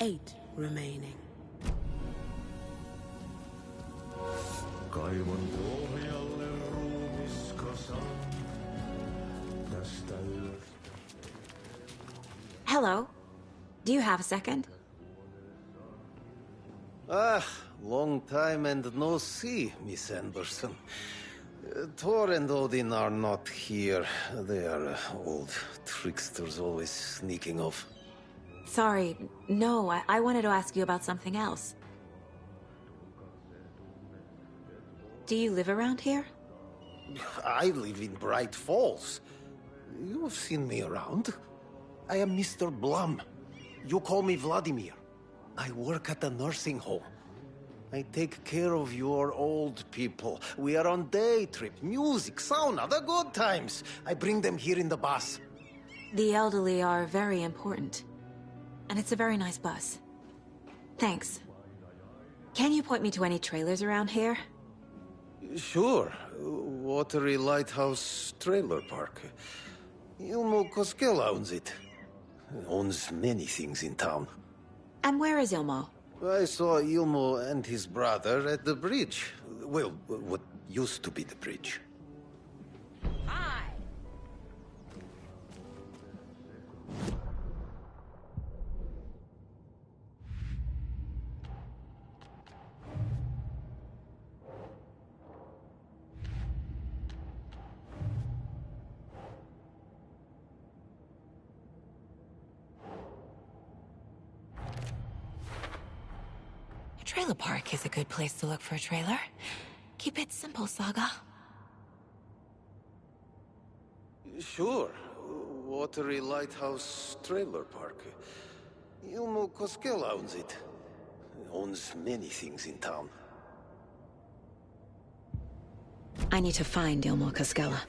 Eight remaining. Kaivan pohjalle ruumiskasan tästä ylös. Hello. Do you have a second? Long time and no see, Miss Anderson. Thor and Odin are not here. They are old tricksters always sneaking off. Sorry. No, I wanted to ask you about something else. Do you live around here? I live in Bright Falls. You've seen me around. I am Mr. Blum. You call me Vladimir. I work at a nursing home. I take care of your old people. We are on day trip, music, sauna, the good times. I bring them here in the bus. The elderly are very important. And it's a very nice bus. Thanks. Can you point me to any trailers around here? Sure. Watery Lighthouse Trailer Park. Ilmo Koskela owns it. Owns many things in town. And where is Ilmo? I saw Ilmo and his brother at the bridge. Well, what used to be the bridge. Hi! Trailer park is a good place to look for a trailer. Keep it simple, Saga. Sure. Watery Lighthouse Trailer Park. Ilmo Koskela owns it. Owns many things in town. I need to find Ilmo Koskela.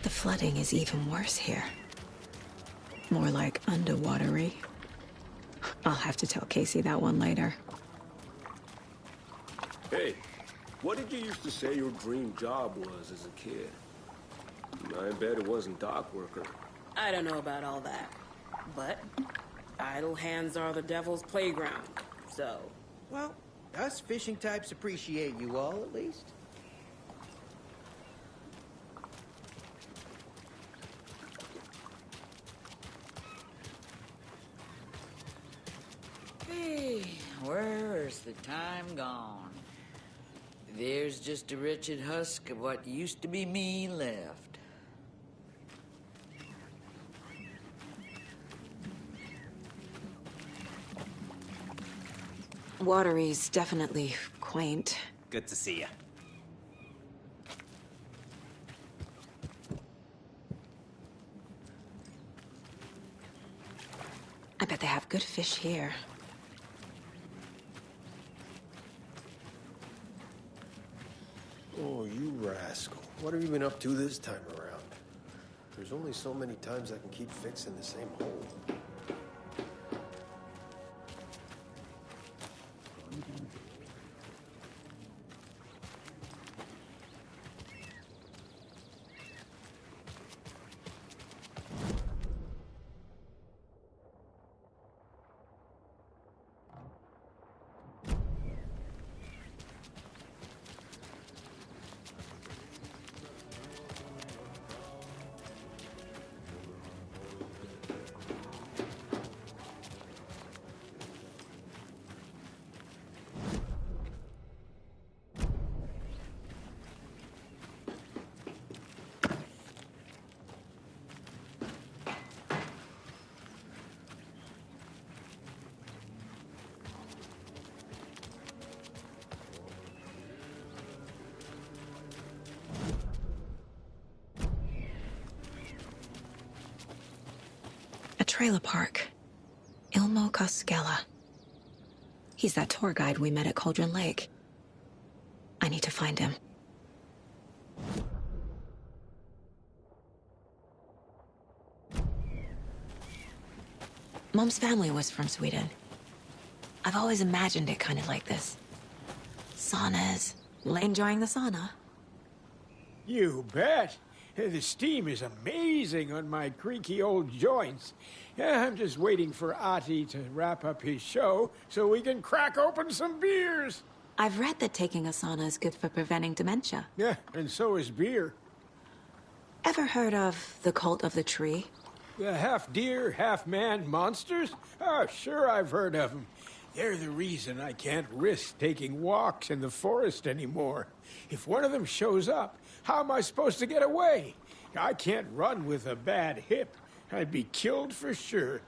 The flooding is even worse here. More like underwatery. I'll have to tell Casey that one later. Hey, what did you used to say your dream job was as a kid? I bet it wasn't dock worker. I don't know about all that. But idle hands are the devil's playground, so... Well, us fishing types appreciate you all, at least. Hey, where's the time gone? There's just a wretched husk of what used to be me left. Watery's definitely quaint. Good to see you. I bet they have good fish here. Oh, you rascal. What have you been up to this time around? There's only so many times I can keep fixing the same hole. Trailer park. Ilmo Koskela. He's that tour guide we met at Cauldron Lake. I need to find him. Mom's family was from Sweden. I've always imagined it kind of like this. Saunas. Enjoying the sauna? You bet. The steam is amazing on my creaky old joints. I'm just waiting for Ati to wrap up his show so we can crack open some beers. I've read that taking a sauna is good for preventing dementia. Yeah, and so is beer. Ever heard of the Cult of the Tree? The half-deer, half-man monsters? Oh, sure I've heard of them. They're the reason I can't risk taking walks in the forest anymore. If one of them shows up, how am I supposed to get away? I can't run with a bad hip. I'd be killed for sure.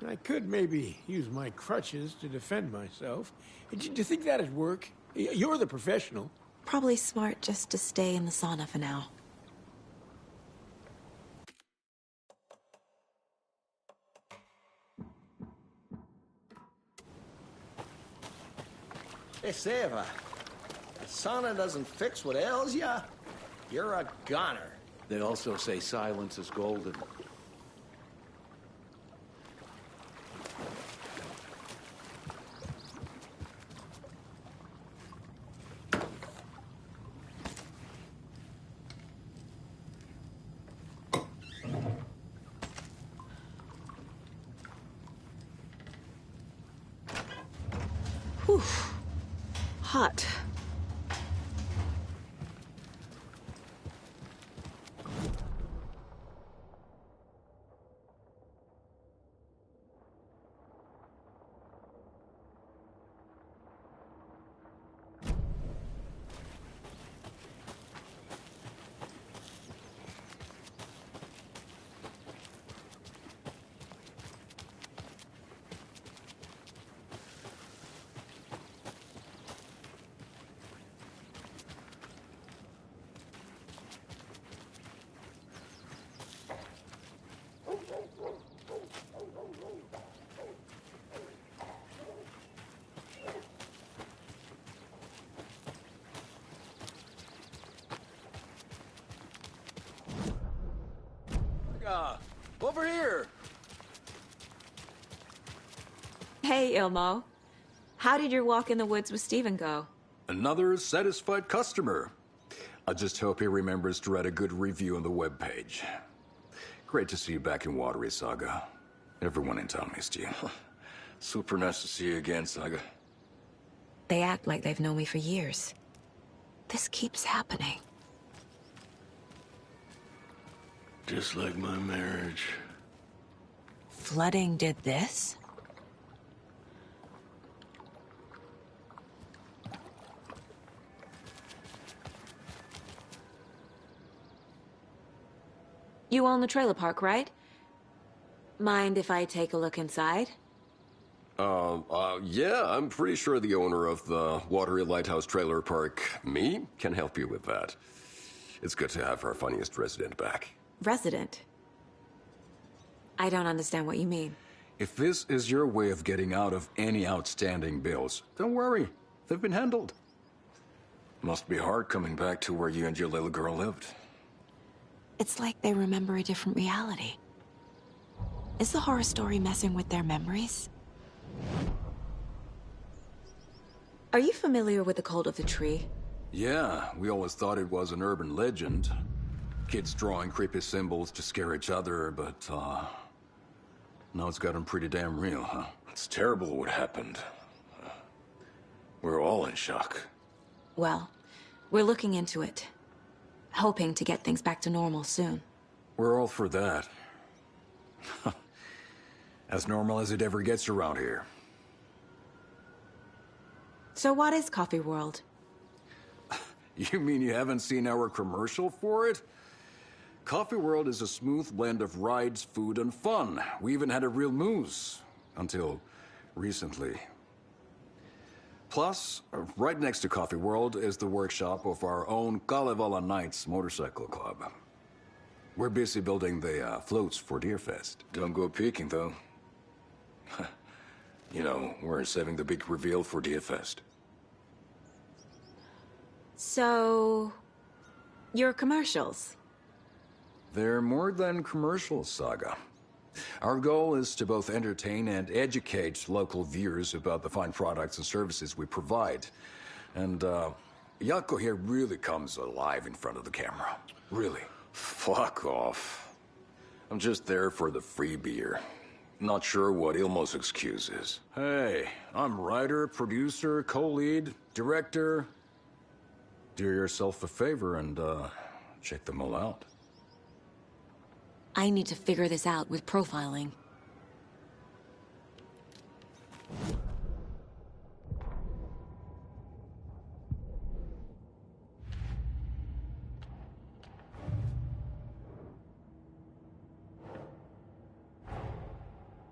I could maybe use my crutches to defend myself. Do you think that'd work? You're the professional. Probably smart just to stay in the sauna for now. Hey, Seva, the sauna doesn't fix what ails ya? You're a goner. They also say silence is golden. Whew. Hot. Saga! Over here! Hey, Ilmo. How did your walk in the woods with Steven go? Another satisfied customer. I just hope he remembers to write a good review on the webpage. Great to see you back in Watery, Saga. Everyone in town missed you. Super nice to see you again, Saga. They act like they've known me for years. This keeps happening. Just like my marriage. Flooding did this? You own the trailer park, right? Mind if I take a look inside? Yeah, I'm pretty sure the owner of the Watery Lighthouse Trailer Park, me, can help you with that. It's good to have our funniest resident back. Resident? I don't understand what you mean. If this is your way of getting out of any outstanding bills, don't worry. They've been handled. Must be hard coming back to where you and your little girl lived. It's like they remember a different reality. Is the horror story messing with their memories? Are you familiar with the Cult of the Tree? Yeah, we always thought it was an urban legend. Kids drawing creepy symbols to scare each other, but, now it's gotten pretty damn real, huh? It's terrible what happened. We're all in shock. Well, we're looking into it. Hoping to get things back to normal soon. We're all for that. As normal as it ever gets around here. So what is Coffee World? You mean you haven't seen our commercial for it? Coffee World is a smooth blend of rides, food, and fun. We even had a real moose. Until recently. Plus, right next to Coffee World is the workshop of our own Kalevala Knights Motorcycle Club. We're busy building the floats for Deerfest. Don't go peeking, though. You know, we're saving the big reveal for Deerfest. So... your commercials? They're more than commercials, Saga. Our goal is to both entertain and educate local viewers about the fine products and services we provide. And, Jaakko here really comes alive in front of the camera. Really. Fuck off. I'm just there for the free beer. Not sure what Ilmo's excuse is. Hey, I'm writer, producer, co-lead, director. Do yourself a favor and, check them all out. I need to figure this out with profiling.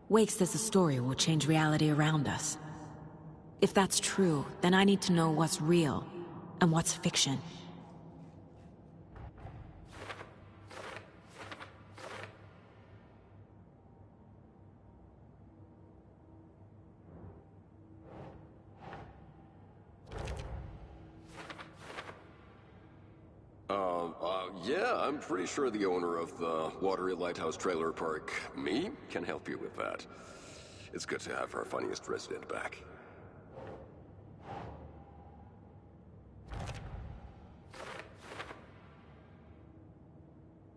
Wake says the story will change reality around us. If that's true, then I need to know what's real and what's fiction. Yeah, I'm pretty sure the owner of the Watery Lighthouse Trailer Park, me, can help you with that. It's good to have our funniest resident back.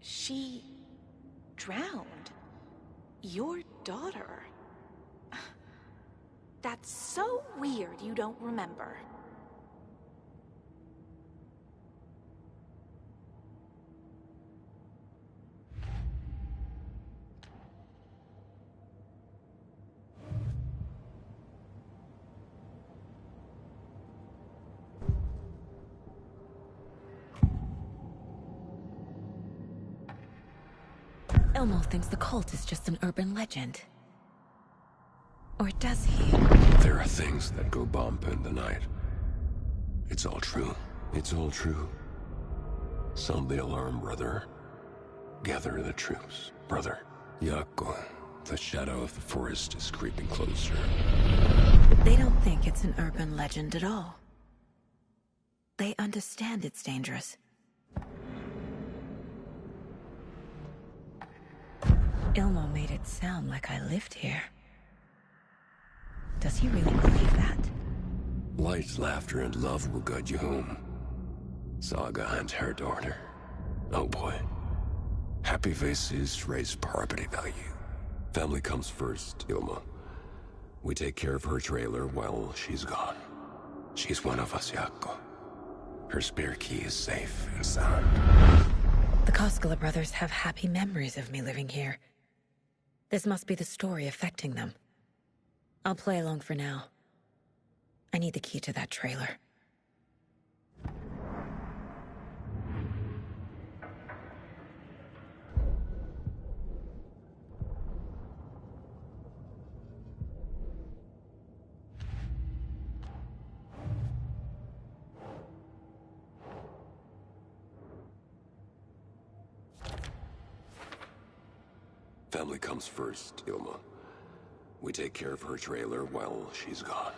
She... drowned? Your daughter? That's so weird you don't remember. Ilmo thinks the cult is just an urban legend. Or does he? There are things that go bump in the night. It's all true. It's all true. Sound the alarm, brother. Gather the troops, brother. Jaakko, the shadow of the forest is creeping closer. They don't think it's an urban legend at all. They understand it's dangerous. Ilmo made it sound like I lived here. Does he really believe that? Light, laughter, and love will guide you home. Saga and her daughter. Oh boy. Happy faces raise property value. Family comes first, Ilma. We take care of her trailer while she's gone. She's one of us, Jaakko. Her spare key is safe and sound. The Koskela brothers have happy memories of me living here. This must be the story affecting them. I'll play along for now. I need the key to that trailer. Family comes first, Ilma. We take care of her trailer while she's gone.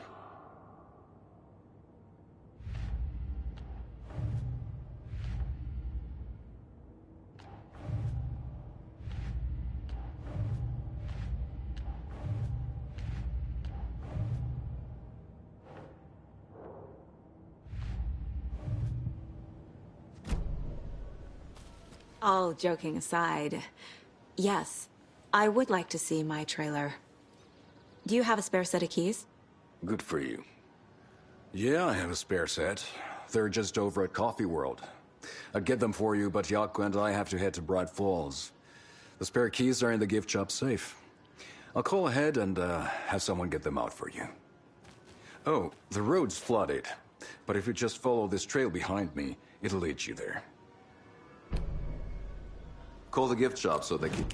All joking aside, yes, I would like to see my trailer. Do you have a spare set of keys? Good for you. Yeah, I have a spare set. They're just over at Coffee World. I'd get them for you, but Jaakko and I have to head to Bright Falls. The spare keys are in the gift shop safe. I'll call ahead and have someone get them out for you. Oh, the road's flooded, but if you just follow this trail behind me, it'll lead you there. Call the gift shop so they can...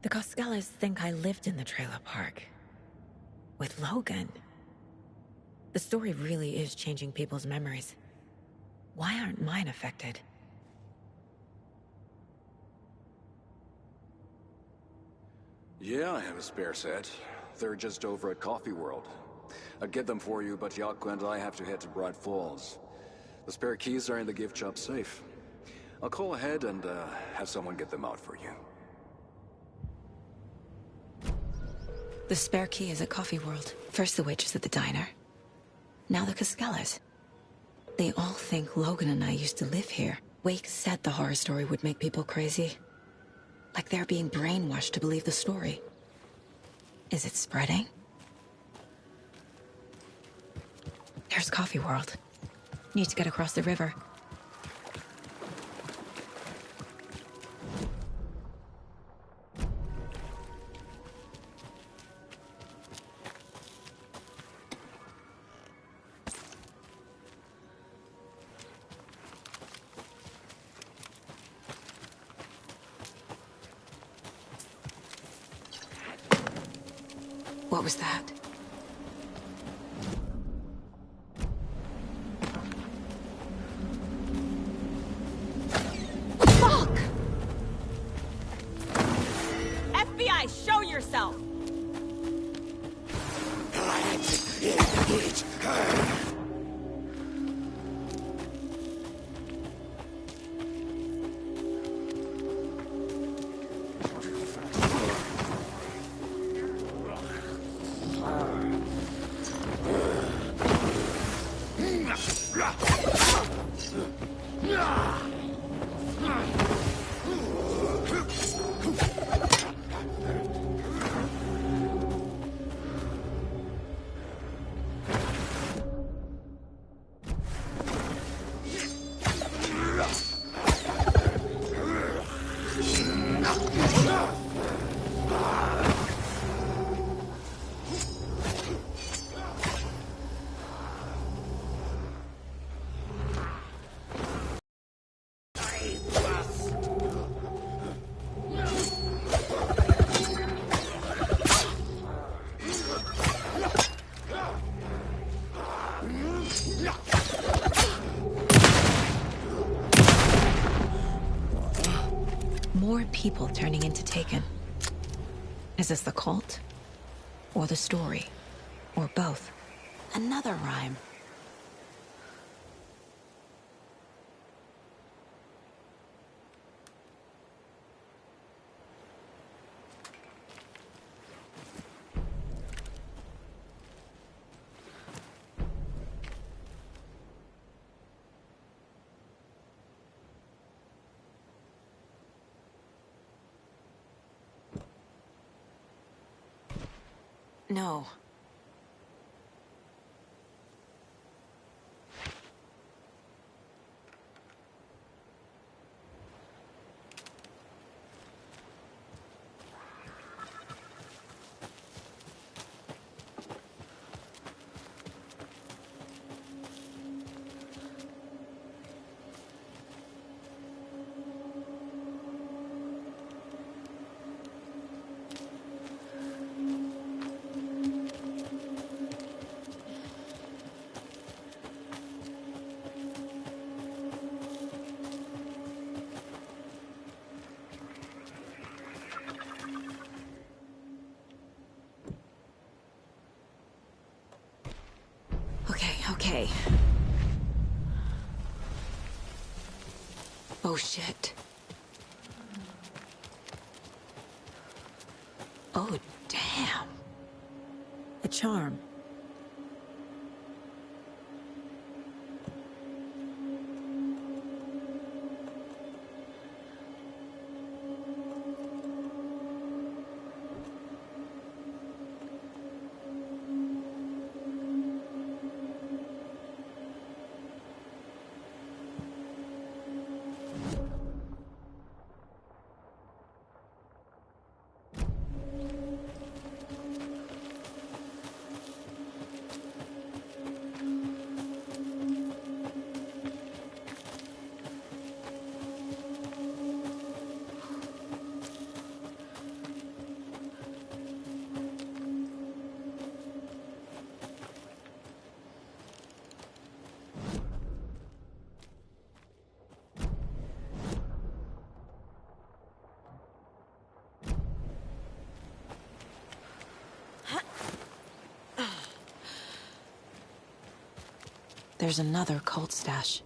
The Koskelas think I lived in the trailer park. With Logan. The story really is changing people's memories. Why aren't mine affected? Yeah, I have a spare set. They're just over at Coffee World. I'd get them for you, but Jaakko and I have to head to Bright Falls. The spare keys are in the gift shop safe. I'll call ahead and have someone get them out for you. The spare key is at Coffee World. First the waitress at the diner. Now the Koskelas. They all think Logan and I used to live here. Wake said the horror story would make people crazy. Like they're being brainwashed to believe the story. Is it spreading? There's Coffee World. Need to get across the river. What was that? Fuck! FBI, show yourself! More people turning into Taken. Is this the cult? Or the story. Or both. Another rhyme. No. Okay. Oh, shit. Oh, damn. A charm. There's another cult stash.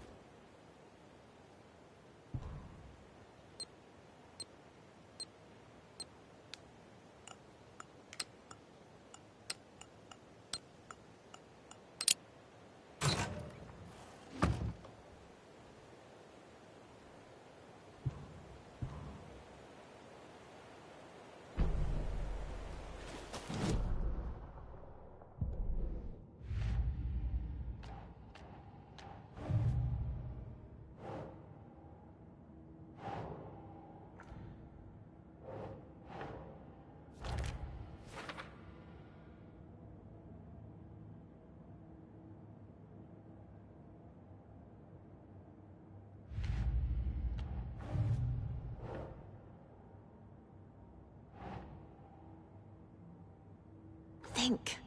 Think.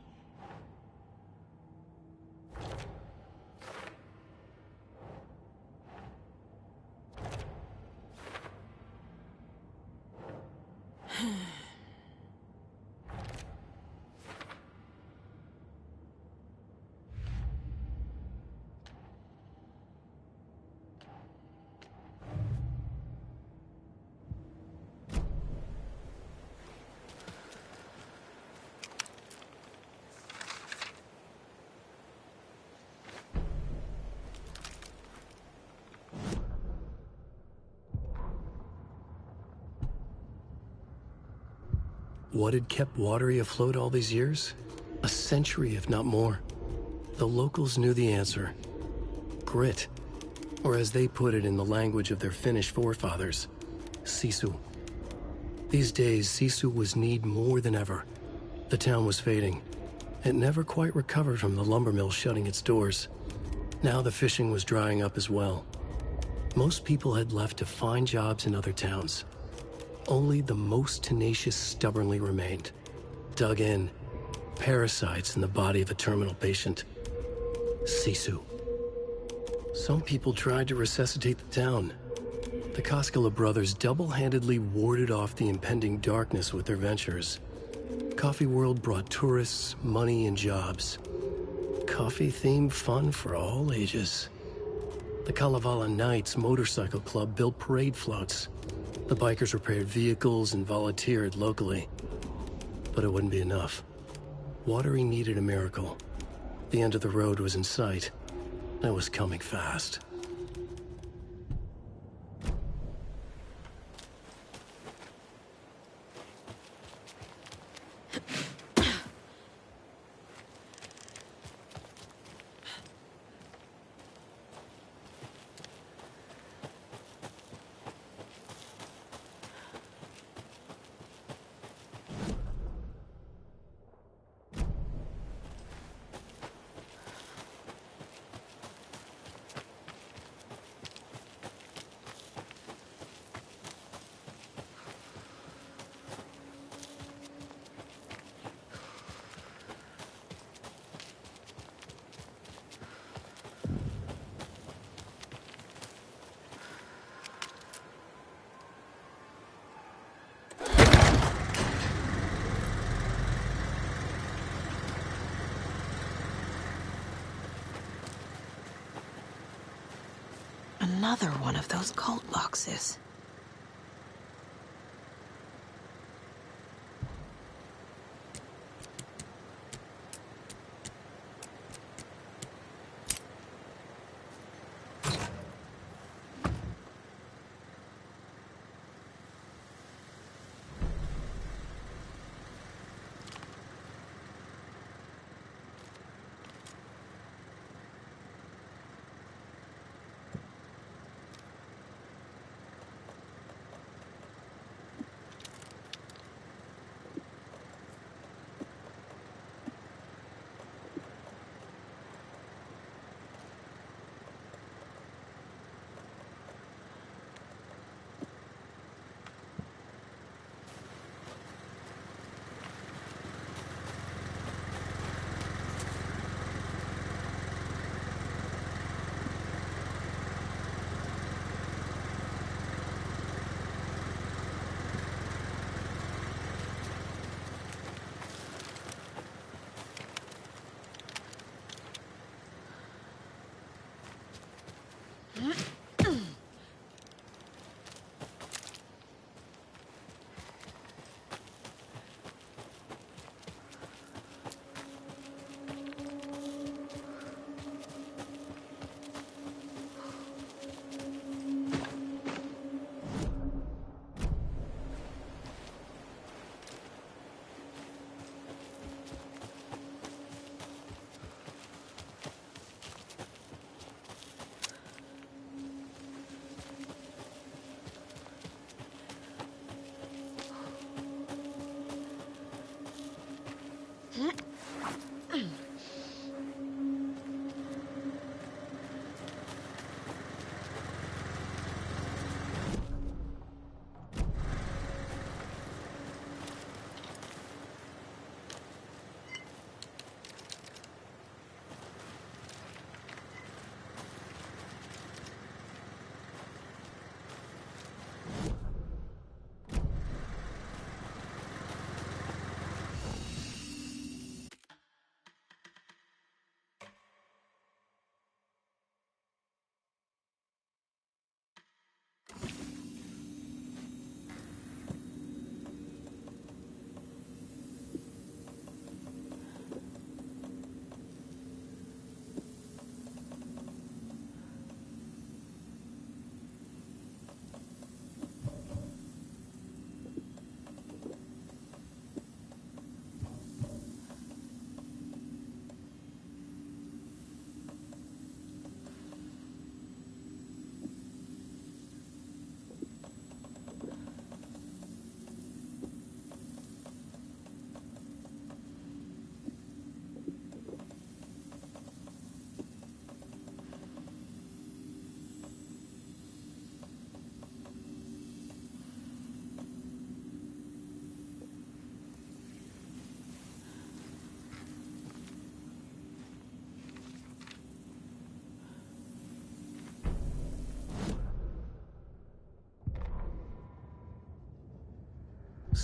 What had kept Watery afloat all these years? A century, if not more. The locals knew the answer. Grit. Or as they put it in the language of their Finnish forefathers, Sisu. These days, Sisu was needed more than ever. The town was fading. It never quite recovered from the lumber mill shutting its doors. Now the fishing was drying up as well. Most people had left to find jobs in other towns. Only the most tenacious stubbornly remained. Dug in. Parasites in the body of a terminal patient. Sisu. Some people tried to resuscitate the town. The Koskela brothers double-handedly warded off the impending darkness with their ventures. Coffee World brought tourists, money, and jobs. Coffee-themed fun for all ages. The Kalevala Knights Motorcycle Club built parade floats. The bikers repaired vehicles and volunteered locally. But it wouldn't be enough. Watery needed a miracle. The end of the road was in sight. It was coming fast. Another one of those cult boxes.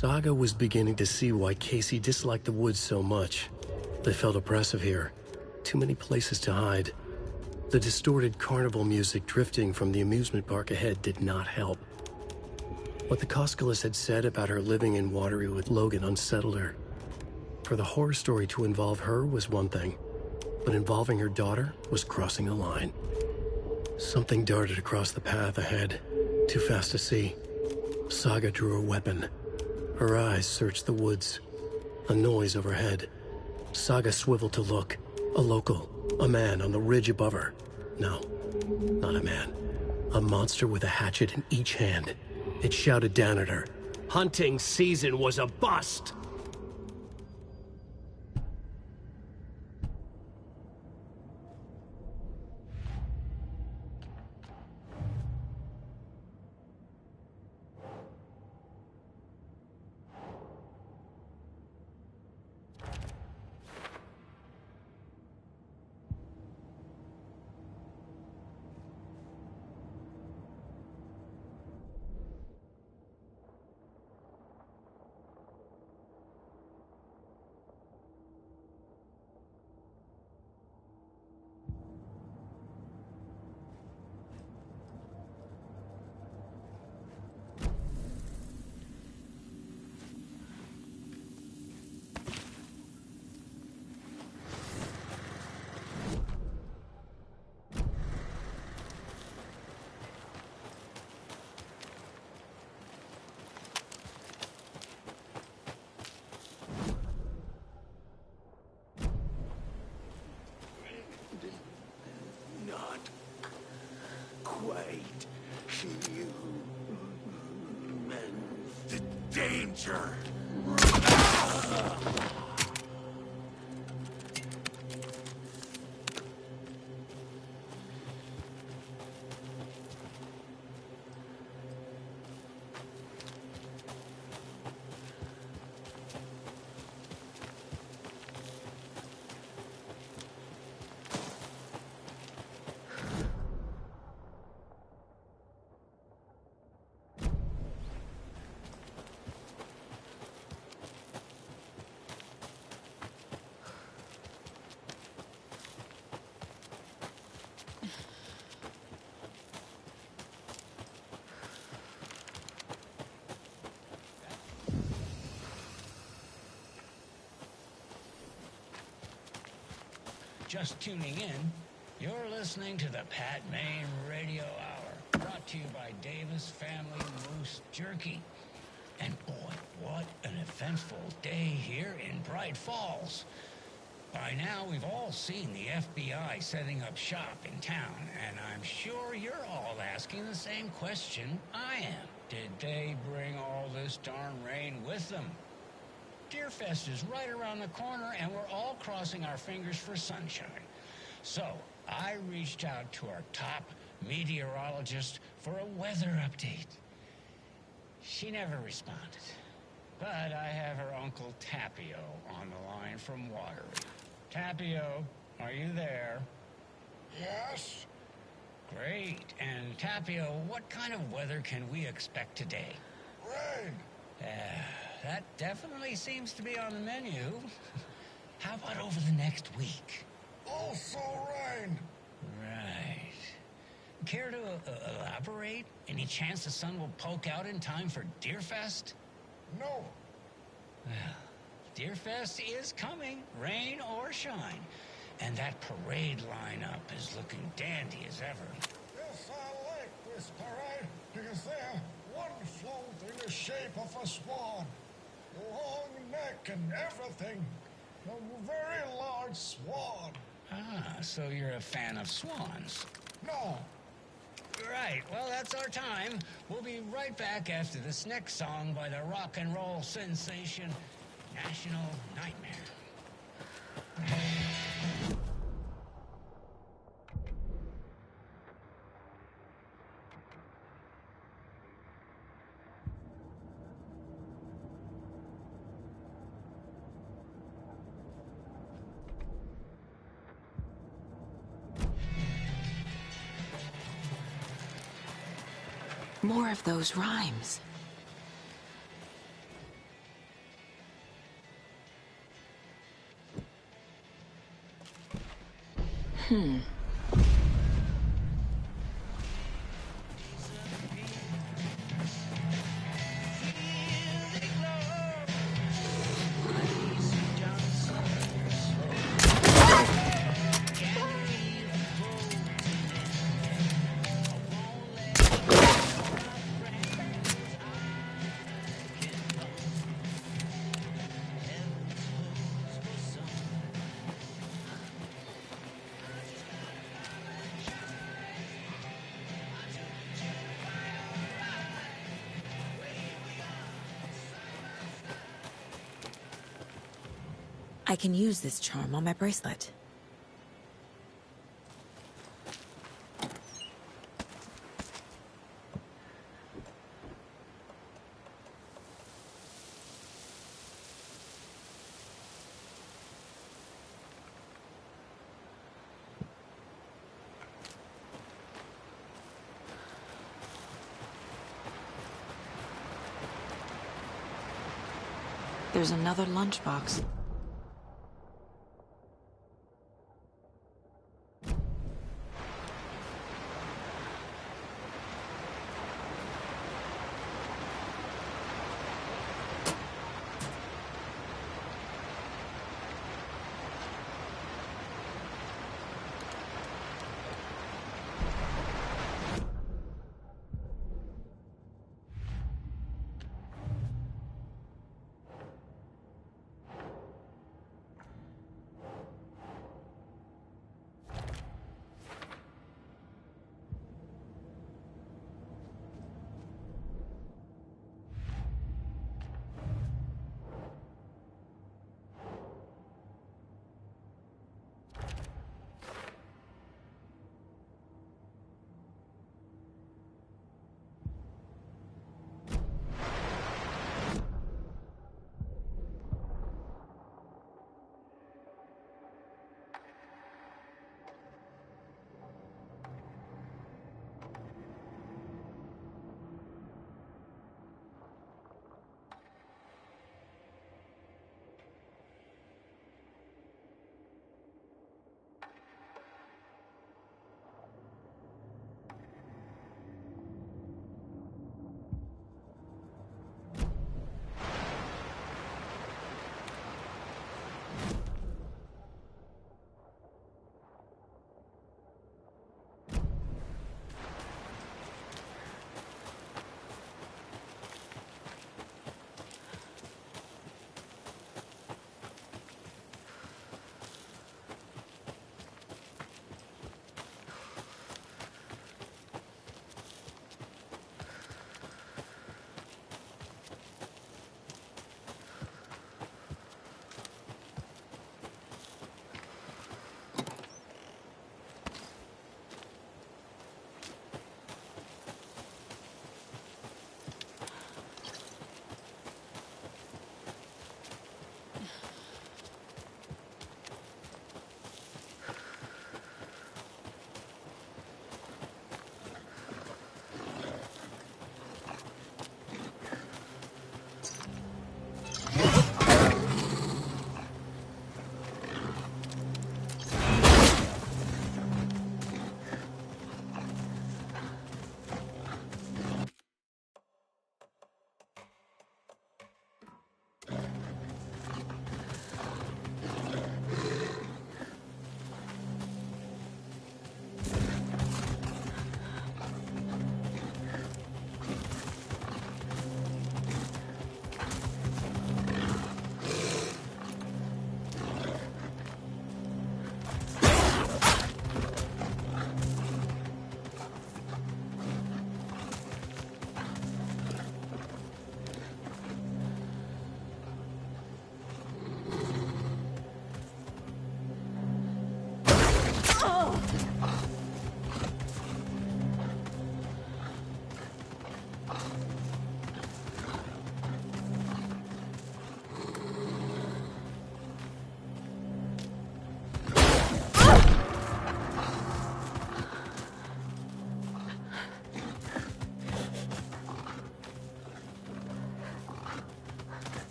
Saga was beginning to see why Casey disliked the woods so much. They felt oppressive here. Too many places to hide. The distorted carnival music drifting from the amusement park ahead did not help. What the Koskalas had said about her living in Watery with Logan unsettled her. For the horror story to involve her was one thing, but involving her daughter was crossing a line. Something darted across the path ahead, too fast to see. Saga drew her weapon. Her eyes searched the woods. A noise overhead. Saga swiveled to look. A local. A man on the ridge above her. No, not a man. A monster with a hatchet in each hand. It shouted down at her. Hunting season was a bust! Danger! Just tuning in, you're listening to the Pat Maine Radio Hour, brought to you by Davis Family Moose Jerky. And boy, what an eventful day here in Bright Falls. By now, we've all seen the FBI setting up shop in town, and I'm sure you're all asking the same question I am. Did they bring all this darn rain with them? Deerfest is right around the corner, and we're all crossing our fingers for sunshine. So, I reached out to our top meteorologist for a weather update. She never responded. But I have her Uncle Tapio on the line from Watery. Tapio, are you there? Yes. Great. And Tapio, what kind of weather can we expect today? Rain. That definitely seems to be on the menu. How about over the next week? Also rain. Right. Care to elaborate? Any chance the sun will poke out in time for Deerfest? No. Well, Deerfest is coming, rain or shine. And that parade lineup is looking dandy as ever. Yes, I like this parade because they're one float in the shape of a swan. Long neck and everything. A very large swan. Ah, so you're a fan of swans. No. Right, well, that's our time. We'll be right back after this next song by the rock and roll sensation, National Nightmare. More of those rhymes. I can use this charm on my bracelet. There's another lunchbox.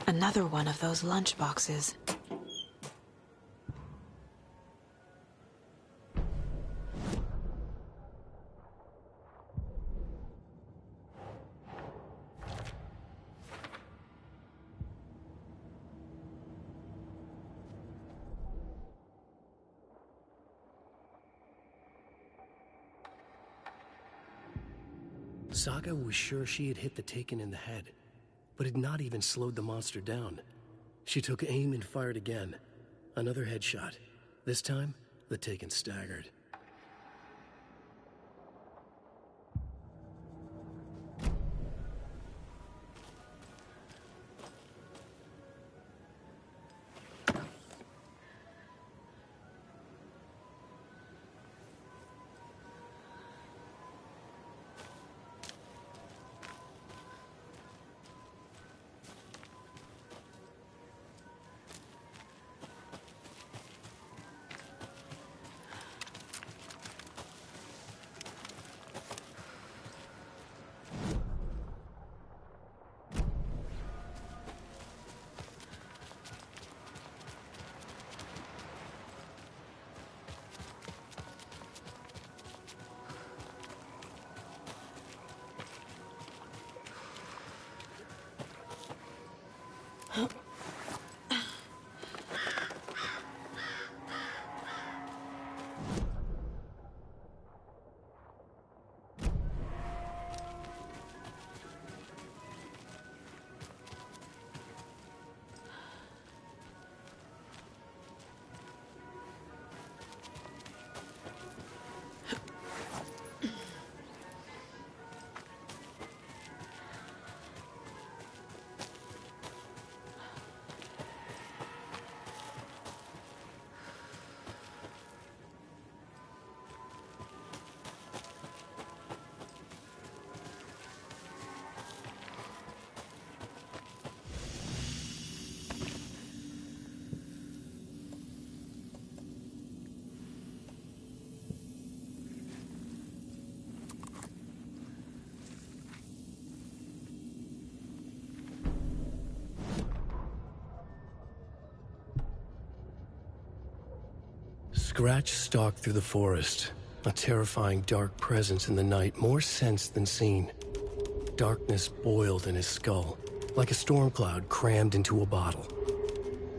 Another one of those lunch boxes. Saga was sure she had hit the Taken in the head, but had not even slowed the monster down. She took aim and fired again. Another headshot. This time, the Taken staggered. Scratch stalked through the forest, a terrifying dark presence in the night, more sensed than seen. Darkness boiled in his skull, like a storm cloud crammed into a bottle.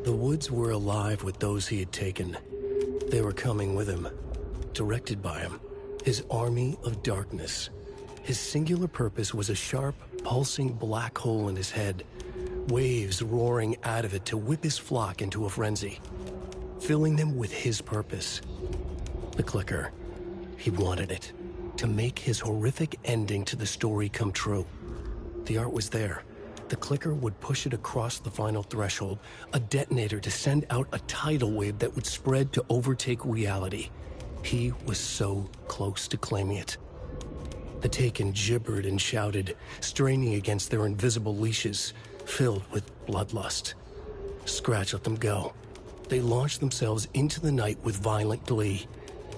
The woods were alive with those he had taken. They were coming with him, directed by him, his army of darkness. His singular purpose was a sharp, pulsing black hole in his head, waves roaring out of it to whip his flock into a frenzy, filling them with his purpose. The clicker. He wanted it, to make his horrific ending to the story come true. The art was there. The clicker would push it across the final threshold, a detonator to send out a tidal wave that would spread to overtake reality. He was so close to claiming it. The Taken gibbered and shouted, straining against their invisible leashes, filled with bloodlust. Scratch let them go. They launched themselves into the night with violent glee.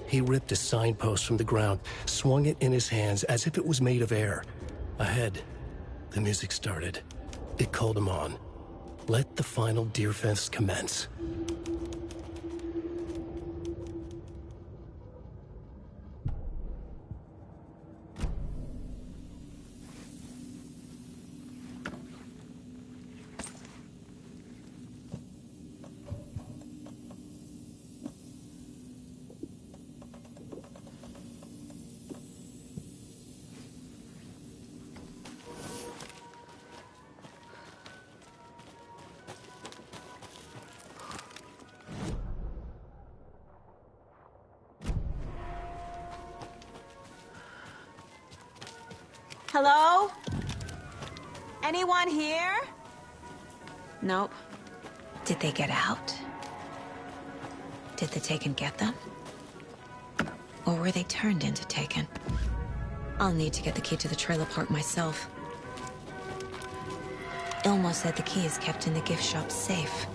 He ripped a signpost from the ground, swung it in his hands as if it was made of air. Ahead, the music started. It called him on. Let the final Deerfest commence. Hello? Anyone here? Nope. Did they get out? Did the Taken get them? Or were they turned into Taken? I'll need to get the key to the trailer park myself. Ilmo said the key is kept in the gift shop safe.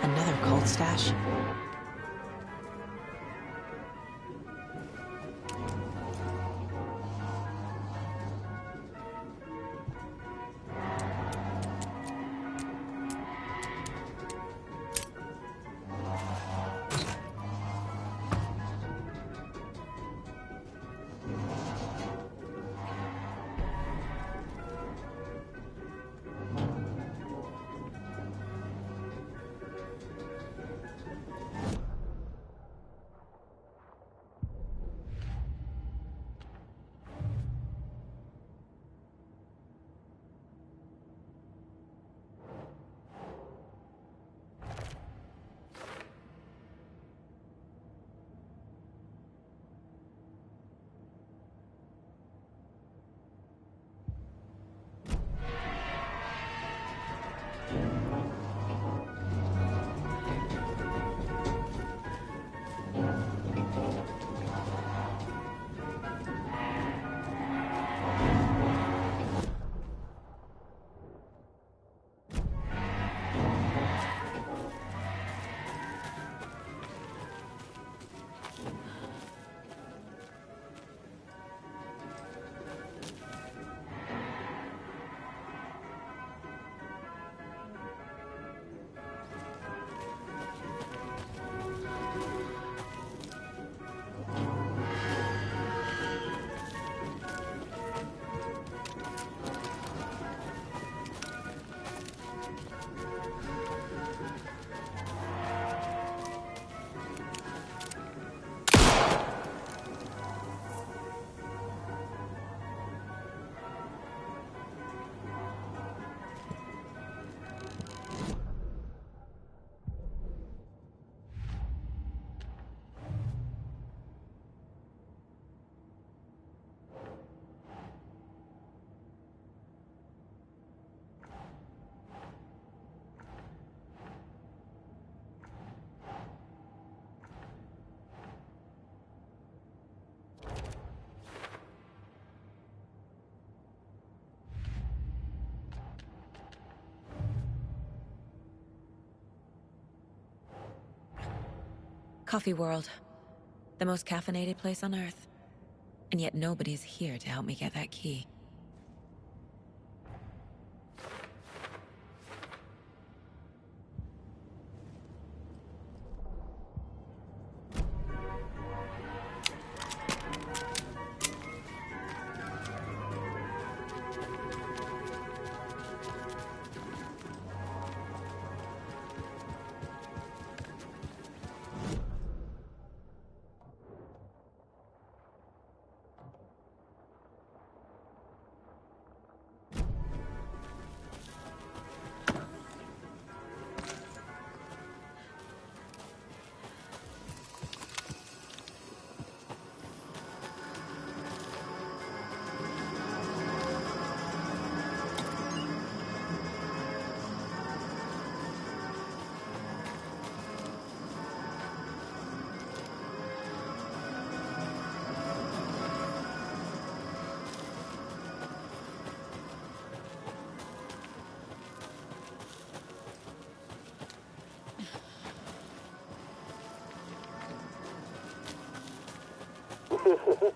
Another cold stash? Coffee World. The most caffeinated place on Earth. And yet nobody's here to help me get that key.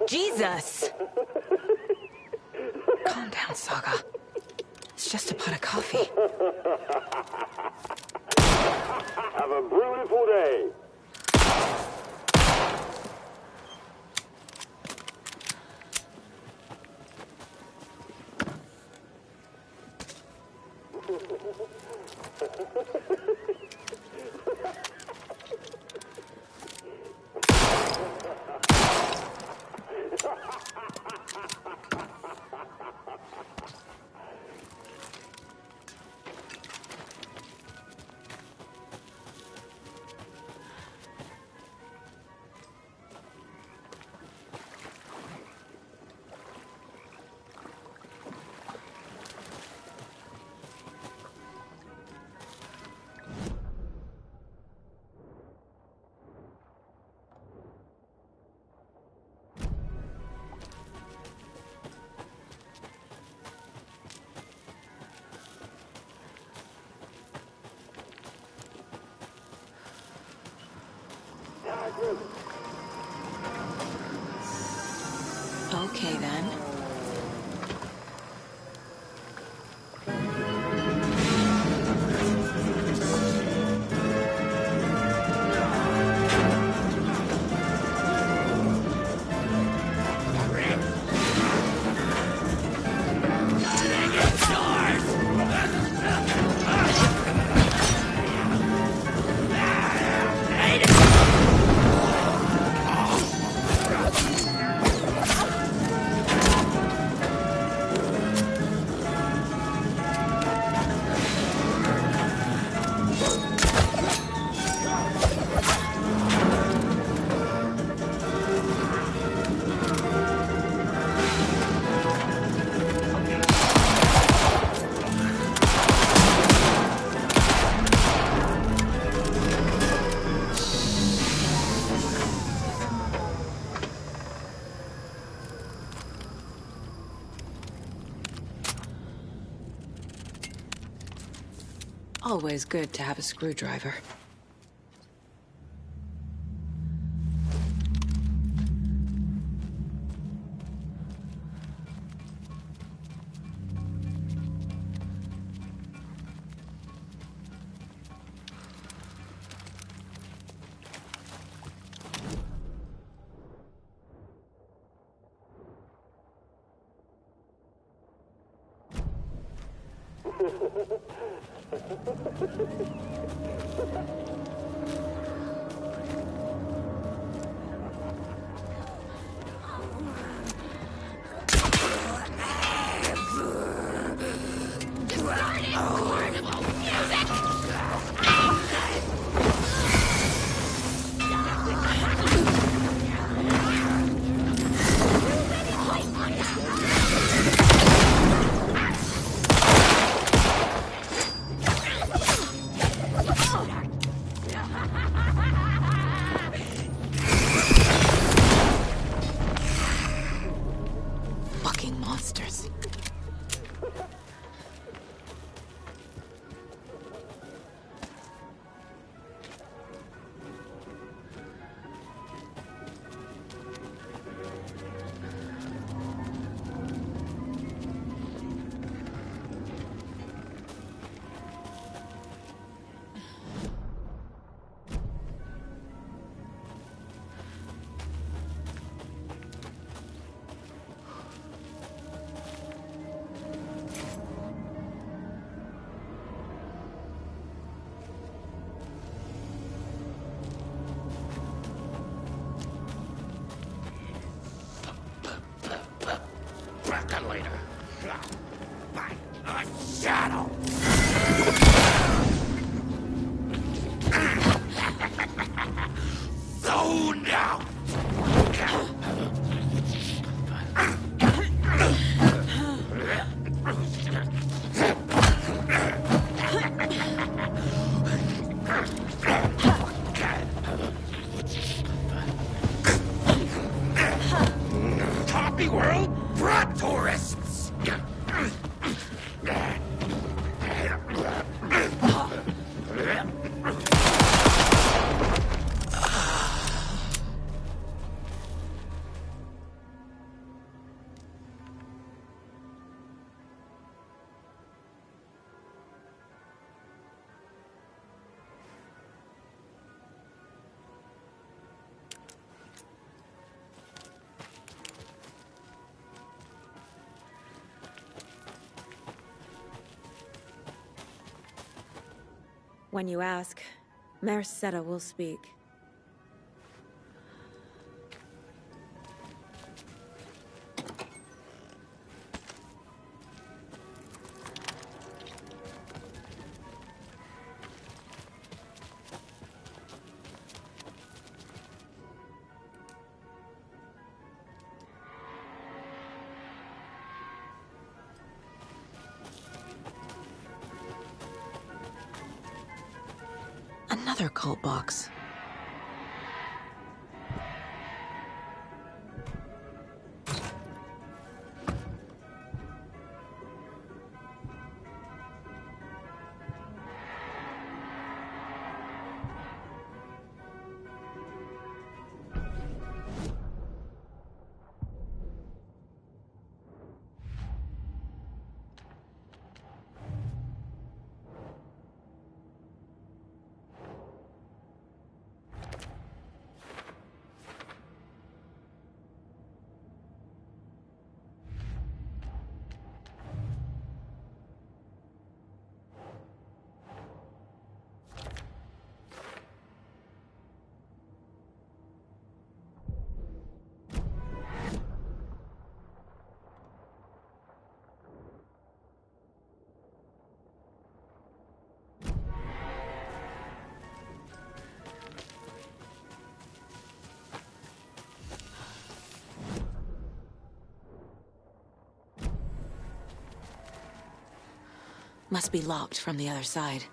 Jesus! Calm down, Saga. It's just a pot of coffee. Have a beautiful day. Okay, then. Always good to have a screwdriver. Fucking monsters. Back later. By a shadow. Zoned out. Copy World brought tourists. When you ask, Merceda will speak. Another cult box. Must be locked from the other side.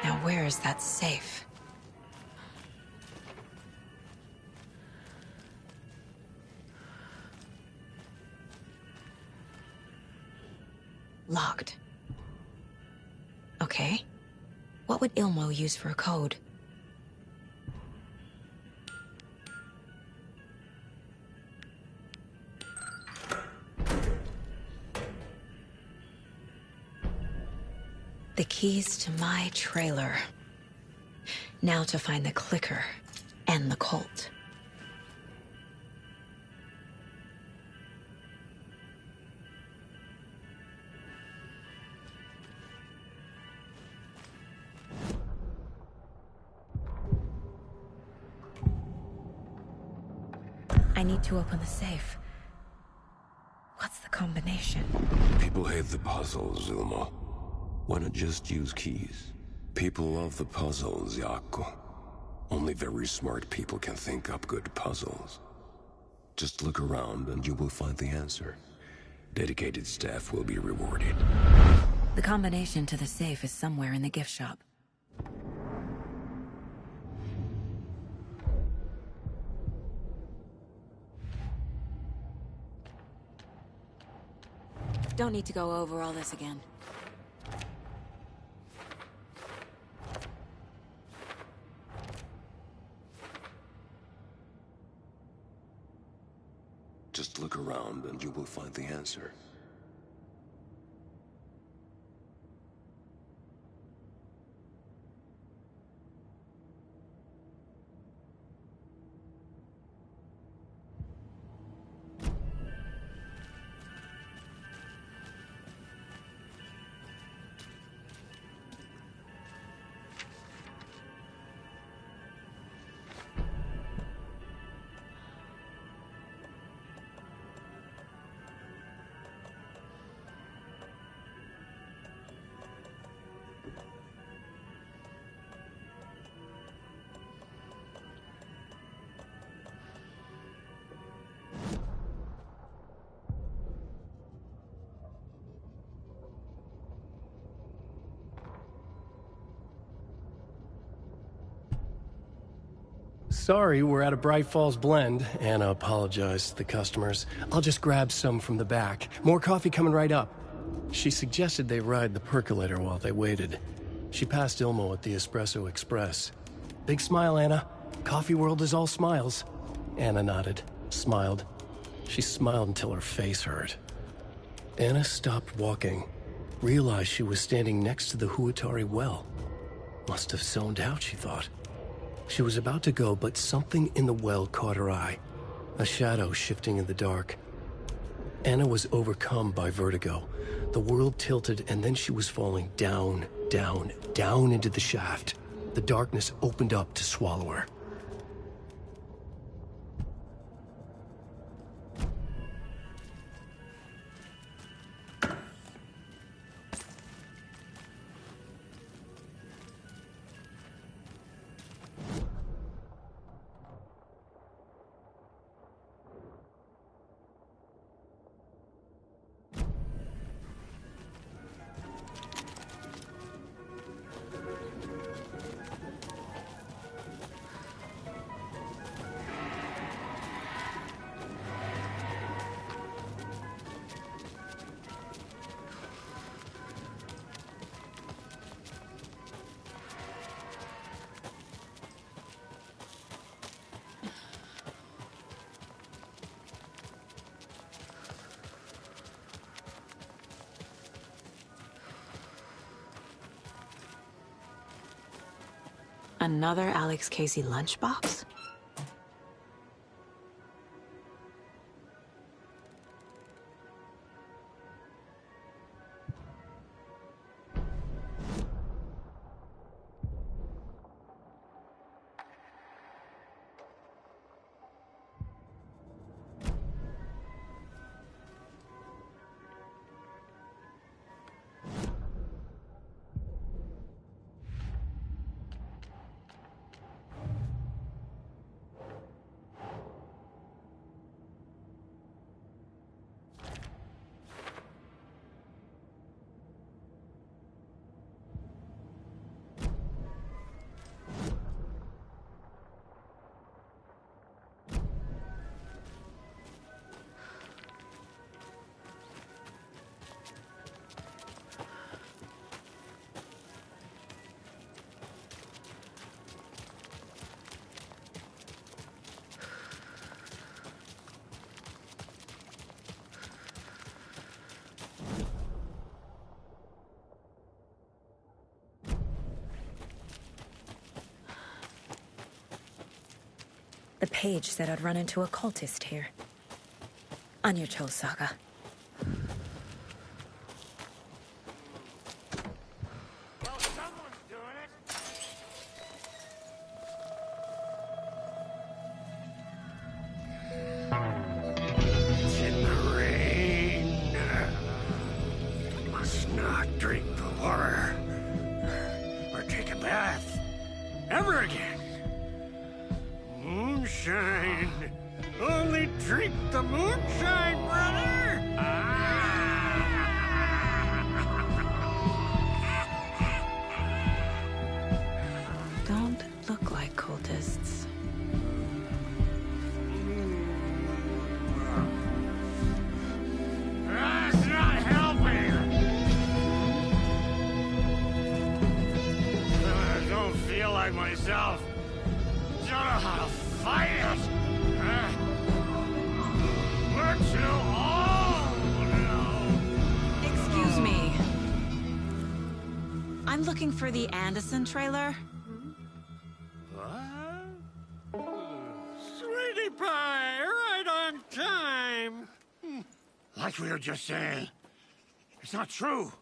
Now where is that safe? Locked. Okay. What would Ilmo use for a code? The keys to my trailer. Now to find the clicker and the cult. I need to open the safe. What's the combination? People hate the puzzles, Ilmo. Why not just use keys? People love the puzzles, Jaakko. Only very smart people can think up good puzzles. Just look around and you will find the answer. Dedicated staff will be rewarded. The combination to the safe is somewhere in the gift shop. Don't need to go over all this again. Just look around and you will find the answer. Sorry, we're at a Bright Falls blend. Anna apologized to the customers. I'll just grab some from the back. More coffee coming right up. She suggested they ride the percolator while they waited. She passed Ilmo at the Espresso Express. Big smile, Anna. Coffee world is all smiles. Anna nodded, smiled. She smiled until her face hurt. Anna stopped walking, realized she was standing next to the Huatari well. Must have zoned out, she thought. She was about to go, but something in the well caught her eye. A shadow shifting in the dark. Anna was overcome by vertigo. The world tilted, and then she was falling down, down, down into the shaft. The darkness opened up to swallow her. Another Alex Casey lunchbox? The page said I'd run into a cultist here. On your toes, Saga. It's in the rain. Must not drink the water. Or take a bath. Ever again. Moonshine. Only drink the moonshine, brother! Don't look like cultists. That's not helping! I don't feel like myself. Don't know how to fight it! We're too old now! Excuse me. I'm looking for the Anderson trailer. What? Sweetie pie, right on time! Like we were just saying, it's not true.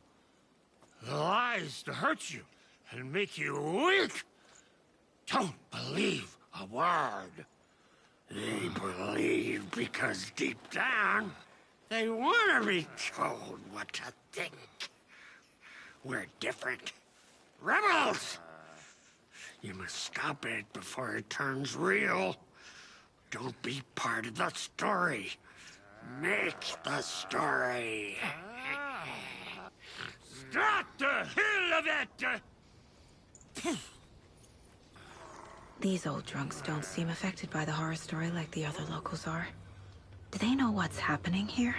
The lies to hurt you and make you weak. Don't believe a word. They believe because deep down, they want to be told what to think. We're different. Rebels! You must stop it before it turns real. Don't be part of the story. Make the story. Start the hell of it! These old drunks don't seem affected by the horror story like the other locals are. Do they know what's happening here?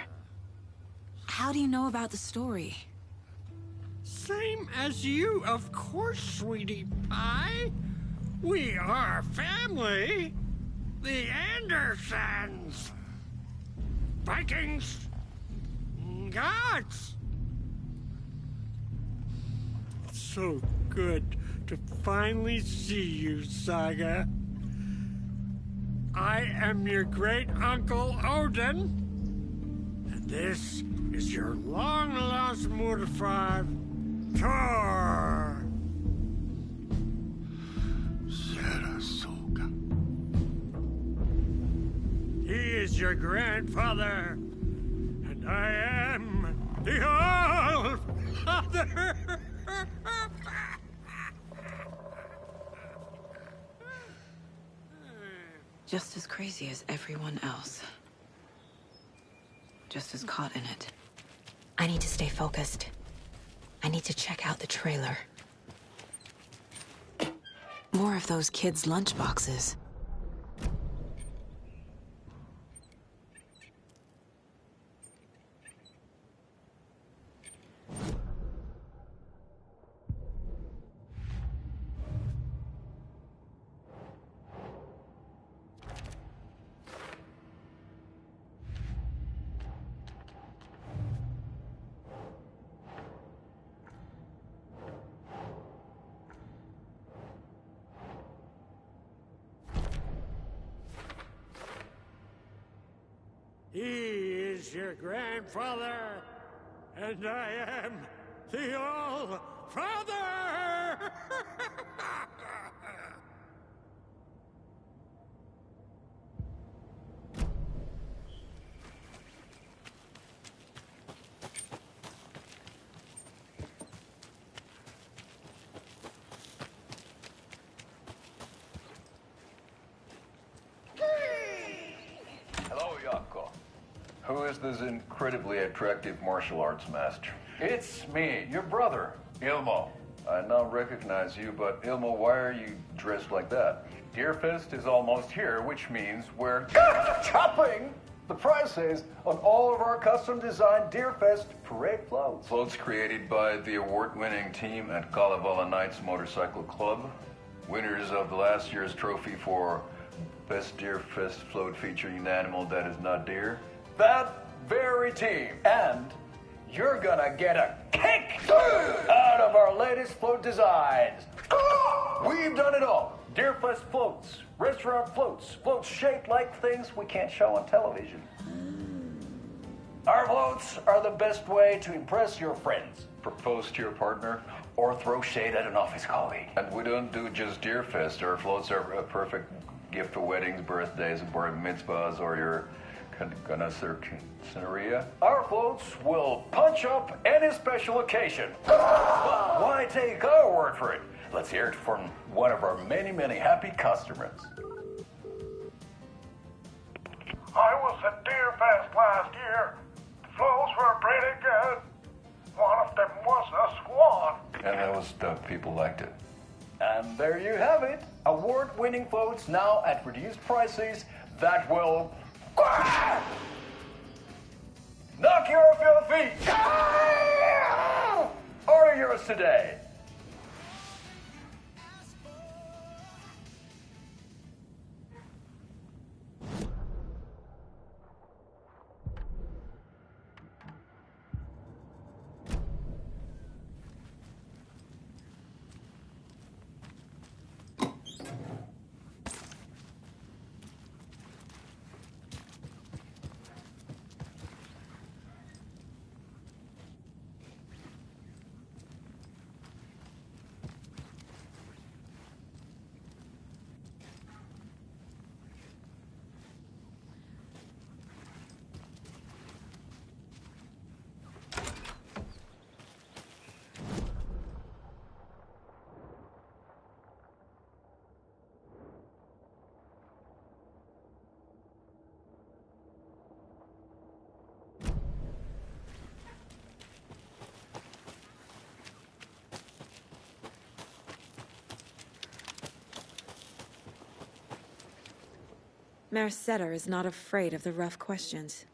How do you know about the story? Same as you, of course, sweetie pie. We are family. The Andersons. Vikings. Gods. It's so good to finally see you, Saga. I am your great-uncle Odin. And this is your long-lost Murfar, Thor. Sarasota. He is your grandfather, and I am the All-Father. Just as crazy as everyone else. Just as caught in it. I need to stay focused. I need to check out the trailer. More of those kids' lunchboxes. He is your grandfather, and I am the All-Father! Hello, Yako. Who is this incredibly attractive martial arts master? It's me, your brother, Ilmo. I now recognize you, but Ilmo, why are you dressed like that? Deerfest is almost here, which means we're chopping the prices on all of our custom-designed Deerfest parade floats. Floats created by the award-winning team at Kalevala Knights Motorcycle Club, winners of the last year's trophy for Best Deerfest float featuring an animal that is not deer. That very team. And you're gonna get a kick out of our latest float designs. We've done it all. Deerfest floats, restaurant floats, floats shaped like things we can't show on television. Our floats are the best way to impress your friends, propose to your partner, or throw shade at an office colleague. And we don't do just Deerfest. Our floats are a perfect gift for weddings, birthdays, bar mitzvahs, or your Scenaria. Our floats will punch up any special occasion. Why take our word for it? Let's hear it from one of our many, many happy customers. I was at Deerfest last year. The floats were pretty good. One of them was a swan. And that was the people liked it. And there you have it. Award-winning floats now at reduced prices that will knock you off your feet. Order yours today. Mayor Setter is not afraid of the rough questions.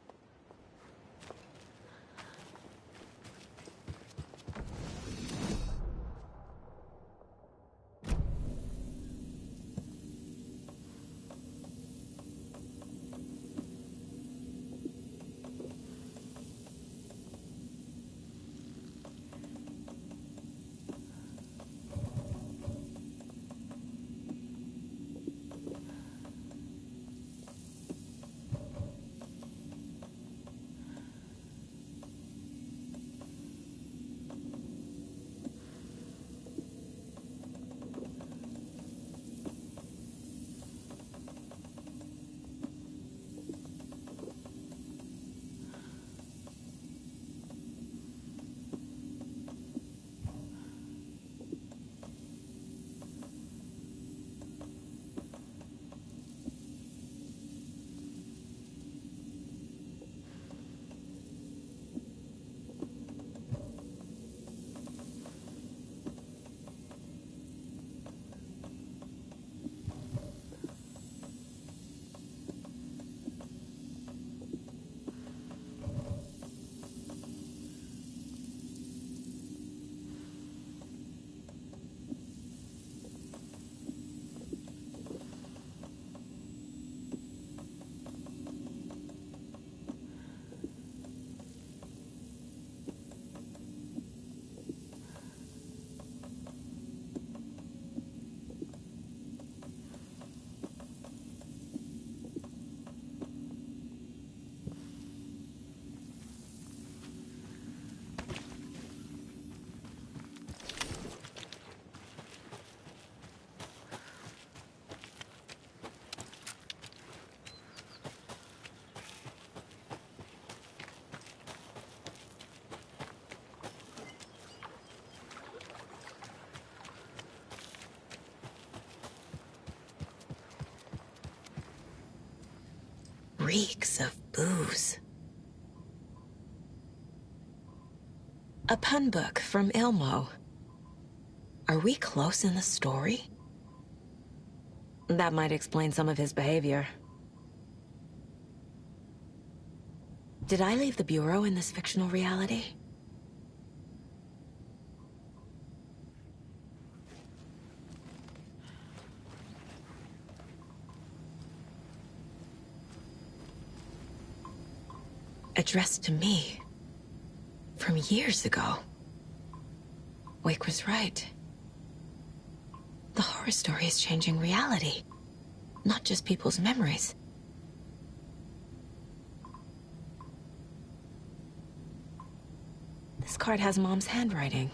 Reeks of booze. A pun book from Ilmo. Are we close in the story? That might explain some of his behavior. Did I leave the Bureau in this fictional reality? Addressed to me. From years ago. Wake was right. The horror story is changing reality. Not just people's memories. This card has Mom's handwriting.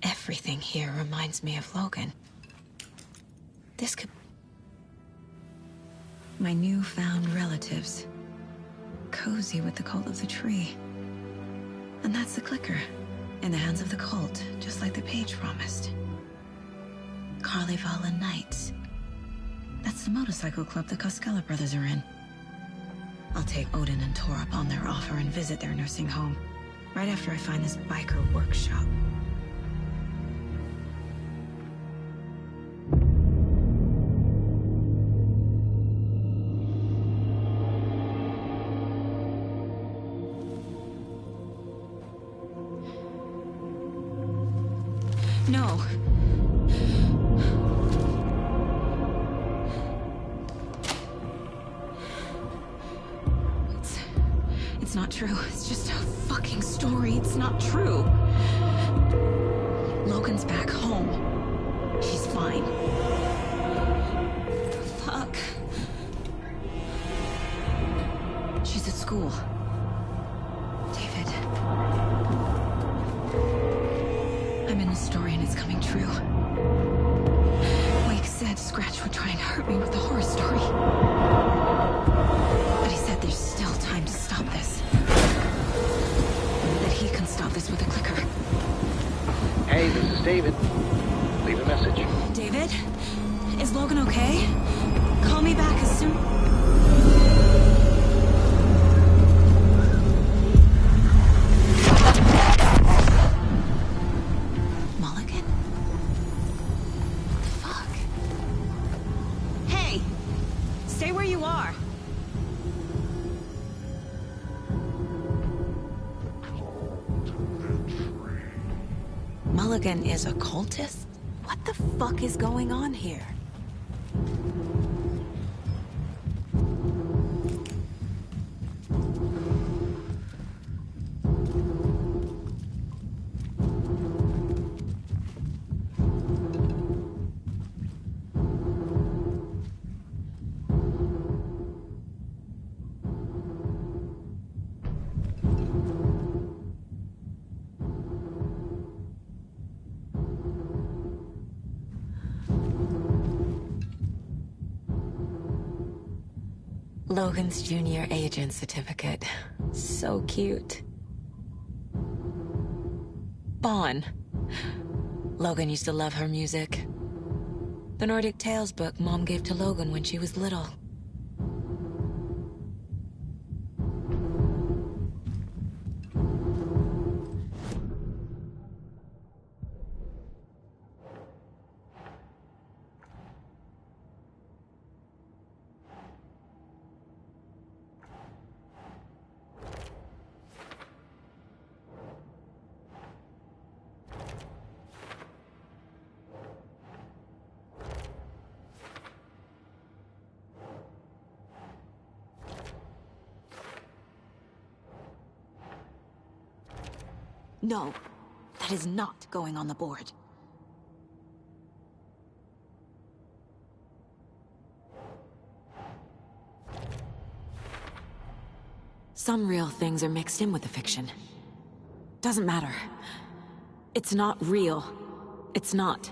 Everything here reminds me of Logan. This could... My newfound relatives. Cozy with the cult of the tree. And that's the clicker. In the hands of the cult, just like the page promised. Carlivala Knights. That's the motorcycle club the Koskela brothers are in. I'll take Odin and Tor up on their offer and visit their nursing home. Right after I find this biker workshop. No. It's not true. It's just a fucking story. It's not true. Logan's back home. She's fine. Fuck. She's at school. David. I'm in the story and it's coming true. Wake said Scratch would try and hurt me with the horror story. But he said there's still time to stop this. That he can stop this with a clicker. Hey, this is David. Leave a message. David? Is Logan okay? Call me back. soon? Mulligan? Fuck. Hey! Stay where you are. Mulligan is a cultist? What the fuck is going on here? Logan's junior agent certificate. So cute. Bon. Logan used to love her music. The Nordic Tales book Mom gave to Logan when she was little. No, that is not going on the board. Some real things are mixed in with the fiction. Doesn't matter. It's not real. It's not.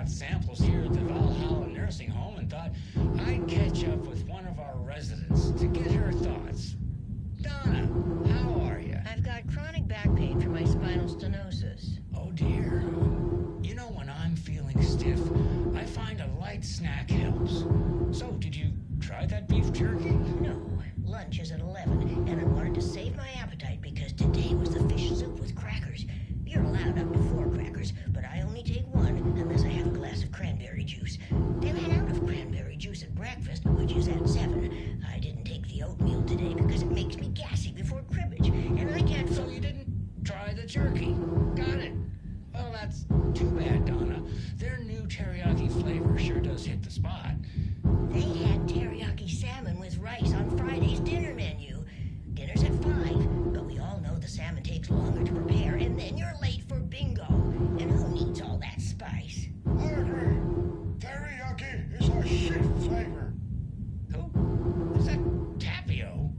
Samples here at the Valhalla Nursing Home and thought I'd catch up with one of our residents to get her thoughts. Donna, how are you? I've got chronic back pain from my spinal stenosis. Oh dear. You know, when I'm feeling stiff, I find a light snack helps. So, did you try that beef jerky? No. Lunch is at 11, and I wanted to save my appetite because today was the fish soup with crackers. You're allowed up to 4 crackers, but I only take 1 unless I have a glass of cranberry juice. They ran out of cranberry juice at breakfast, which is at 7. I didn't take the oatmeal today because it makes me gassy before cribbage, and I can't... So you didn't try the jerky? Got it. Well, that's too bad, Donna. Their new teriyaki flavor sure does hit the spot. They had teriyaki salmon with rice on Friday's dinner menu. Dinner's at 5, but we all know the salmon takes longer to prepare, and then you're late for bingo. And who needs all that spice? I agree. Teriyaki is a shit flavor. Who? Is that Tapio?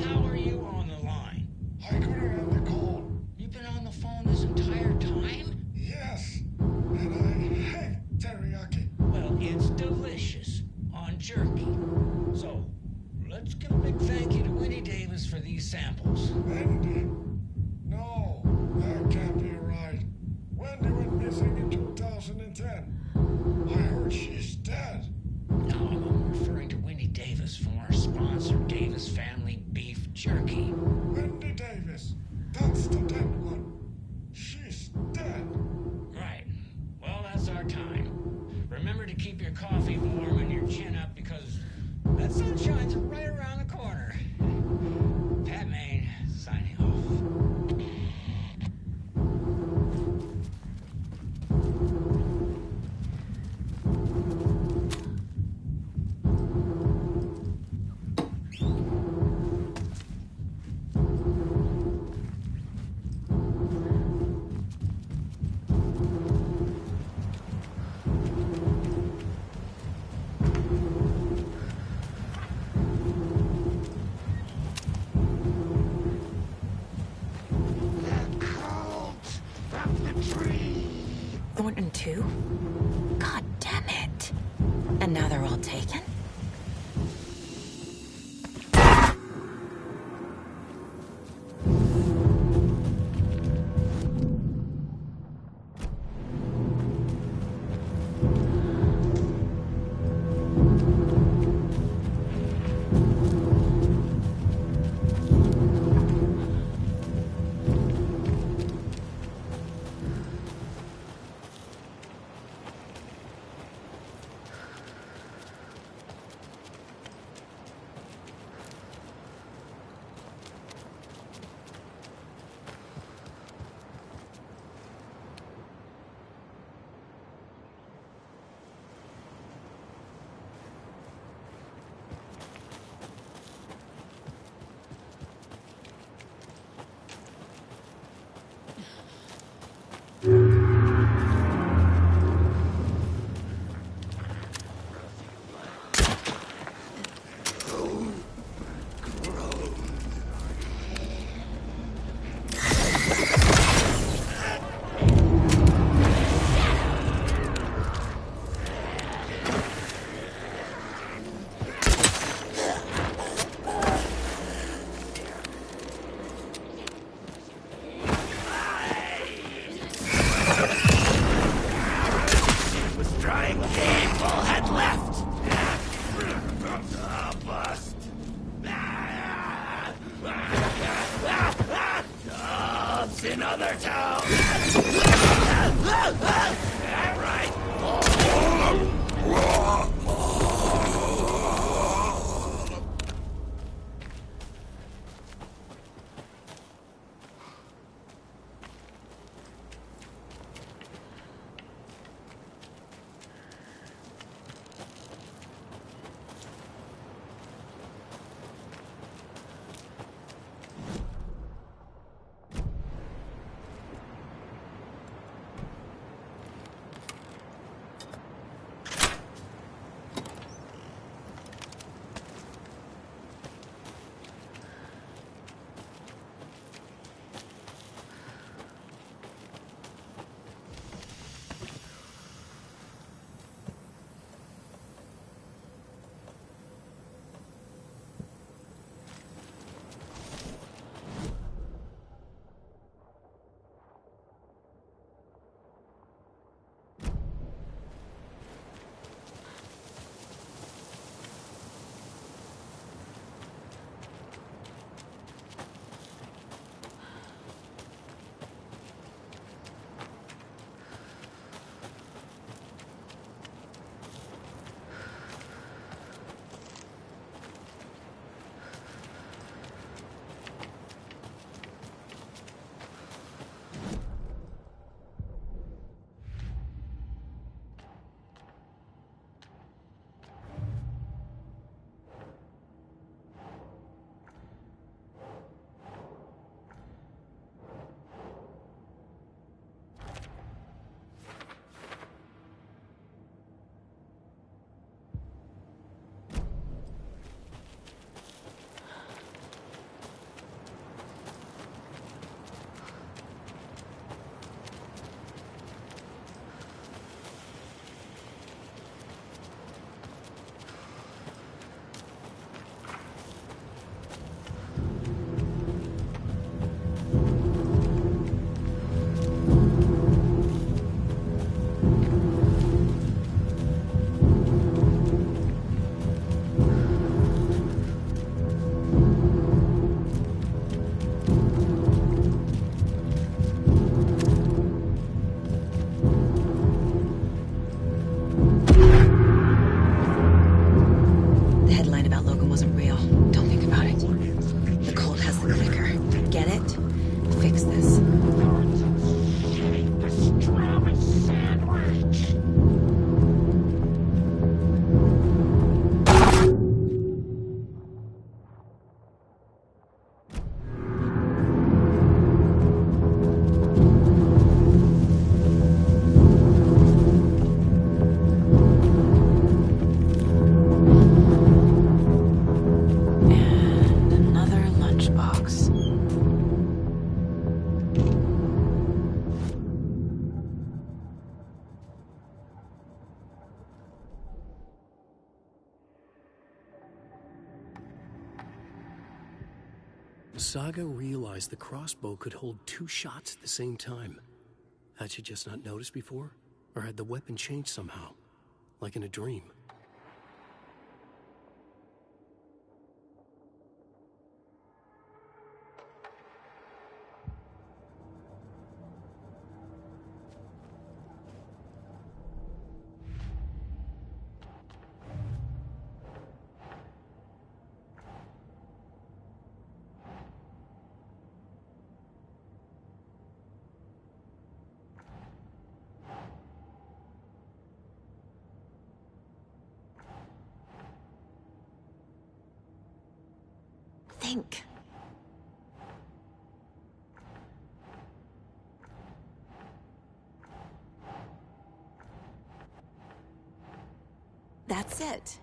How are you on the line? I couldn't end the call. You've been on the phone this entire time? Yes, and I hate teriyaki. Well, it's delicious on jerky. So, let's give a big thank you to Winnie Davis for these samples. Wendy? No, that can't be right. Wendy went missing in 2010. I heard she's dead. No, I'm referring to Winnie Davis from our sponsor, Davis Family Beef Jerky. Wendy Davis. That's the dead one. She's dead. Right. Well, that's our time. Remember to keep your coffee warm and your chin up because that sunshine's right around the corner. Pat Maine, signing off. Thornton too? God damn it. And now they're all taken? Saga realized the crossbow could hold 2 shots at the same time. Had she just not noticed before? Or had the weapon changed somehow? Like in a dream? Think. That's it.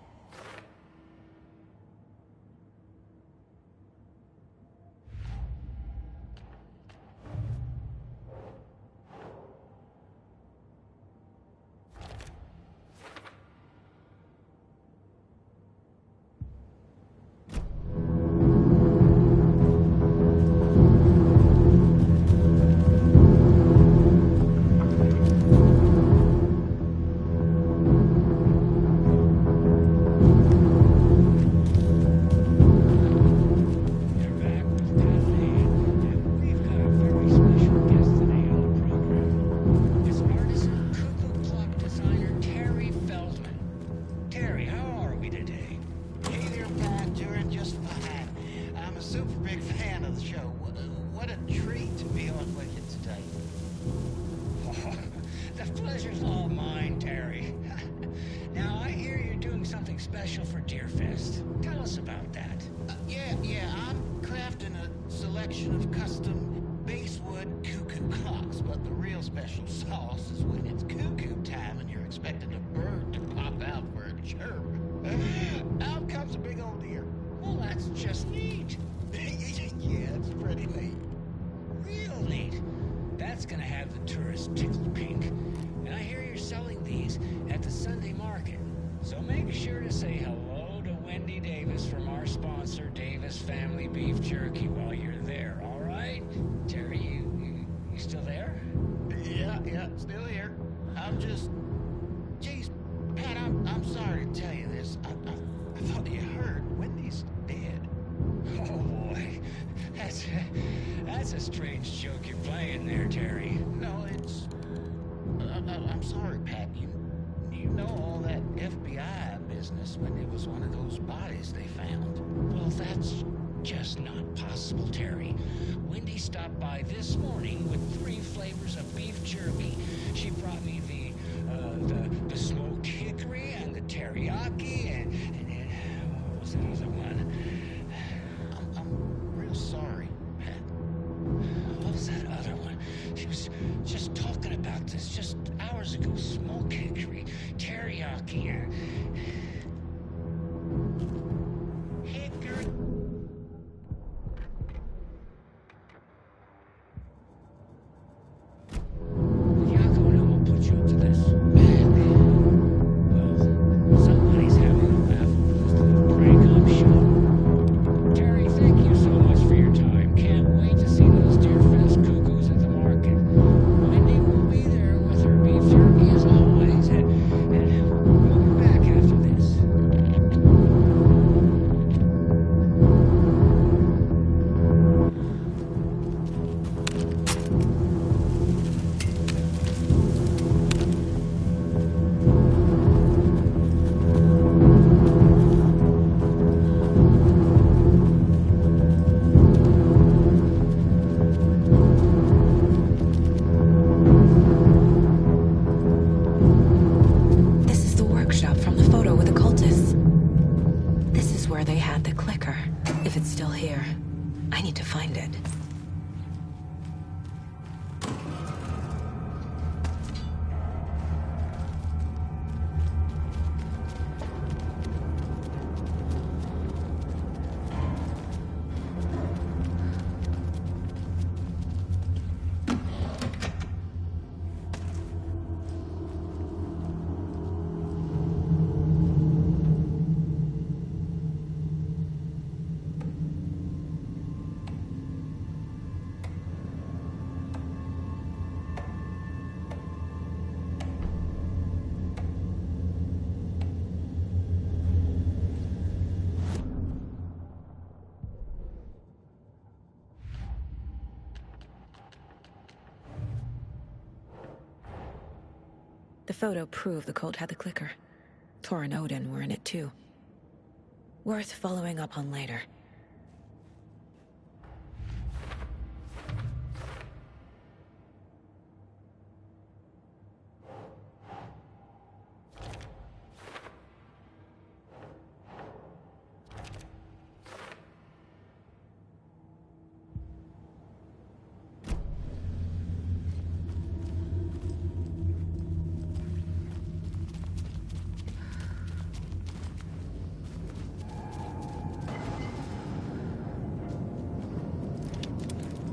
photo proved the cult had the clicker. Tor and Odin were in it too. Worth following up on later.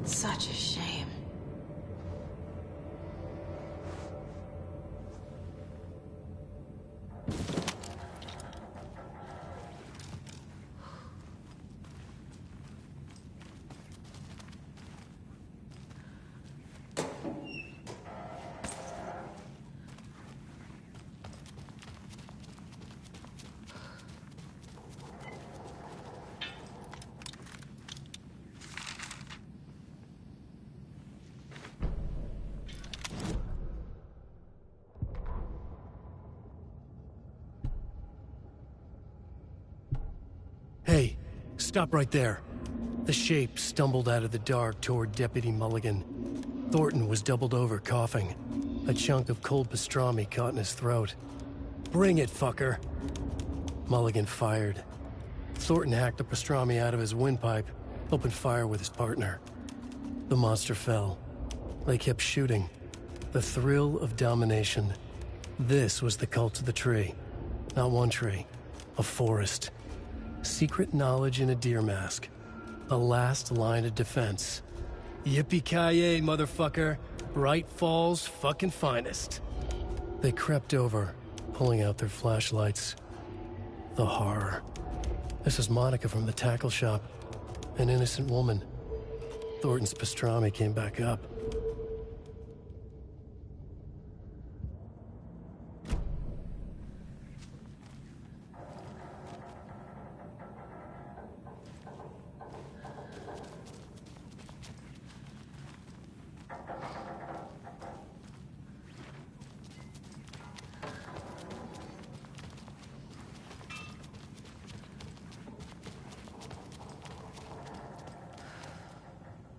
Such a shame. Hey, stop right there. The shape stumbled out of the dark toward Deputy Mulligan. Thornton was doubled over, coughing. A chunk of cold pastrami caught in his throat. Bring it, fucker! Mulligan fired. Thornton hacked the pastrami out of his windpipe, opened fire with his partner. The monster fell. They kept shooting. The thrill of domination. This was the cult of the tree. Not one tree. A forest. Secret knowledge in a deer mask. A last line of defense. Yippee-ki-yay, motherfucker. Bright Falls' fucking finest. They crept over, pulling out their flashlights. The horror. This is Monica from the tackle shop. An innocent woman. Thornton's pastrami came back up.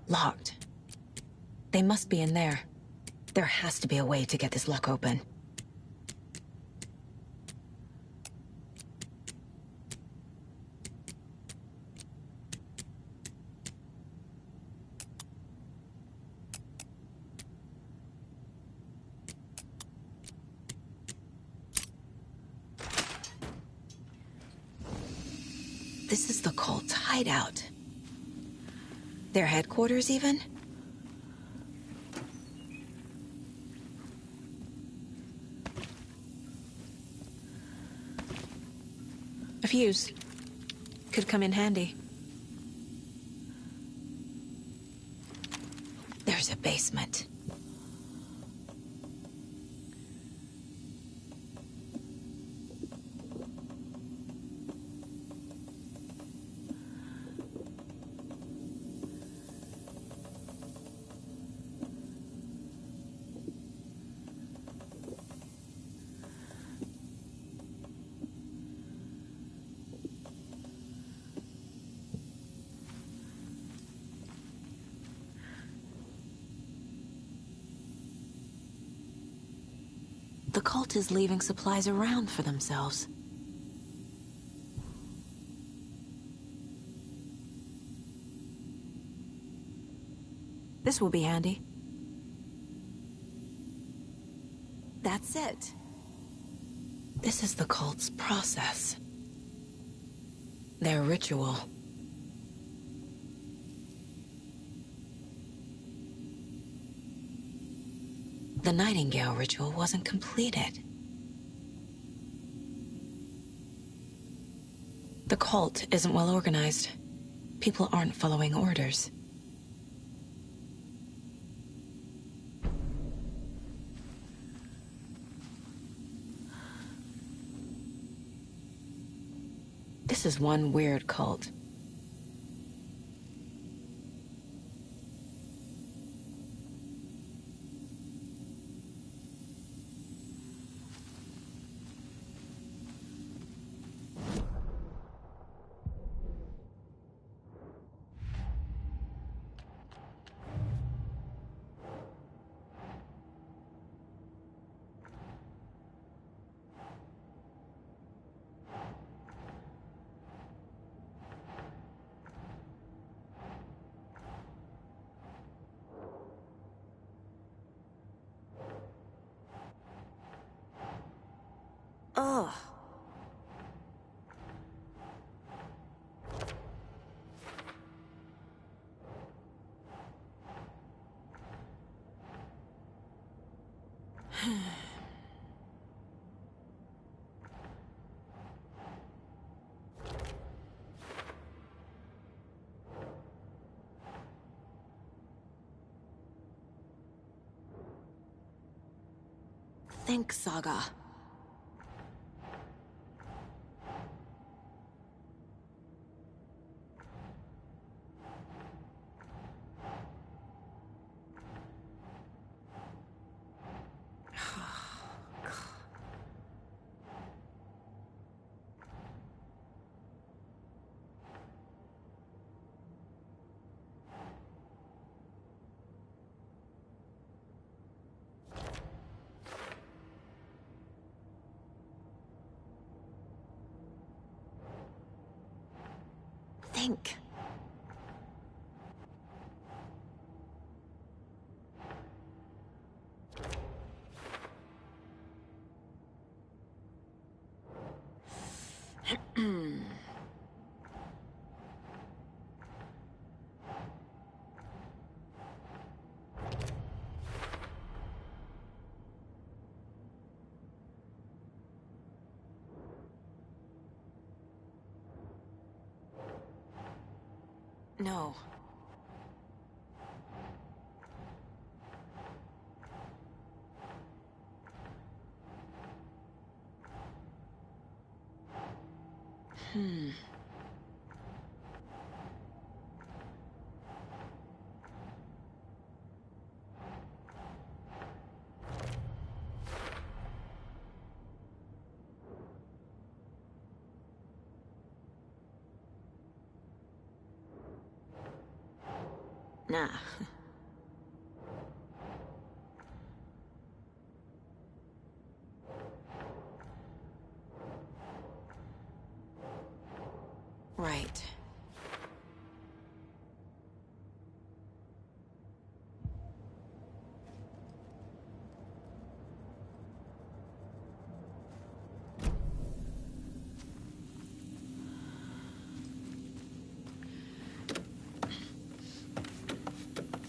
Locked. They must be in there. There has to be a way to get this lock open. This is the cult's hideout. Their headquarters, even? A fuse. Could come in handy. There's a basement. The cult is leaving supplies around for themselves. This will be handy. That's it. This is the cult's process. Their ritual. The Nightingale ritual wasn't completed. The cult isn't well organized. People aren't following orders. This is one weird cult. Ugh. Think, Saga. Think. No. Nah. Right.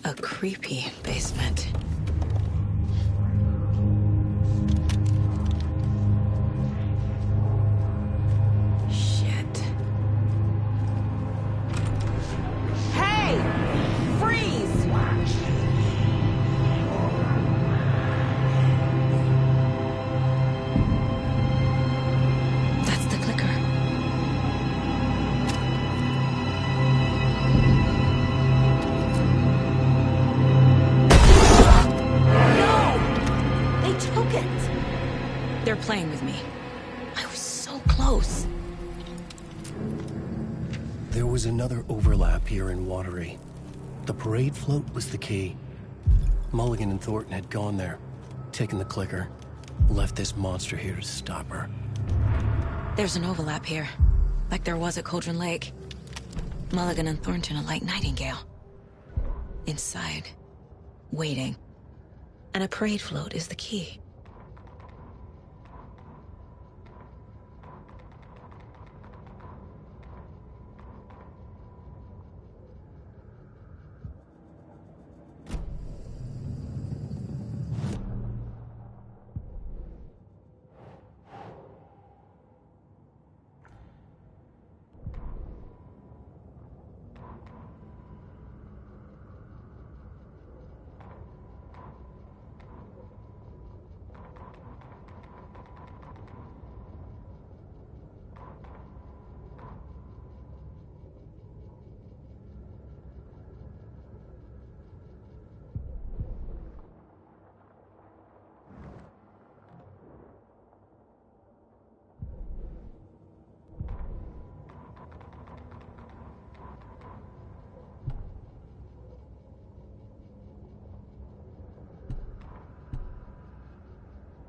A creepy basement. Shit. Hey! Freeze! That's the clicker. They're playing with me. I was so close. There was another overlap here in Watery. The parade float was the key. Mulligan and Thornton had gone there, taken the clicker, left this monster here to stop her. There's an overlap here, like there was at Cauldron Lake. Mulligan and Thornton are like Nightingale. Inside, waiting. And a parade float is the key.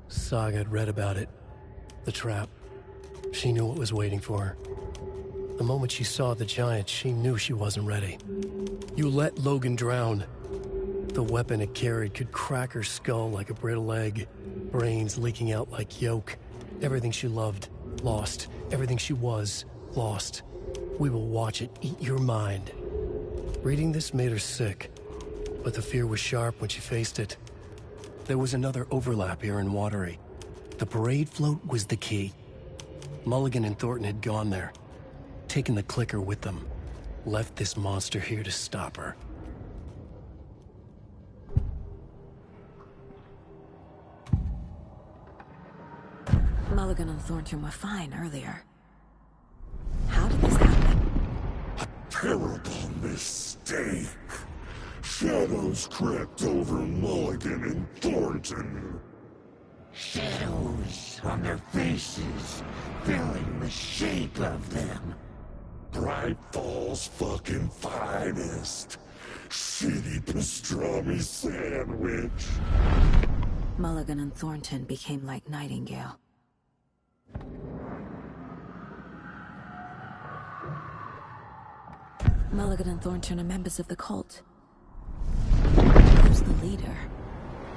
Saga had read about it. The trap. She knew what was waiting for her. The moment she saw the giant, she knew she wasn't ready. You let Logan drown. The weapon it carried could crack her skull like a brittle egg, brains leaking out like yolk. Everything she loved, lost. Everything she was, lost. We will watch it eat your mind. Reading this made her sick, but the fear was sharp when she faced it. There was another overlap here in Watery. The parade float was the key. Mulligan and Thornton had gone there, taken the clicker with them, left this monster here to stop her. Mulligan and Thornton were fine earlier. How did this happen? Terrible mistake. Shadows crept over Mulligan and Thornton. Shadows on their faces, filling the shape of them. Bright Falls fucking finest. Shitty pastrami sandwich. Mulligan and Thornton became like Nightingale. Mulligan and Thornton are members of the cult. Who's the leader?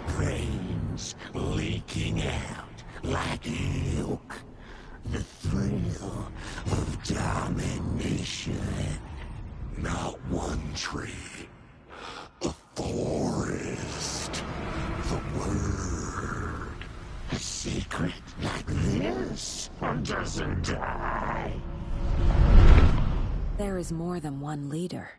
Brains leaking out like milk. The thrill of domination. Not one tree. A forest. The word. A secret like this doesn't die. There is more than one leader.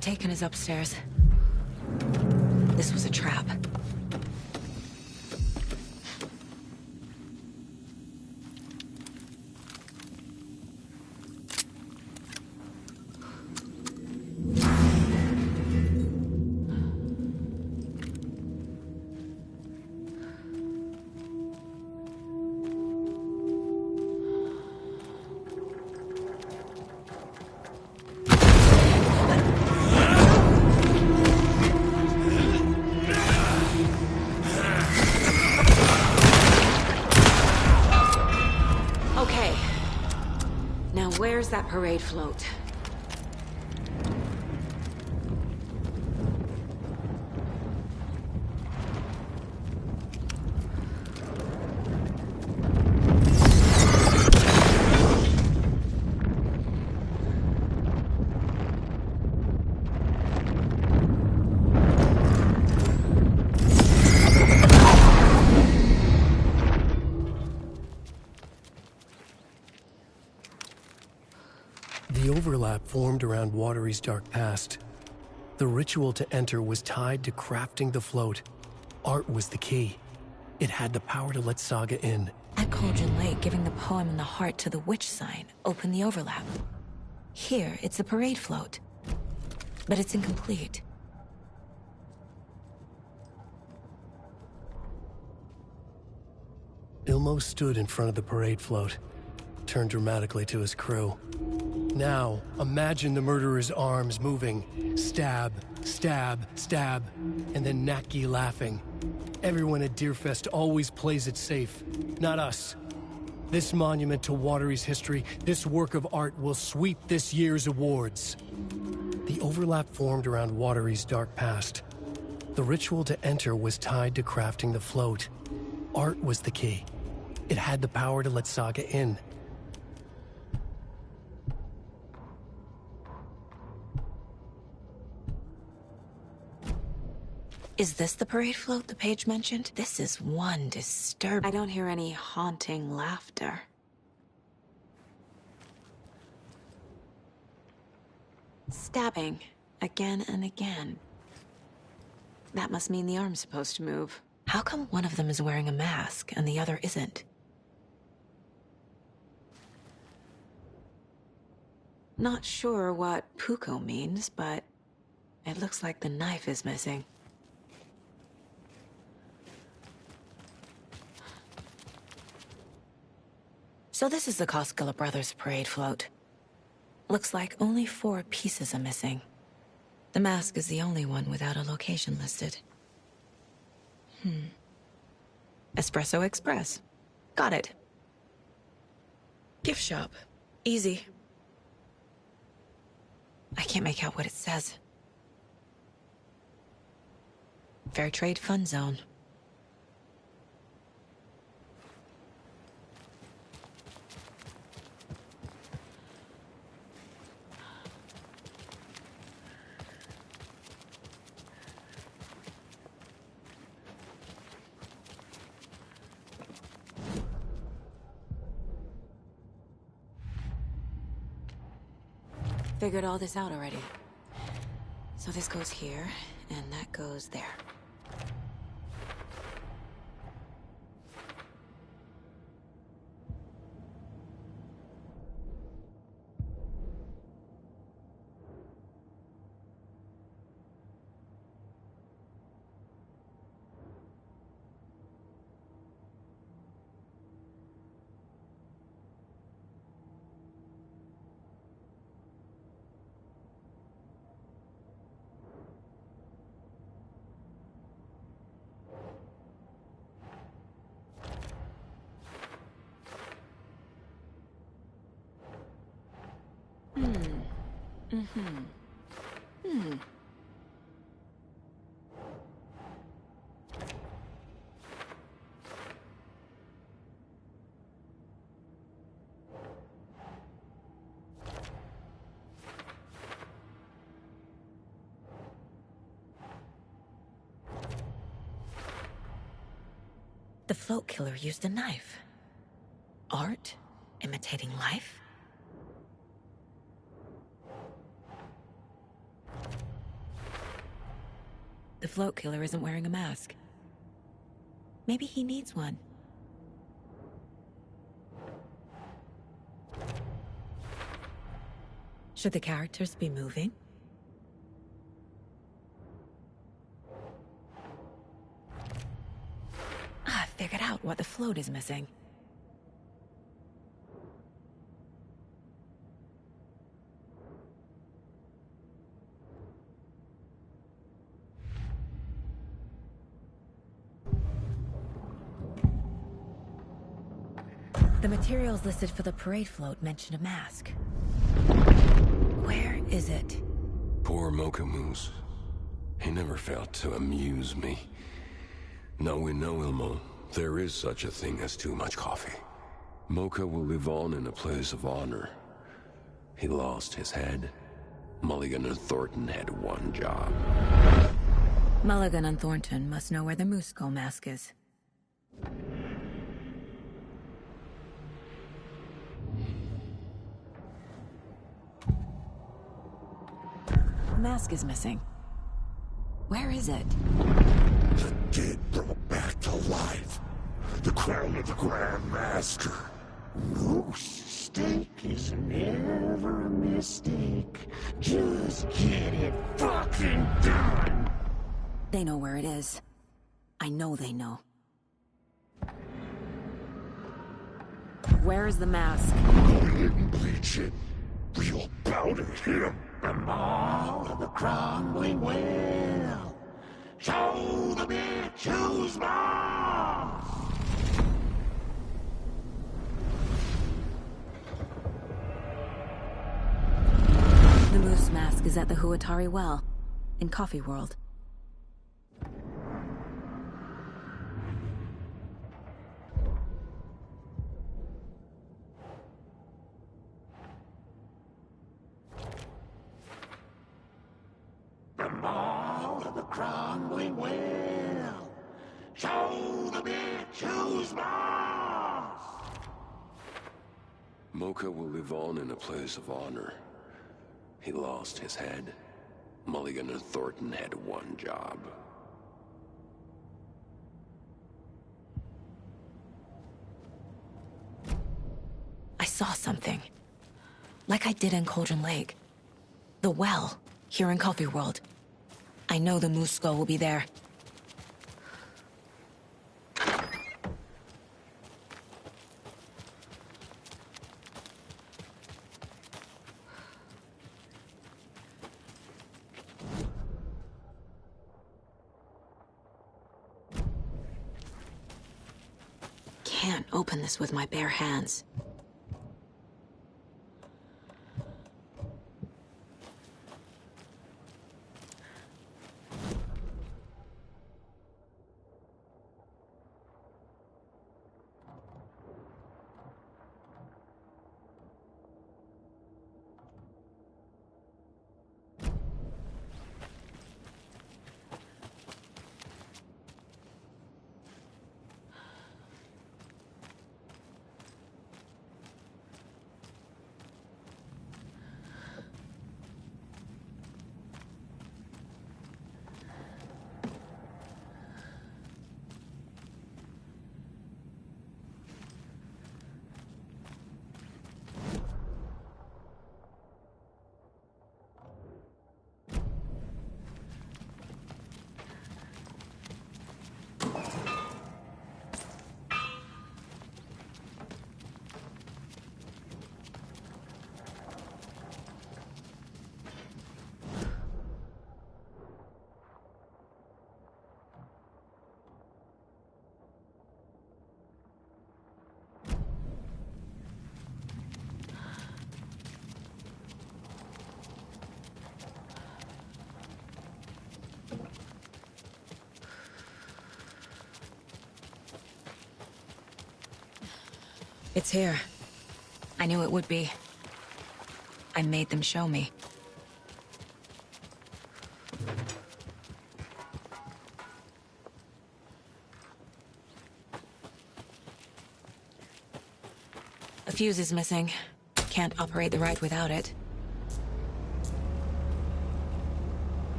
Taken is upstairs. This was a trap. Where's that parade float? Formed around Watery's dark past. The ritual to enter was tied to crafting the float. Art was the key. It had the power to let Saga in. At Cauldron Lake, giving the poem and the heart to the witch sign opened the overlap. Here, it's the parade float. But it's incomplete. Ilmo stood in front of the parade float, turned dramatically to his crew. Now, imagine the murderer's arms moving. Stab, stab, stab, and then Naki laughing. Everyone at Deerfest always plays it safe. Not us. This monument to Watery's history, this work of art will sweep this year's awards. The overlap formed around Watery's dark past. The ritual to enter was tied to crafting the float. Art was the key. It had the power to let Saga in. Is this the parade float the page mentioned? This is one disturbing. I don't hear any haunting laughter. Stabbing. Again and again. That must mean the arm's supposed to move. How come one of them is wearing a mask and the other isn't? Not sure what Puko means, but it looks like the knife is missing. So this is the Koskela Brothers parade float. Looks like only 4 pieces are missing. The mask is the only one without a location listed. Espresso Express. Got it. Gift shop. Easy. I can't make out what it says. Fair Trade Fun Zone. Figured all this out already. So this goes here, and that goes there. The float killer used a knife. Art? Imitating life? The float killer isn't wearing a mask. Maybe he needs one. Should the characters be moving? I figured out what the float is missing. The materials listed for the parade float mention a mask. Where is it? Poor Mocha Moose. He never failed to amuse me. Now we know, Ilmo, there is such a thing as too much coffee. Mocha will live on in a place of honor. He lost his head. Mulligan and Thornton had one job. Mulligan and Thornton must know where the Moose Skull mask is. The mask is missing. Where is it? The dead brought back to life. The crown of the Grand Master. Moose steak is never a mistake. Just get it fucking done. They know where it is. I know they know. Where is the mask? Go ahead and bleach it. Real bout at him. The mall of the crumbling well. Show the bitch who's boss. The Moose mask is at the Huatari Well, in Coffee World. The mall of the crumbling well. Show the bitch who's boss. Mocha will live on in a place of honor. He lost his head. Mulligan and Thornton had one job. I saw something. Like I did in Cauldron Lake. The well, here in Coffee World. I know the Moose Skull will be there. Can't open this with my bare hands. It's here. I knew it would be. I made them show me. A fuse is missing. Can't operate the ride without it.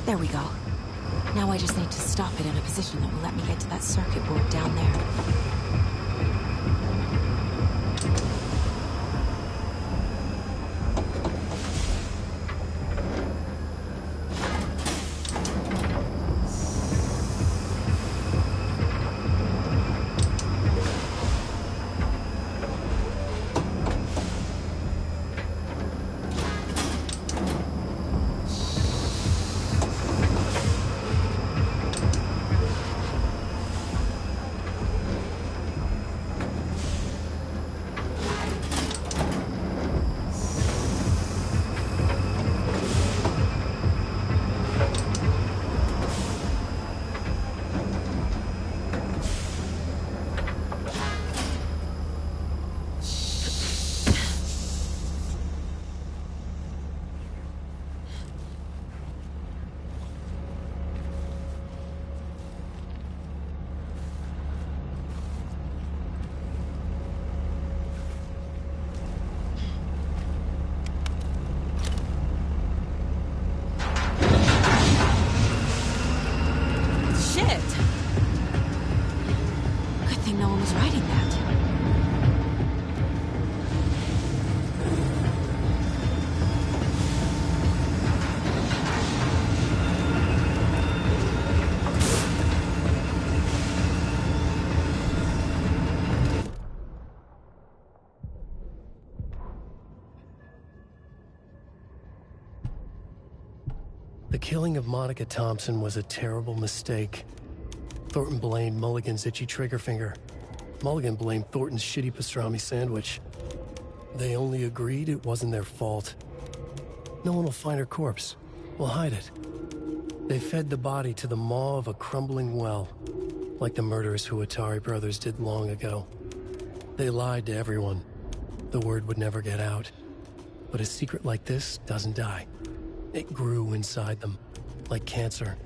There we go. Now I just need to stop it in a position that will let me get to that circuit board down there. The killing of Monica Thompson was a terrible mistake. Thornton blamed Mulligan's itchy trigger finger. Mulligan blamed Thornton's shitty pastrami sandwich. They only agreed it wasn't their fault. No one will find her corpse. We'll hide it. They fed the body to the maw of a crumbling well, like the murderous Huatari brothers did long ago. They lied to everyone. The word would never get out. But a secret like this doesn't die. It grew inside them. Like cancer,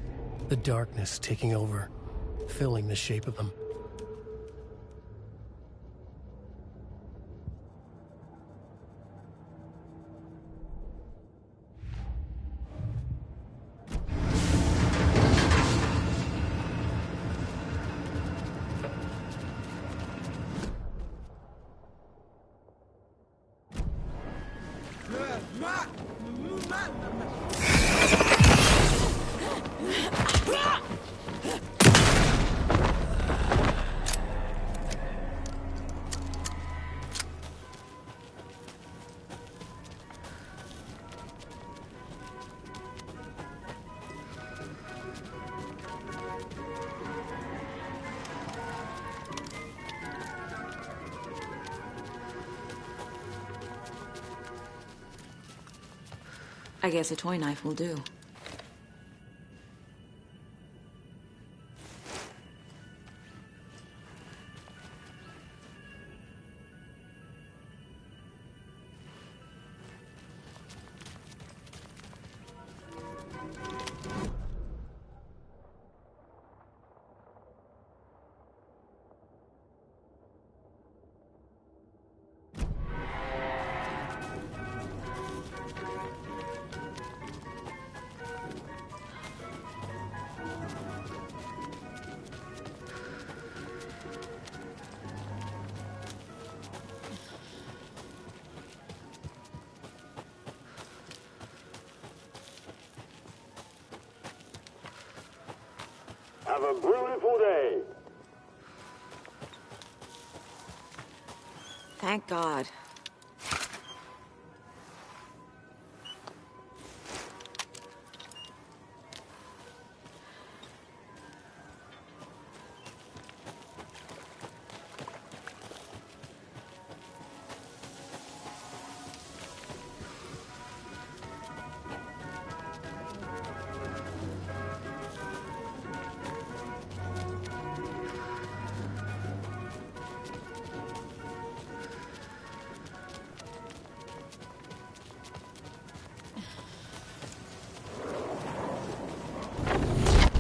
the darkness taking over, filling the shape of them. I guess a toy knife will do. Have a beautiful day. Thank God.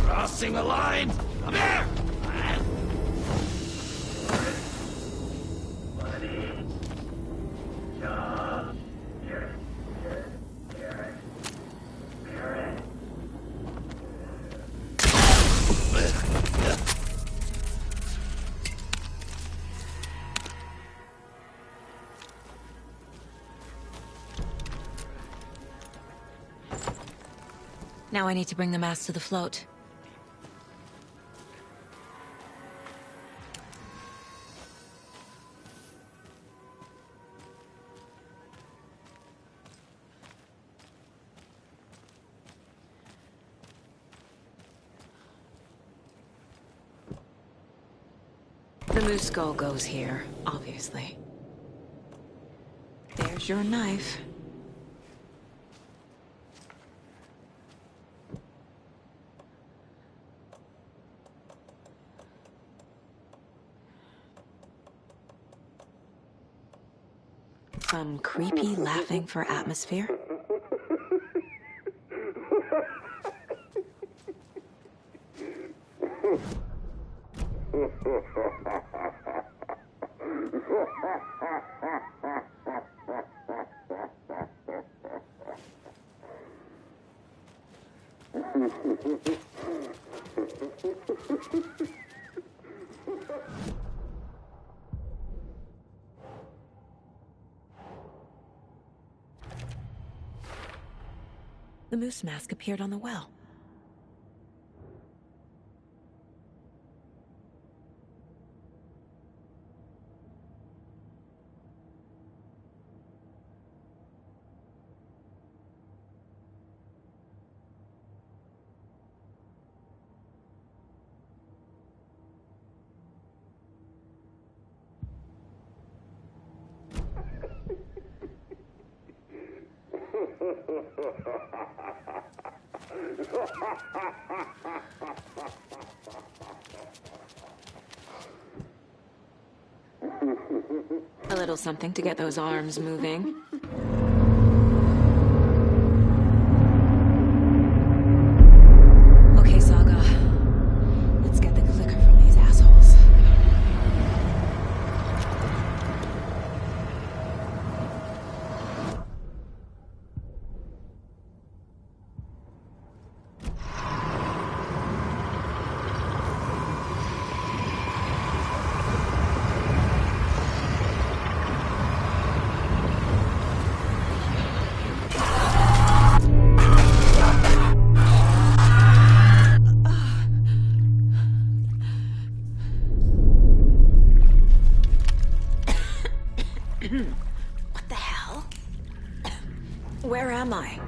Crossing the line! Come here! Now I need to bring the mask to the float. The moose skull goes here, obviously. There's your knife. Some creepy laughing for atmosphere. The moose mask appeared on the well. A little something to get those arms moving. What the hell? Where am I?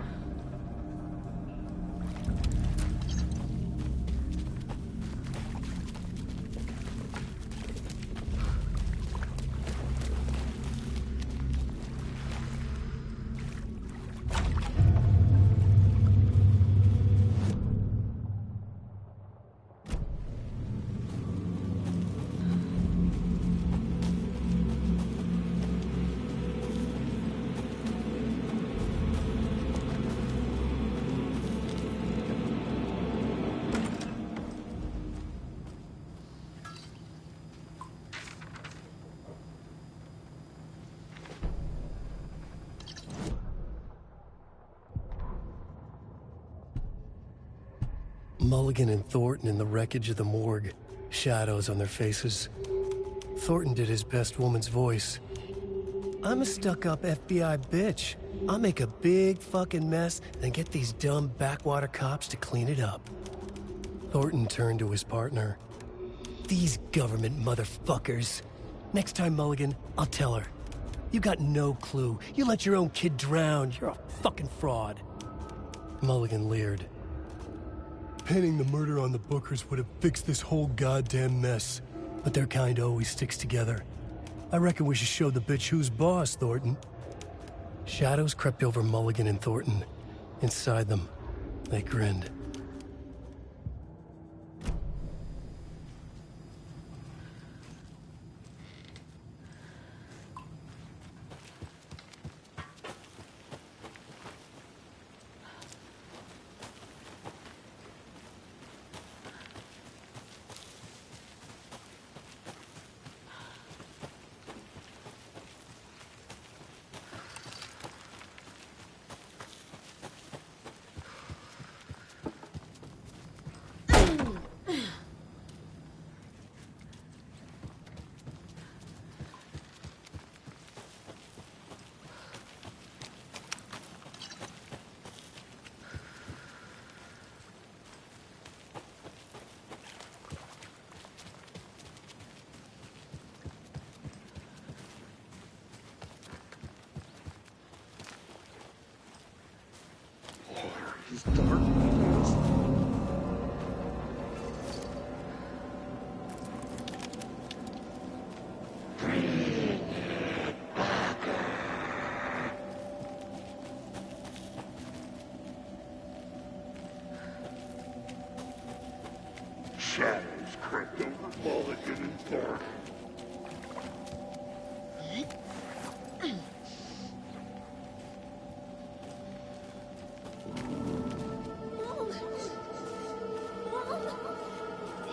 Mulligan and Thornton in the wreckage of the morgue, shadows on their faces. Thornton did his best woman's voice. I'm a stuck-up FBI bitch. I'll make a big fucking mess and get these dumb backwater cops to clean it up. Thornton turned to his partner. These government motherfuckers. Next time, Mulligan, I'll tell her. You got no clue. You let your own kid drown. You're a fucking fraud. Mulligan leered. Pinning the murder on the Bookers would have fixed this whole goddamn mess. But their kind always sticks together. I reckon we should show the bitch who's boss, Thornton. Shadows crept over Mulligan and Thornton. Inside them, they grinned. Shadows crept over Mulligan and Thornton.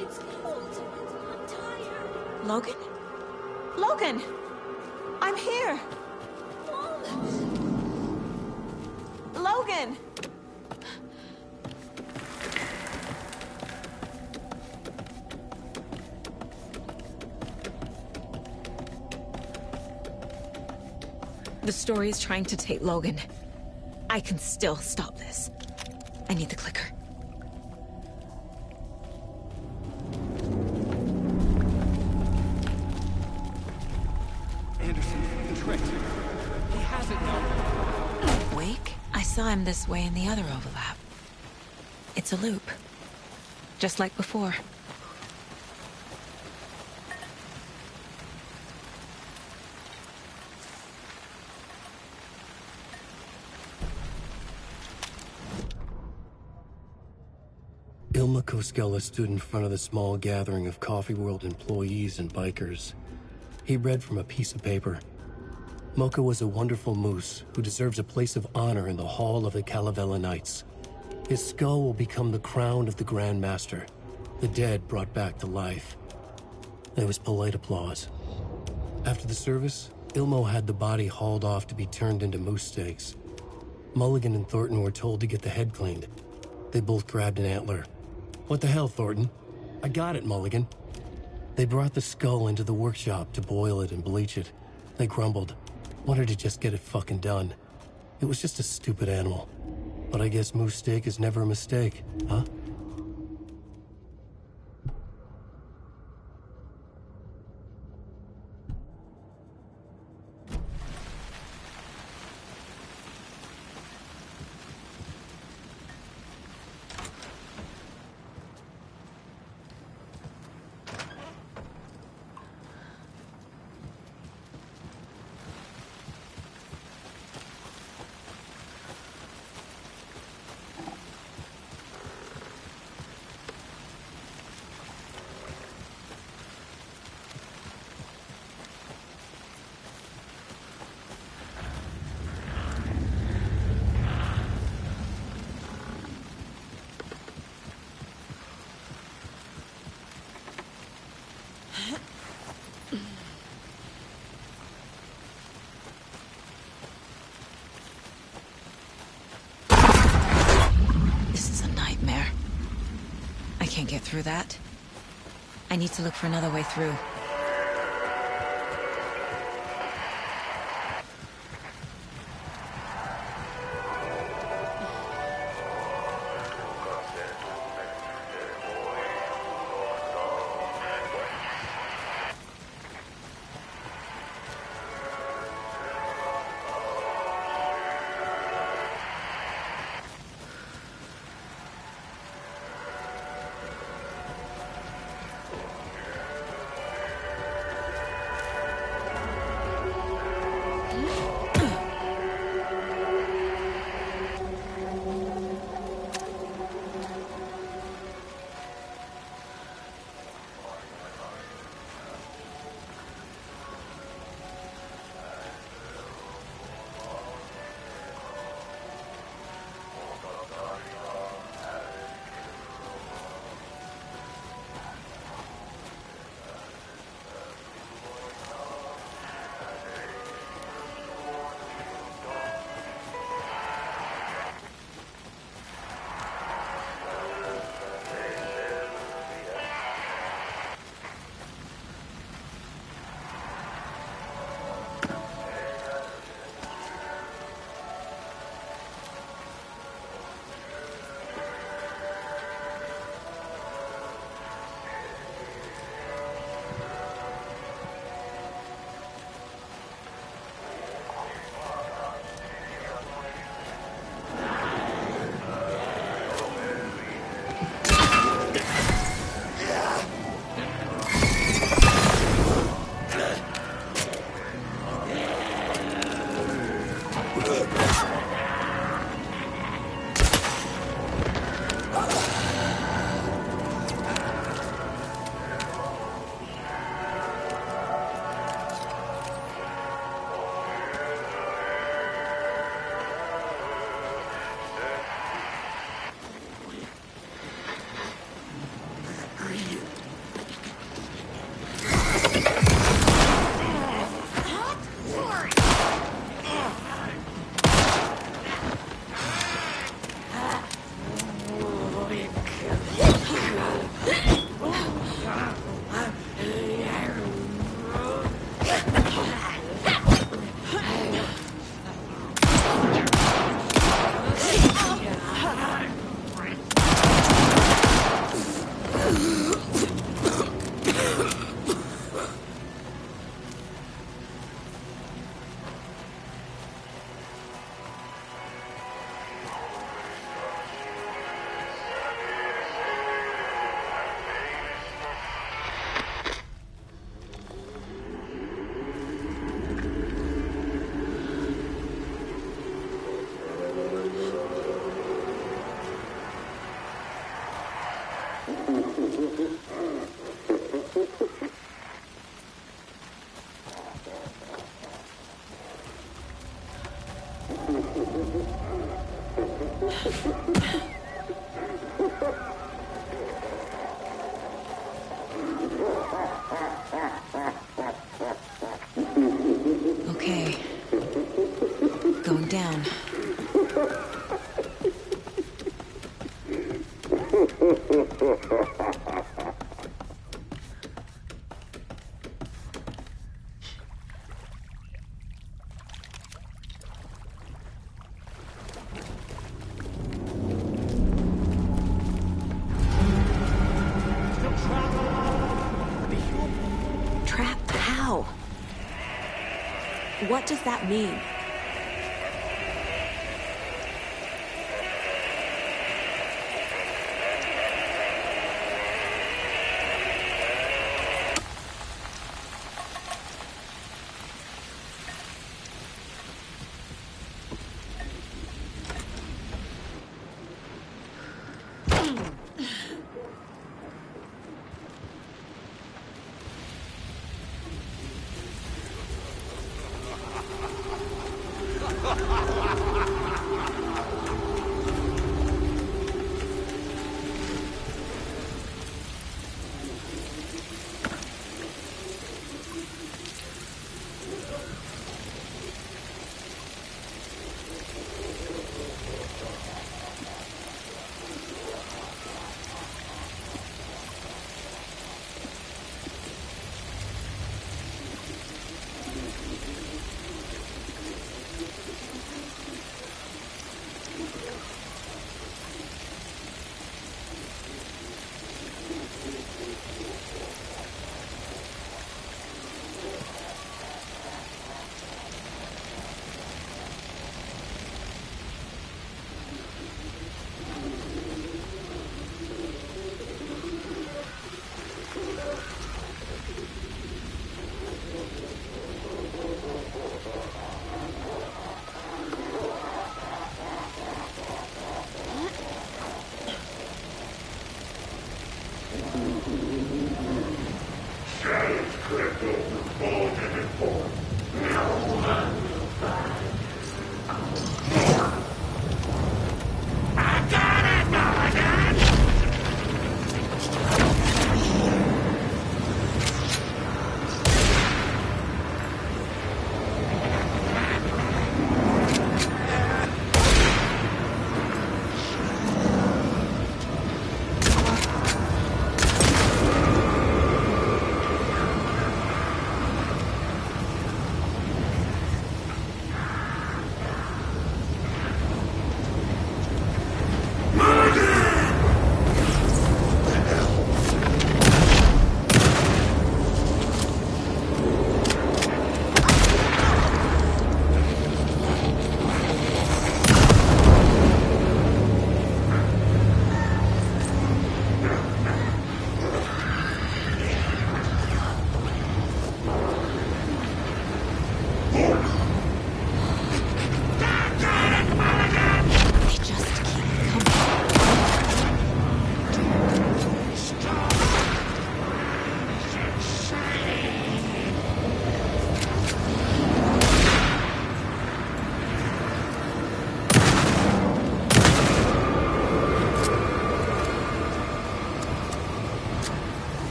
It's cold. I'm tired. Logan? Logan! I'm here! Logan! The story is trying to take Logan. I can still stop this. I need the clicker. Anderson, the trick. He has it now. Wake? I saw him this way in the other overlap. It's a loop. Just like before. Ilma Koskela stood in front of the small gathering of Coffee World employees and bikers. He read from a piece of paper. Mocha was a wonderful moose who deserves a place of honor in the Hall of the Calavella Knights. His skull will become the crown of the Grand Master, the dead brought back to life. There was polite applause. After the service, Ilmo had the body hauled off to be turned into moose steaks. Mulligan and Thornton were told to get the head cleaned. They both grabbed an antler. What the hell, Thornton? I got it, Mulligan. They brought the skull into the workshop to boil it and bleach it. They grumbled. Wanted to just get it fucking done. It was just a stupid animal. But I guess moose steak is never a mistake, huh? This is a nightmare. I can't get through that. I need to look for another way through. Okay. Going down. Trapped how? What does that mean?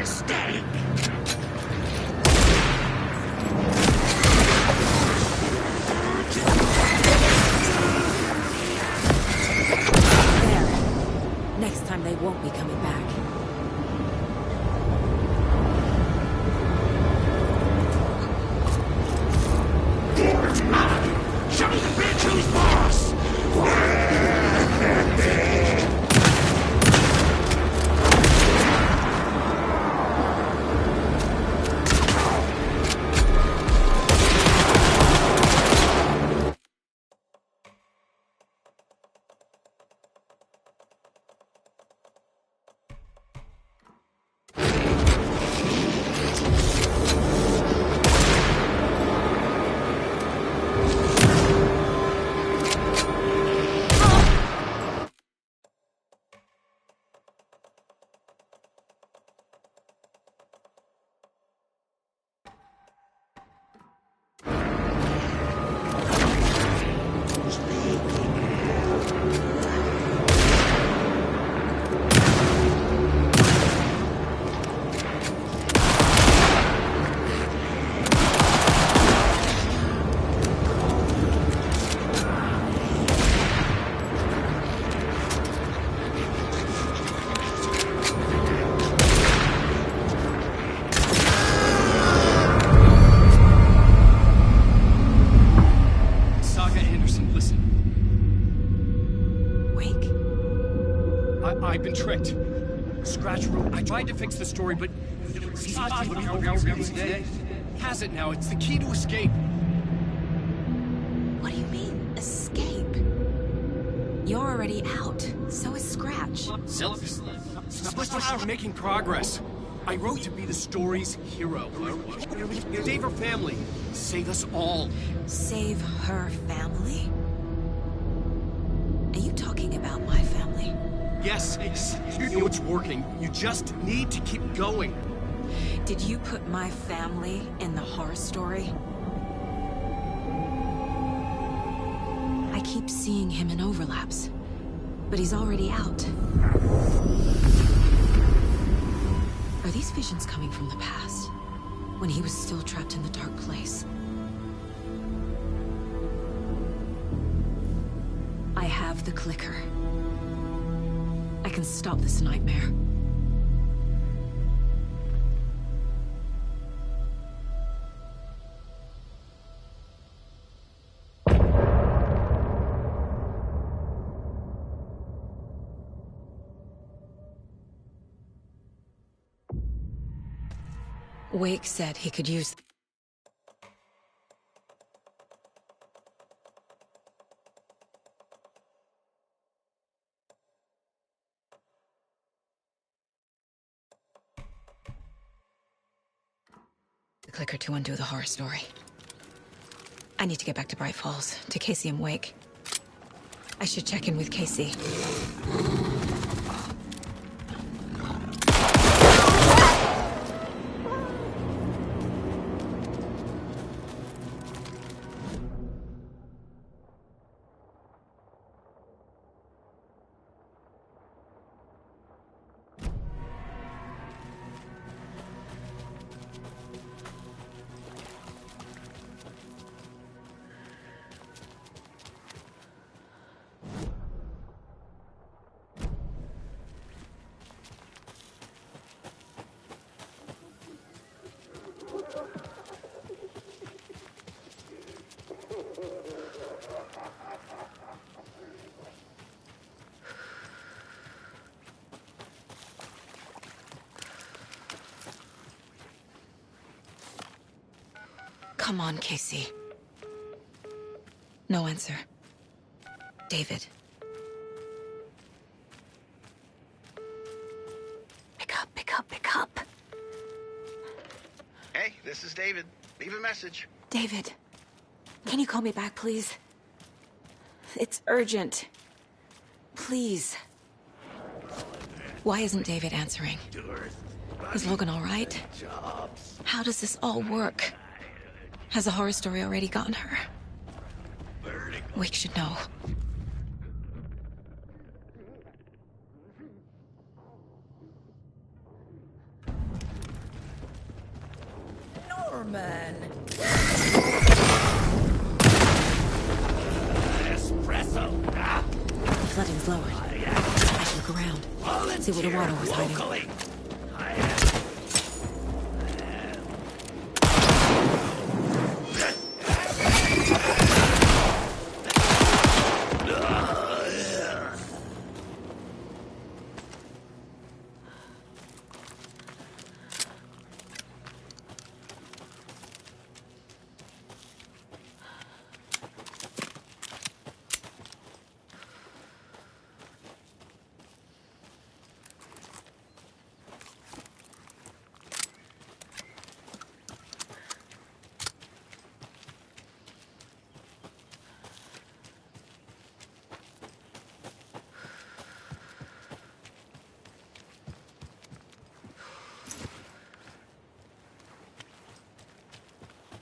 Mistake! There. Next time they won't be coming back. Show me the bitch who's boss! tricked. Scratch wrote, I tried to fix the story, but... He has it now. It's the key to escape. What do you mean, escape? You're already out. So is Scratch. We're making progress. I wrote to be the story's hero. Save her family. Save us all. Save her family? Are you talking about my family? Yes, you know it's working. You just need to keep going. Did you put my family in the horror story? I keep seeing him in overlaps, but he's already out. Are these visions coming from the past, when he was still trapped in the dark place? I have the clicker. I can stop this nightmare. Wake said he could use... the clicker to undo the horror story. I need to get back to Bright Falls, to Casey and Wake. I should check in with Casey. Come on, Casey. No answer. David. Pick up, pick up, pick up. Hey, this is David. Leave a message. David, can you call me back, please? It's urgent. Please. Why isn't David answering? Is Logan all right? How does this all work? Has the horror story already gotten her? Wake should know. Norman! Espresso! Flooding's lowered. I should look around. See where the water was hiding.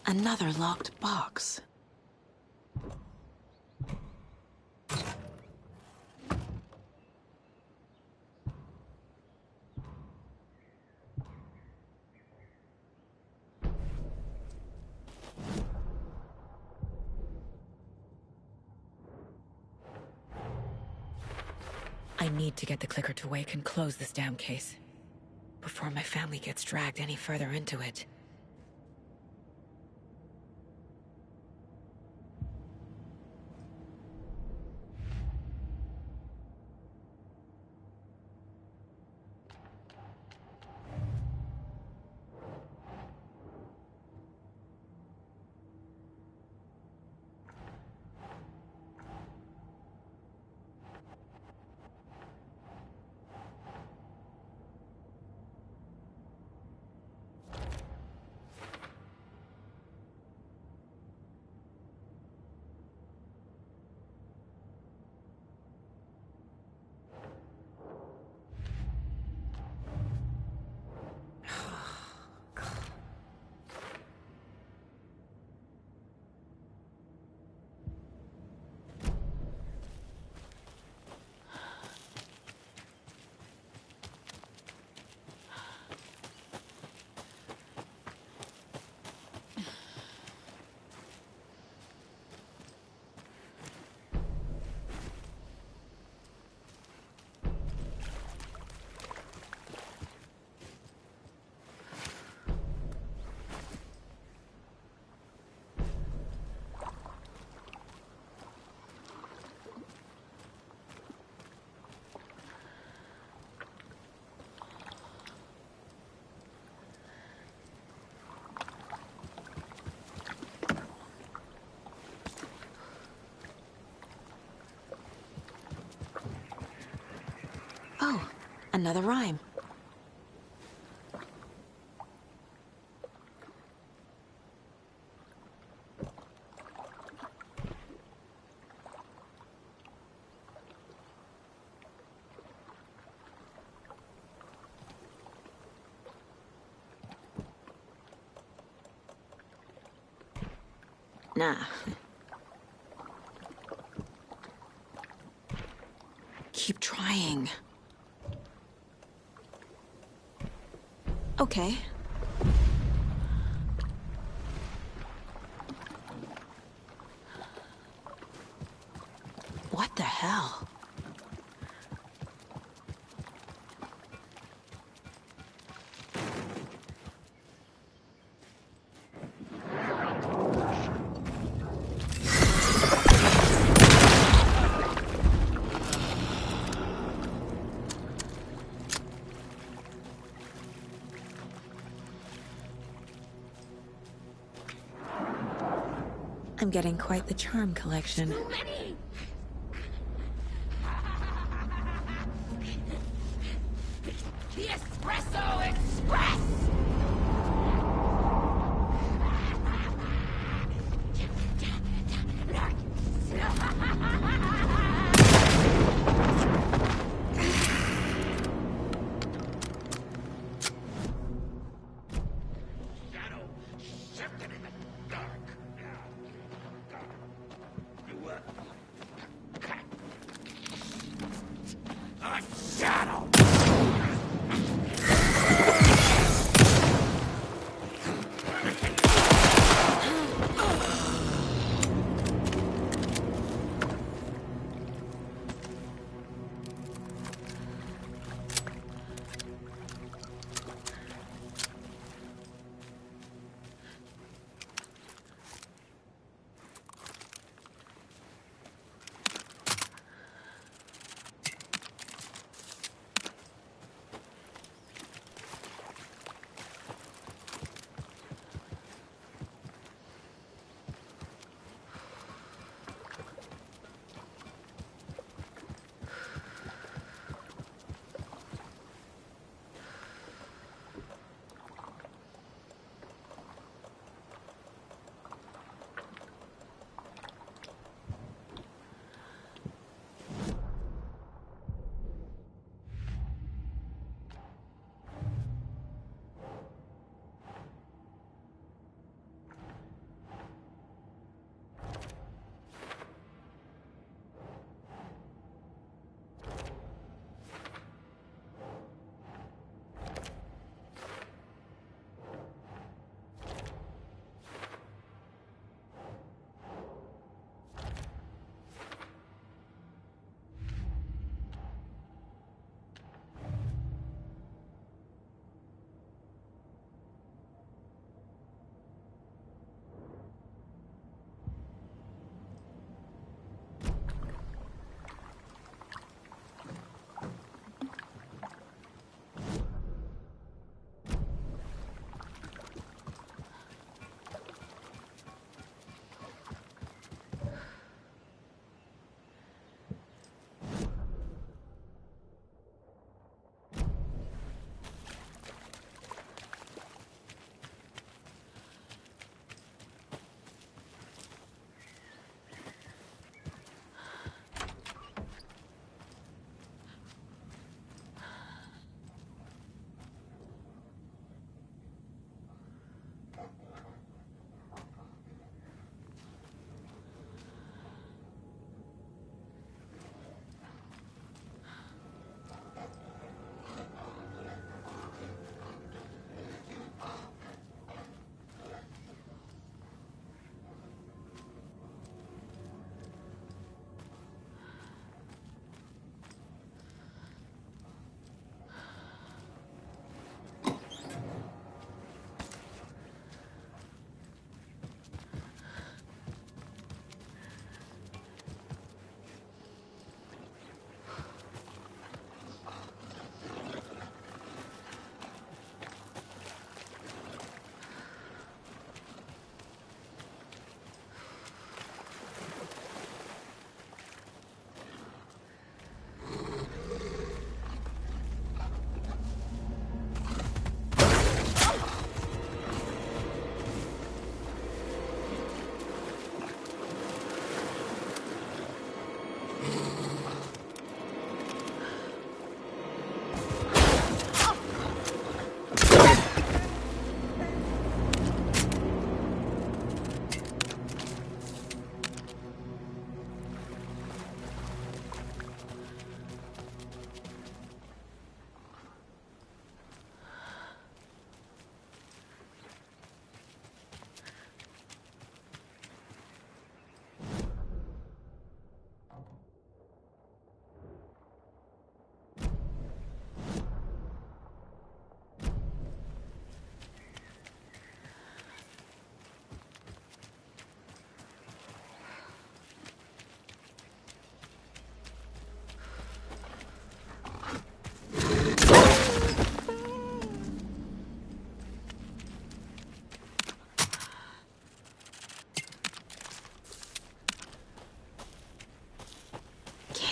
Another locked box. I need to get the clicker to Wake and close this damn case before my family gets dragged any further into it. Another rhyme. Nah. Keep trying. Okay. What the hell? I'm getting quite the charm collection. The Espresso Express!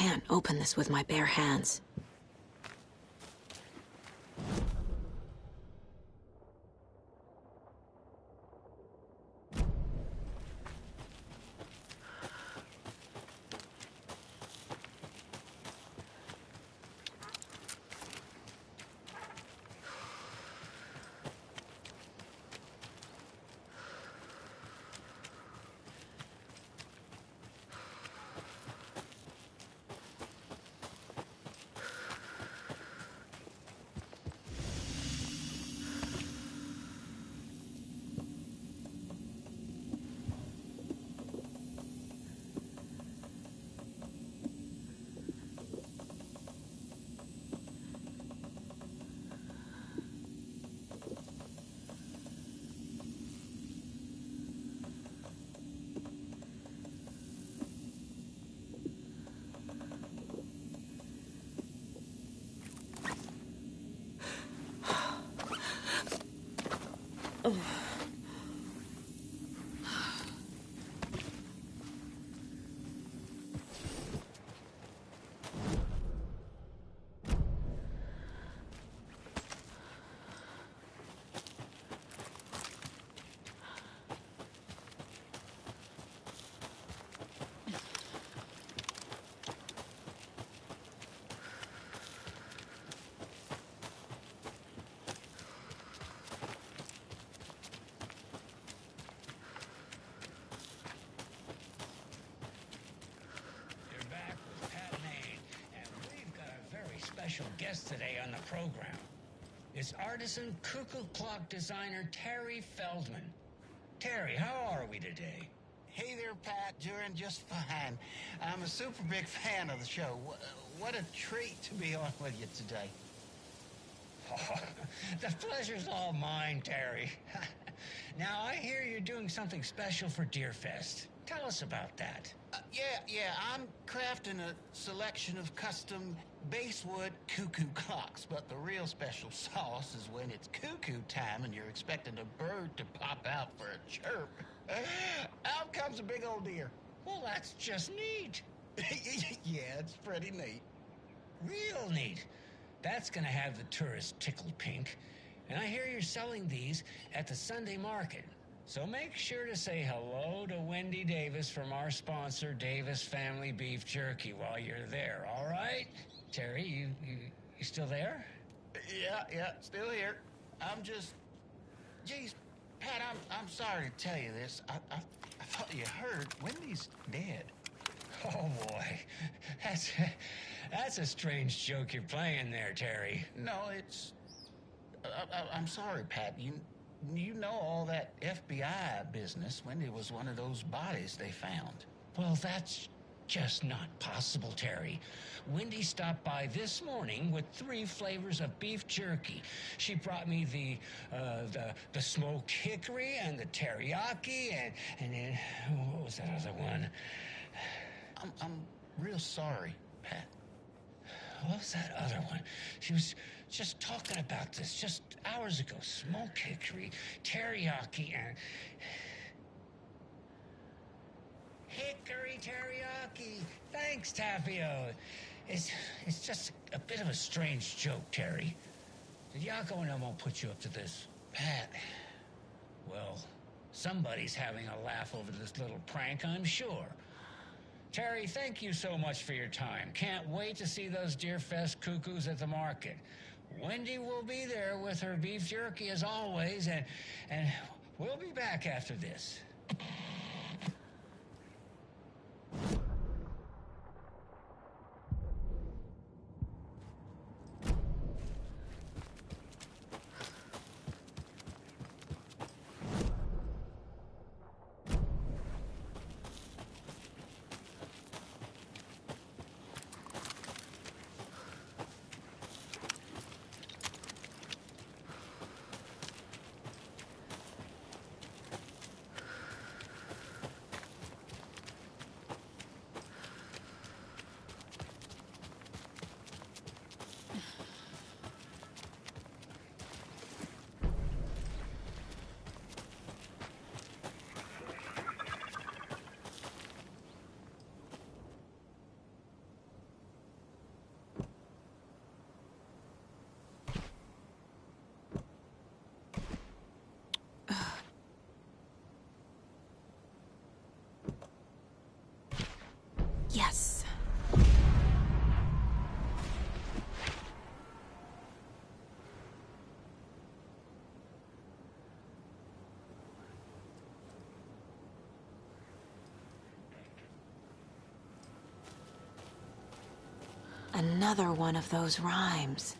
can't open this with my bare hands. Special guest today on the program. It's artisan cuckoo clock designer Terry Feldman. Terry, how are we today? Hey there, Pat. Doing just fine. I'm a super big fan of the show. What a treat to be on with you today. Oh, the pleasure's all mine, Terry. Now, I hear you're doing something special for Deerfest. Tell us about that. Yeah, I'm crafting a selection of custom basswood cuckoo clocks, but the real special sauce is when it's cuckoo time and you're expecting a bird to pop out for a chirp. Out comes a big old deer. Well, that's just neat. Yeah, it's pretty neat. Real neat. That's gonna have the tourists tickled pink. And I hear you're selling these at the Sunday market. So make sure to say hello to Wendy Davis from our sponsor, Davis Family Beef Jerky, while you're there, all right? Terry, you still there? Yeah, still here. I'm just... Geez, Pat, I'm sorry to tell you this. I thought you heard Wendy's dead. Oh, boy. That's a strange joke you're playing there, Terry. No, it's... I'm sorry, Pat. You know all that FBI business. Wendy was one of those bodies they found. Well, that's just not possible, Terry. Wendy stopped by this morning with 3 flavors of beef jerky. She brought me the smoked hickory and the teriyaki and then what was that other one? I'm real sorry, Pat. What was that other one? She was just talking about this just hours ago. Smoked hickory, teriyaki, and... Hickory teriyaki. Thanks, Tapio. It's just a bit of a strange joke, Terry. Did Yako and Elmo put you up to this? Pat. Well, somebody's having a laugh over this little prank, I'm sure. Terry, thank you so much for your time. Can't wait to see those Deerfest cuckoos at the market. Wendy will be there with her beef jerky as always, and we'll be back after this. Another one of those rhymes.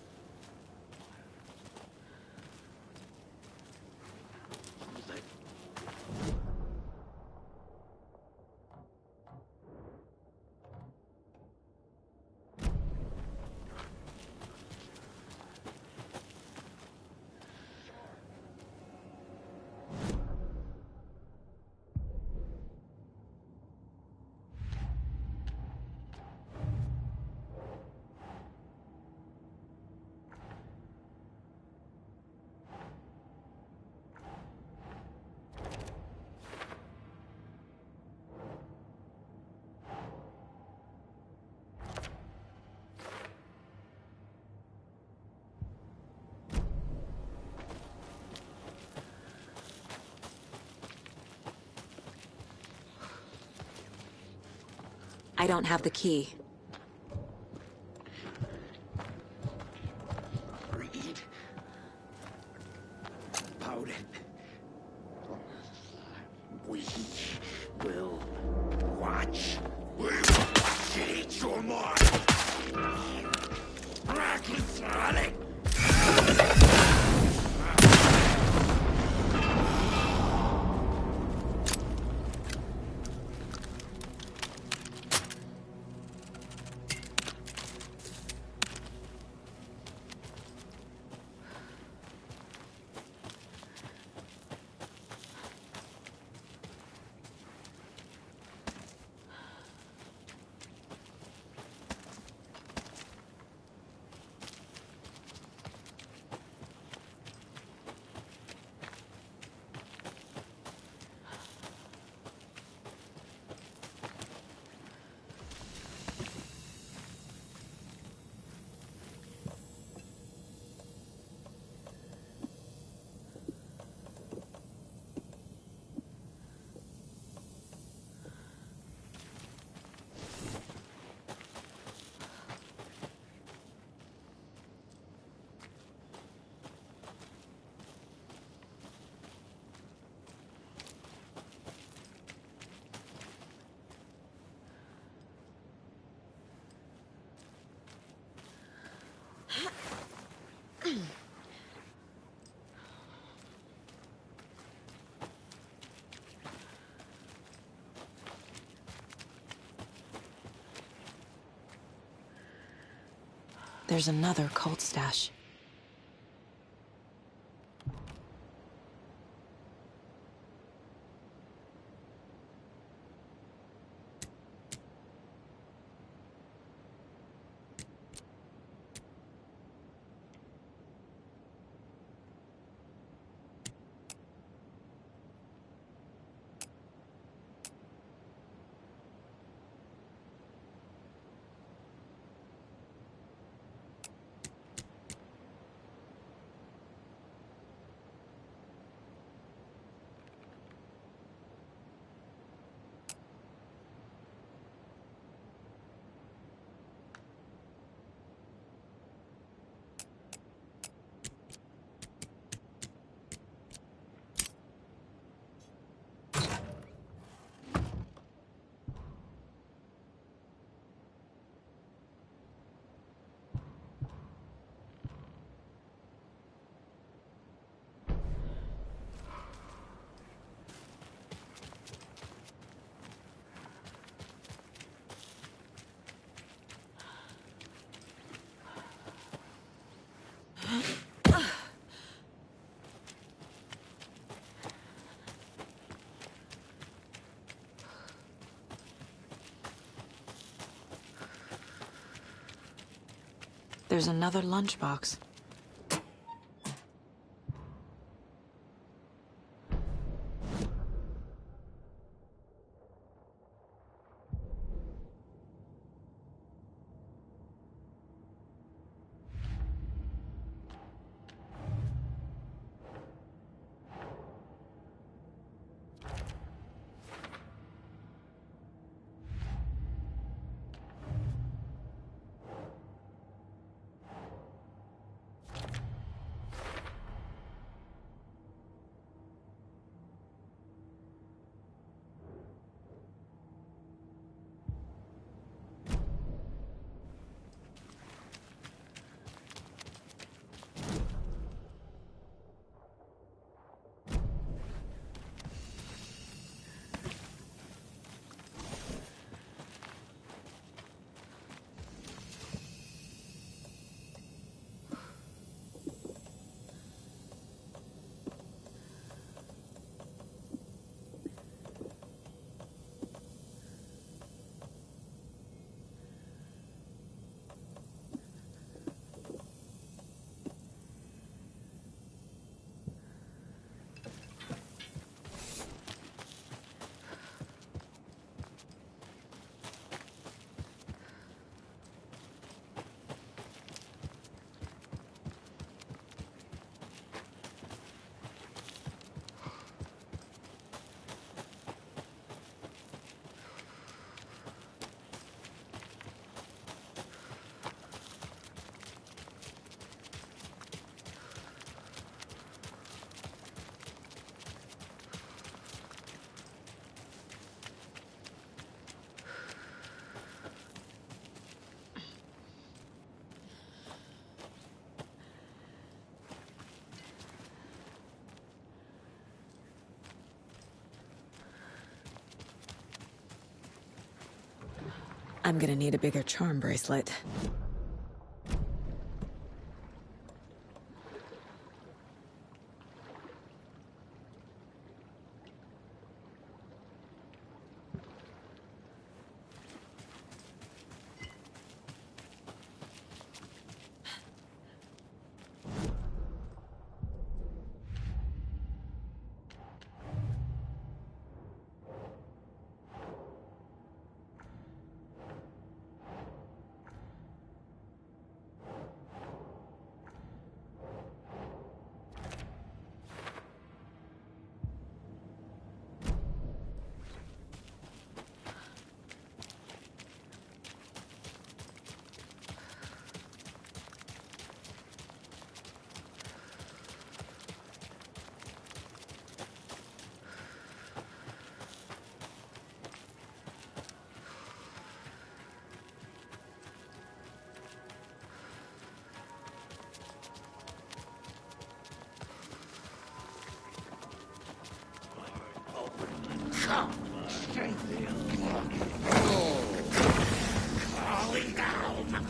I don't have the key. Read. About it. We will watch. We will watch it eat your mind. Reckless on it. There's another cult stash. There's another lunchbox. I'm gonna need a bigger charm bracelet. Come, stay there. Calling down.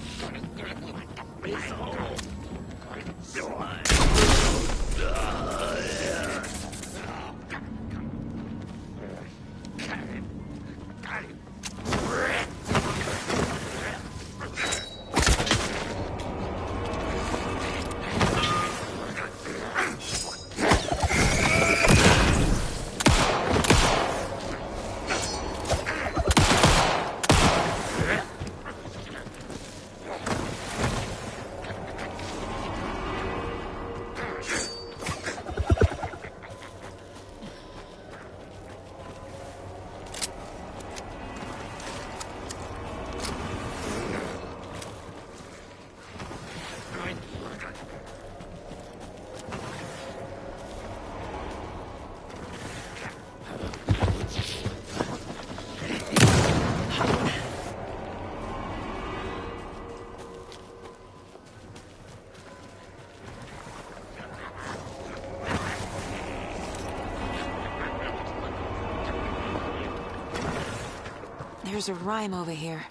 There's a rhyme over here.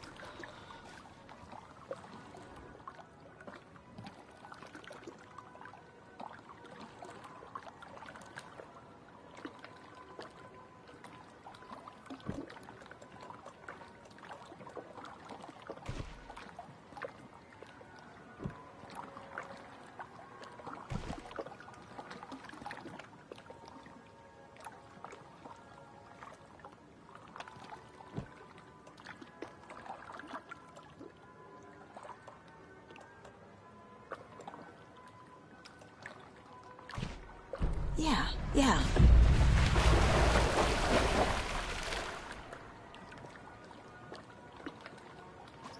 Yeah.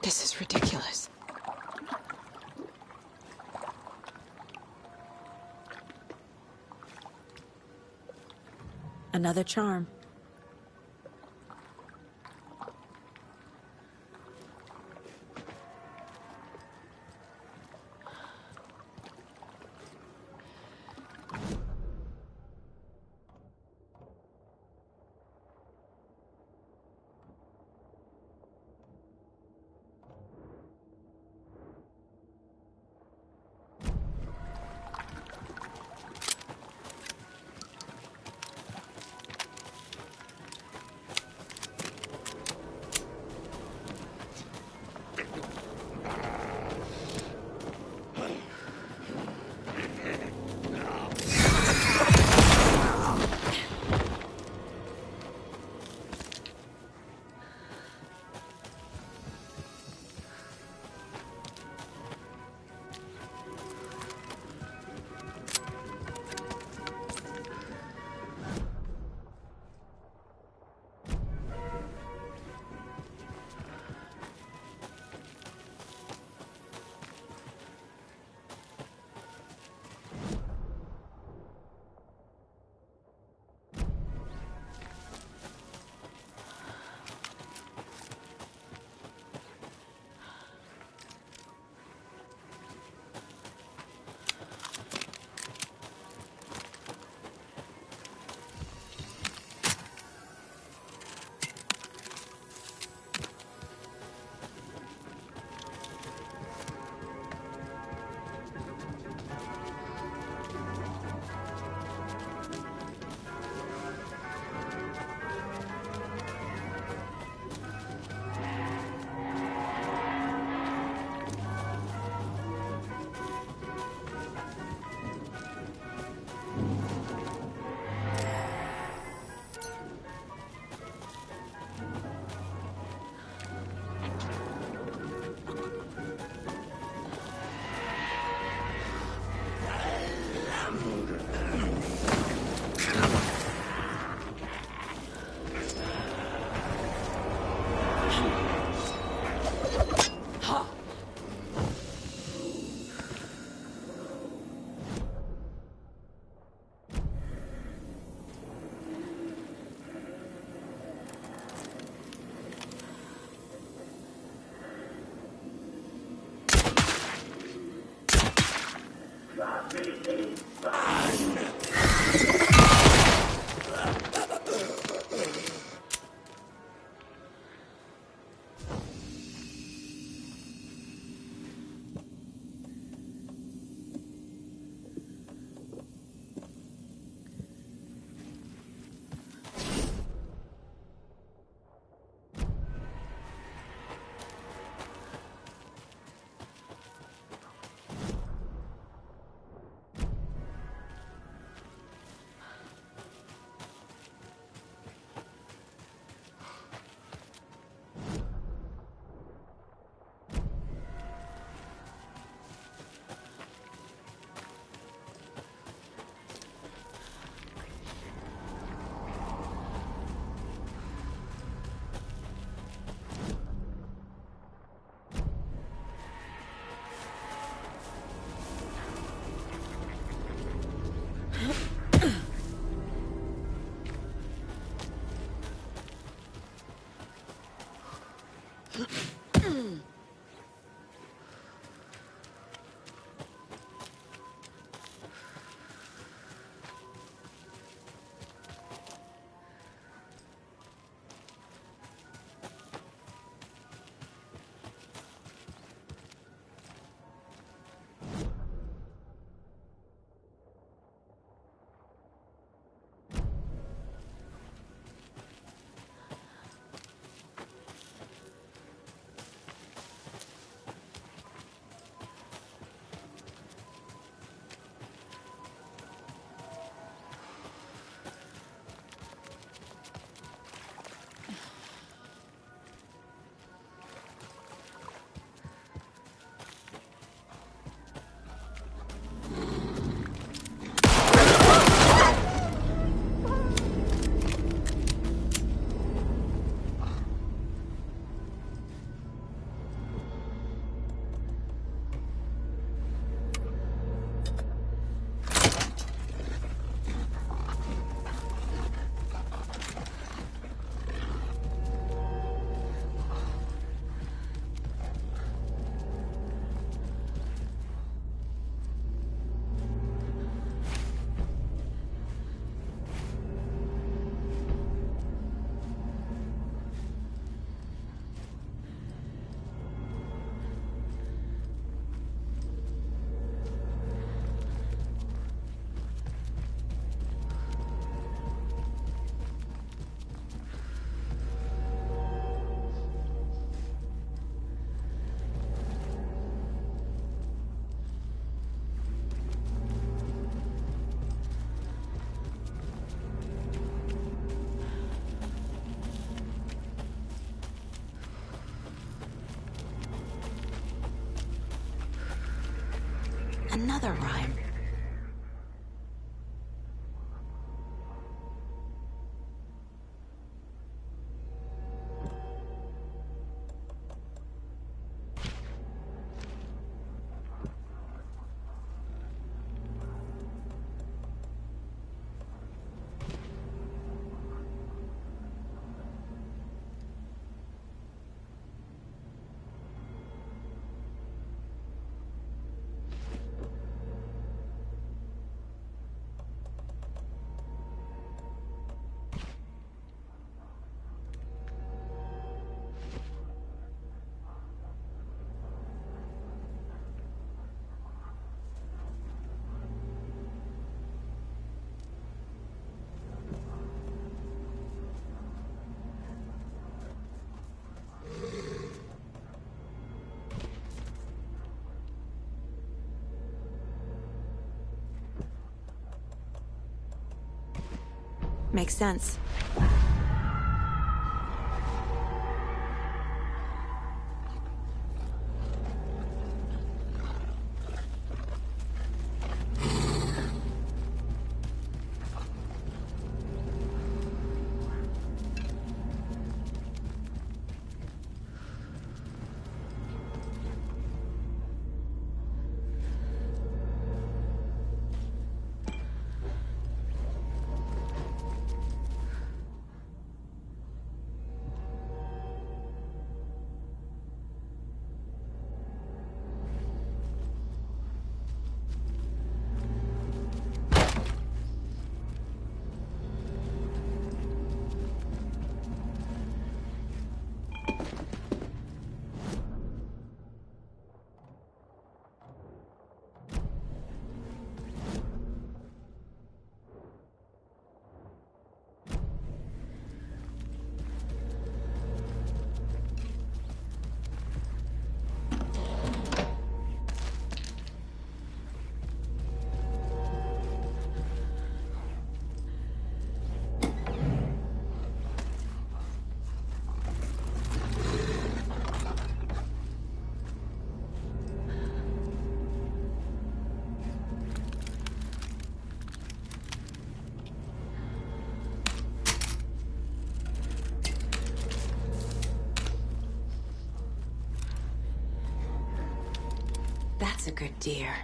This is ridiculous. Another charm. Another rhyme. Makes sense. That's a good deer.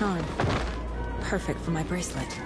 charm. Perfect for my bracelet.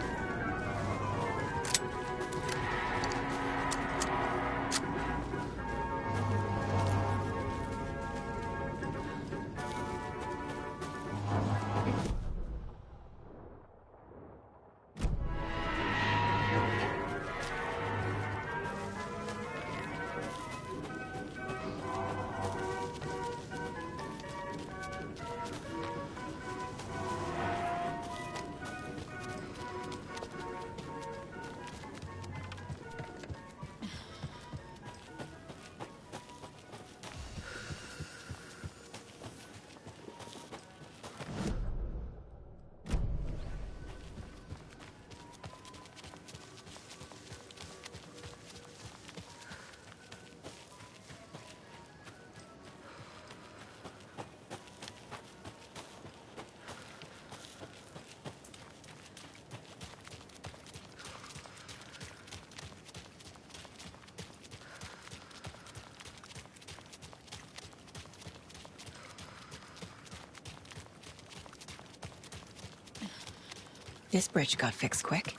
This bridge got fixed quick.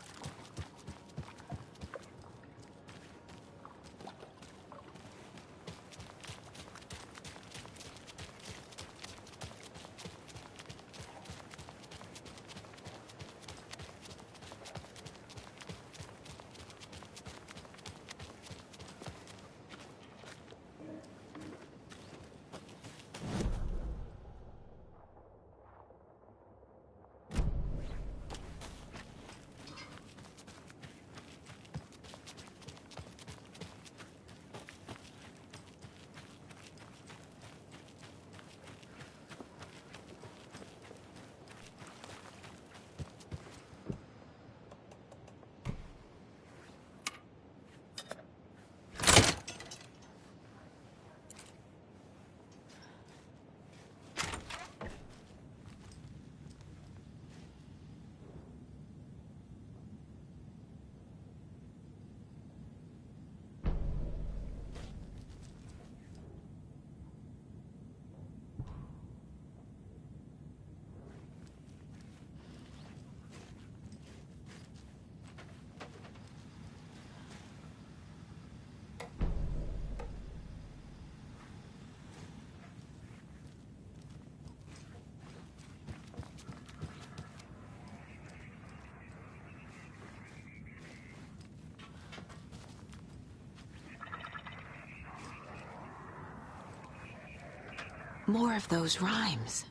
More of those rhymes.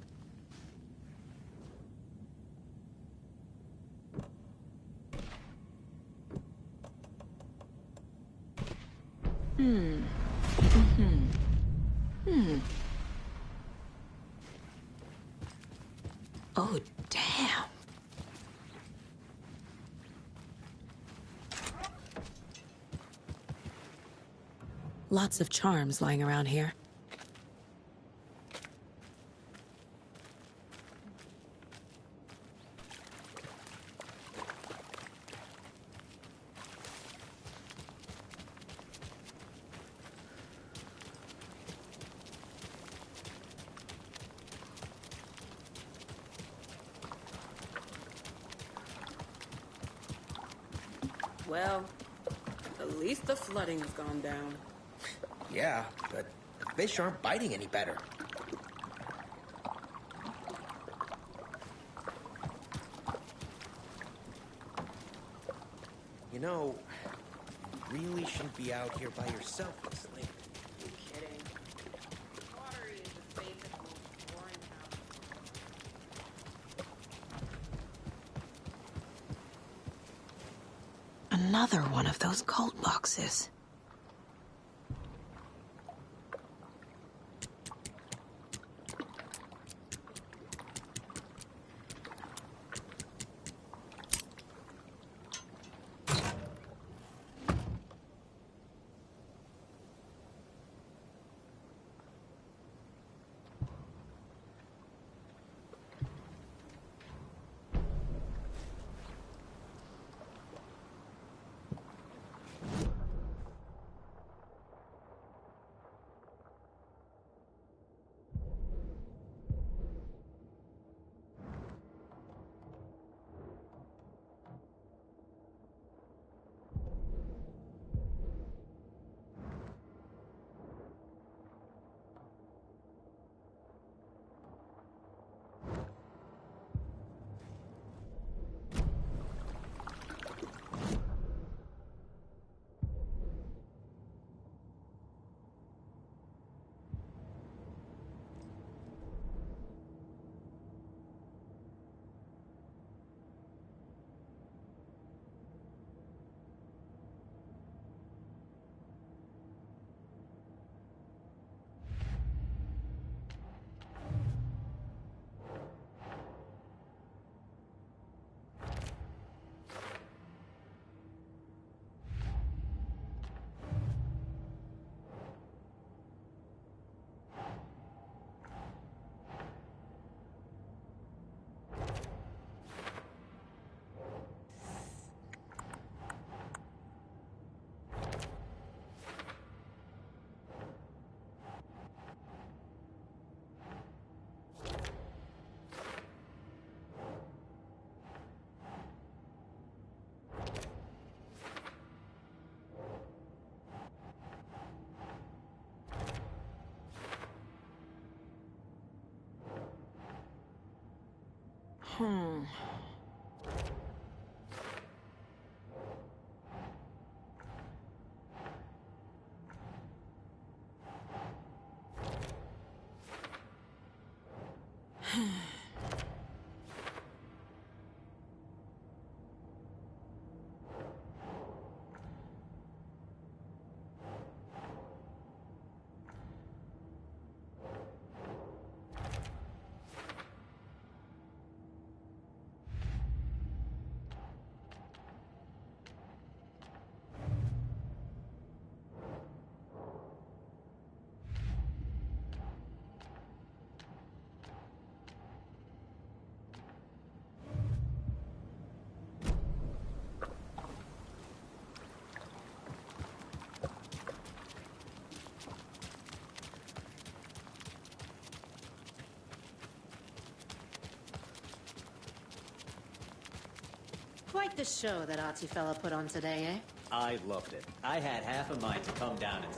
Oh, damn. Lots of charms lying around here. Well, at least the flooding's gone down. Yeah, but the fish aren't biting any better. You know, you really shouldn't be out here by yourself this late. You're kidding. Water is the safest, most boring house. Another one of those cult boxes. Quite the show that artsy fella put on today, eh? I loved it. I had half a mind to come down and